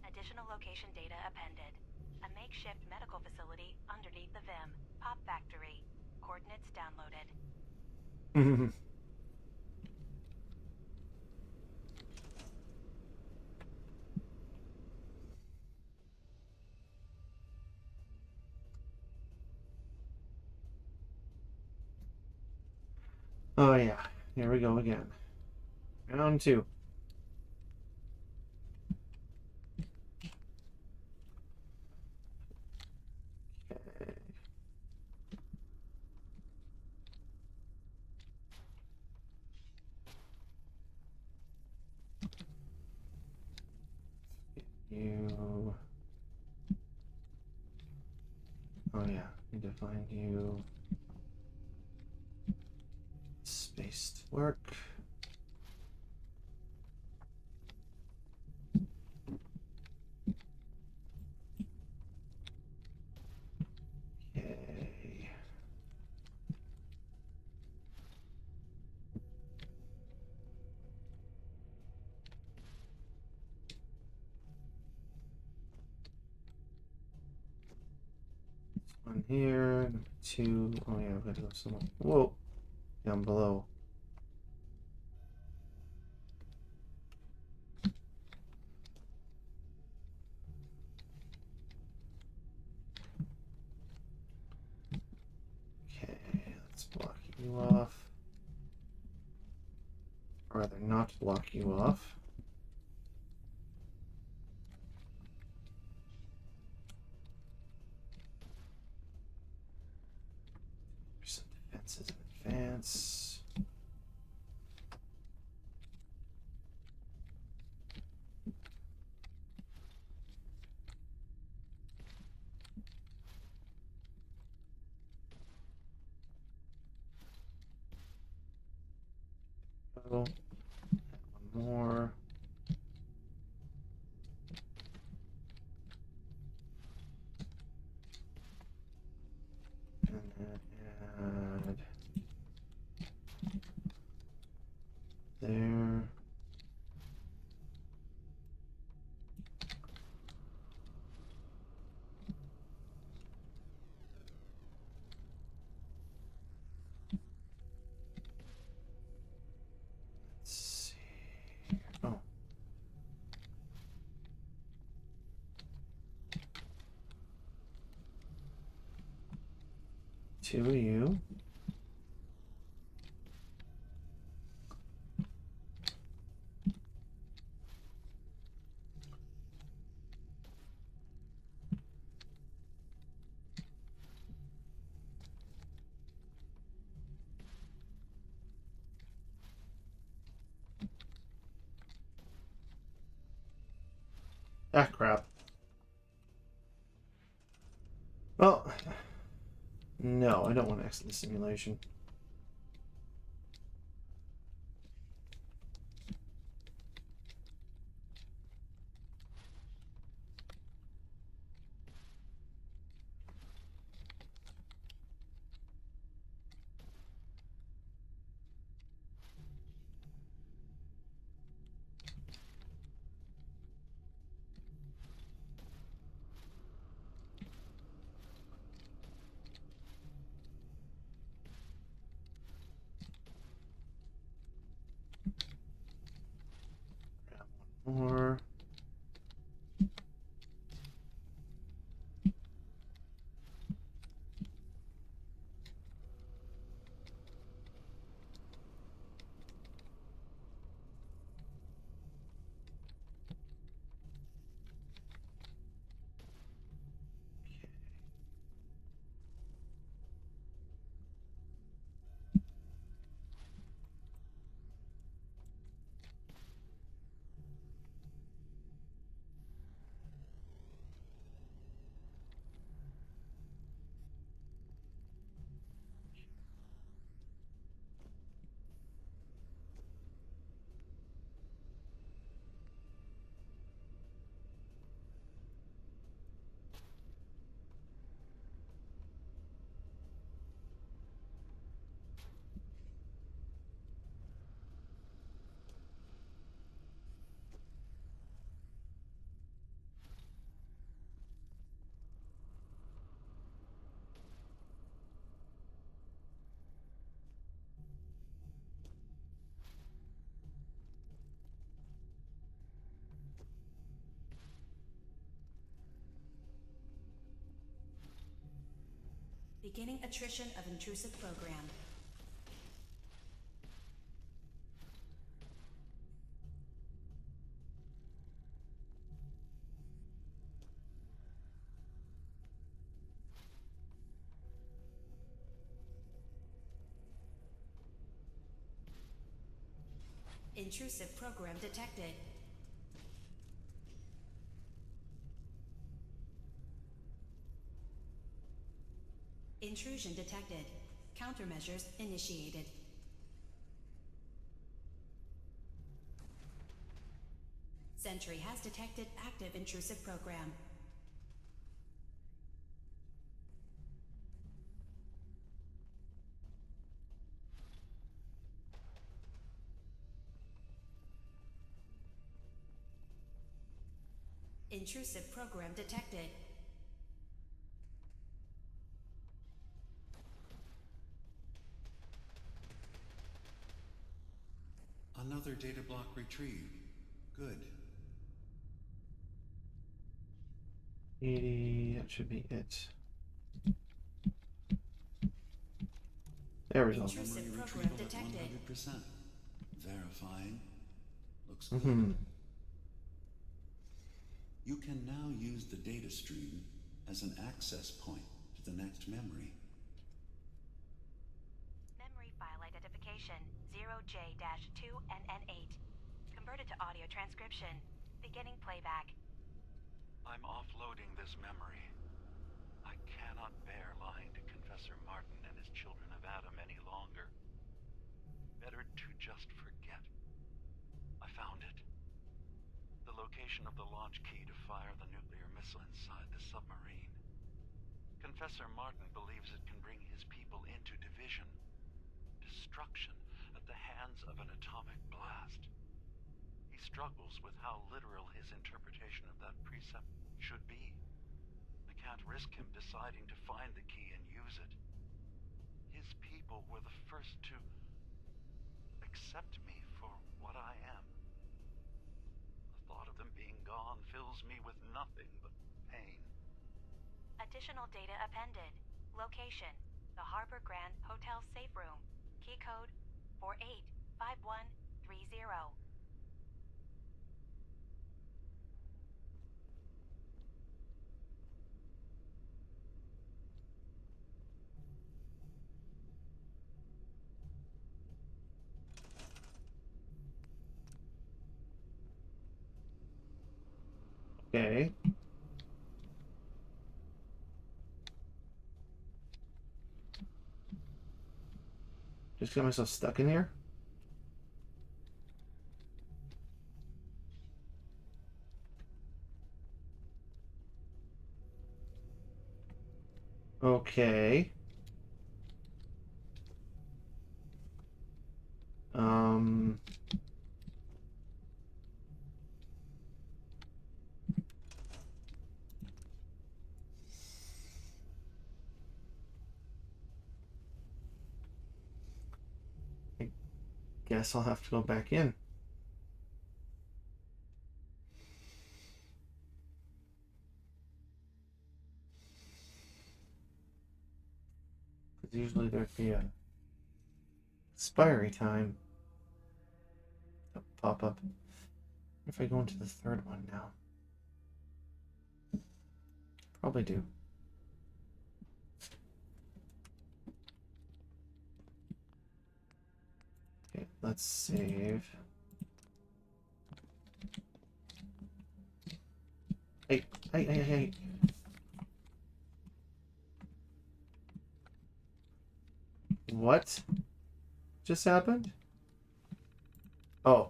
Additional location data appended. A makeshift medical facility underneath the VIM. Pop factory. coordinates downloaded. Oh yeah, here we go again. Round 2. Okay. You. Oh yeah, need to find you. Spaced work. Okay. One here, number 2. Oh yeah, I've got to go somewhere. Whoa, down below. Okay, let's block you off. Or rather, not block you off. There's some defenses in advance. Oh, one more. And then add there. Let's see. Oh. Two of you. Ah, crap. Well, no, I don't want to exit the simulation. More. Beginning attrition of intrusive program. Intrusive program detected. Intrusion detected. Countermeasures initiated. Sentry has detected active intrusive program. Intrusive program detected. Another data block retrieved. Good. 80, that should be it. There we go. Memory retrieval at 100%. Verifying. Looks good. Mm-hmm. You can now use the data stream as an access point to the next memory. Memory file identification 0J-2NN8. Converted to audio transcription. Beginning playback. I'm offloading this memory. I cannot bear lying to Confessor Martin and his children of Adam any longer. Better to just forget. I found it. The location of the launch key to fire the nuclear missile inside the submarine. Confessor Martin believes it can bring his people into division. Destruction at the hands of an atomic blast. He struggles with how literal his interpretation of that precept should be. I can't risk him deciding to find the key and use it. His people were the first to accept me for what I am. The thought of them being gone fills me with nothing but pain. Additional data appended. Location: the Harbor Grand Hotel safe room. Key code 485130. Okay. Just got myself stuck in here. Okay. I guess I'll have to go back in. Because usually there'd be a expiry time that would pop up. What if I go into the third one now? Probably do. Okay, let's save. Hey. What just happened? Oh.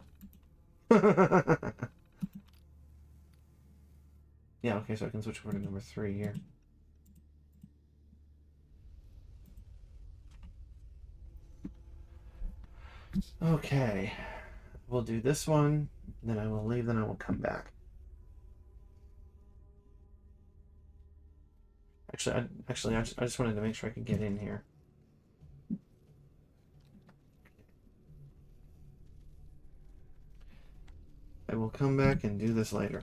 Yeah, okay, so I can switch over to number 3 here. Okay. We'll do this one, then I will leave, then I will come back. Actually, I just wanted to make sure I could get in here. I will come back and do this later.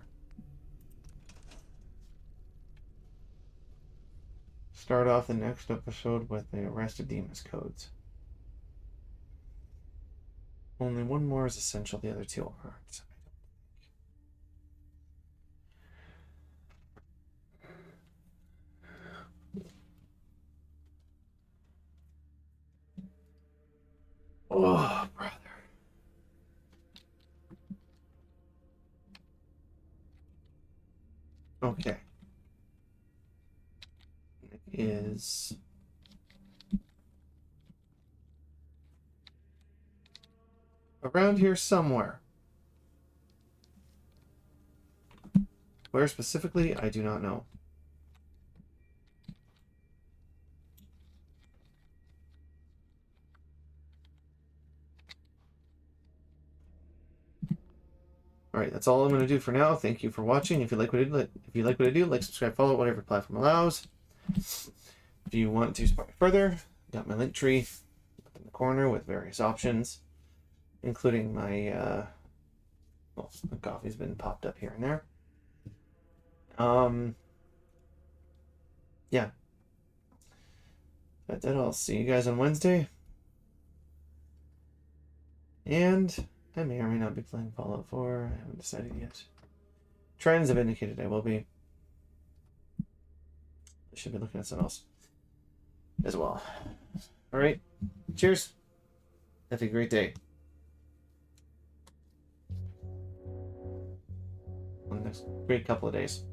start off the next episode with the Arrested Demons codes. Only one more is essential, the other two aren't. Oh, brother. Okay. It is around here somewhere. Where specifically, I do not know. Alright, that's all I'm going to do for now. Thank you for watching. If you like what I do, like, subscribe, follow, whatever platform allows. If you want to support me further, got my link tree up in the corner with various options, including my, well, the coffee's been popped up here and there. Yeah. That's it. I'll see you guys on Wednesday. And I may or may not be playing Fallout 4. I haven't decided yet. Trends have indicated I will be. I should be looking at something else as well. Alright. Cheers. Have a great day. On the next great couple of days.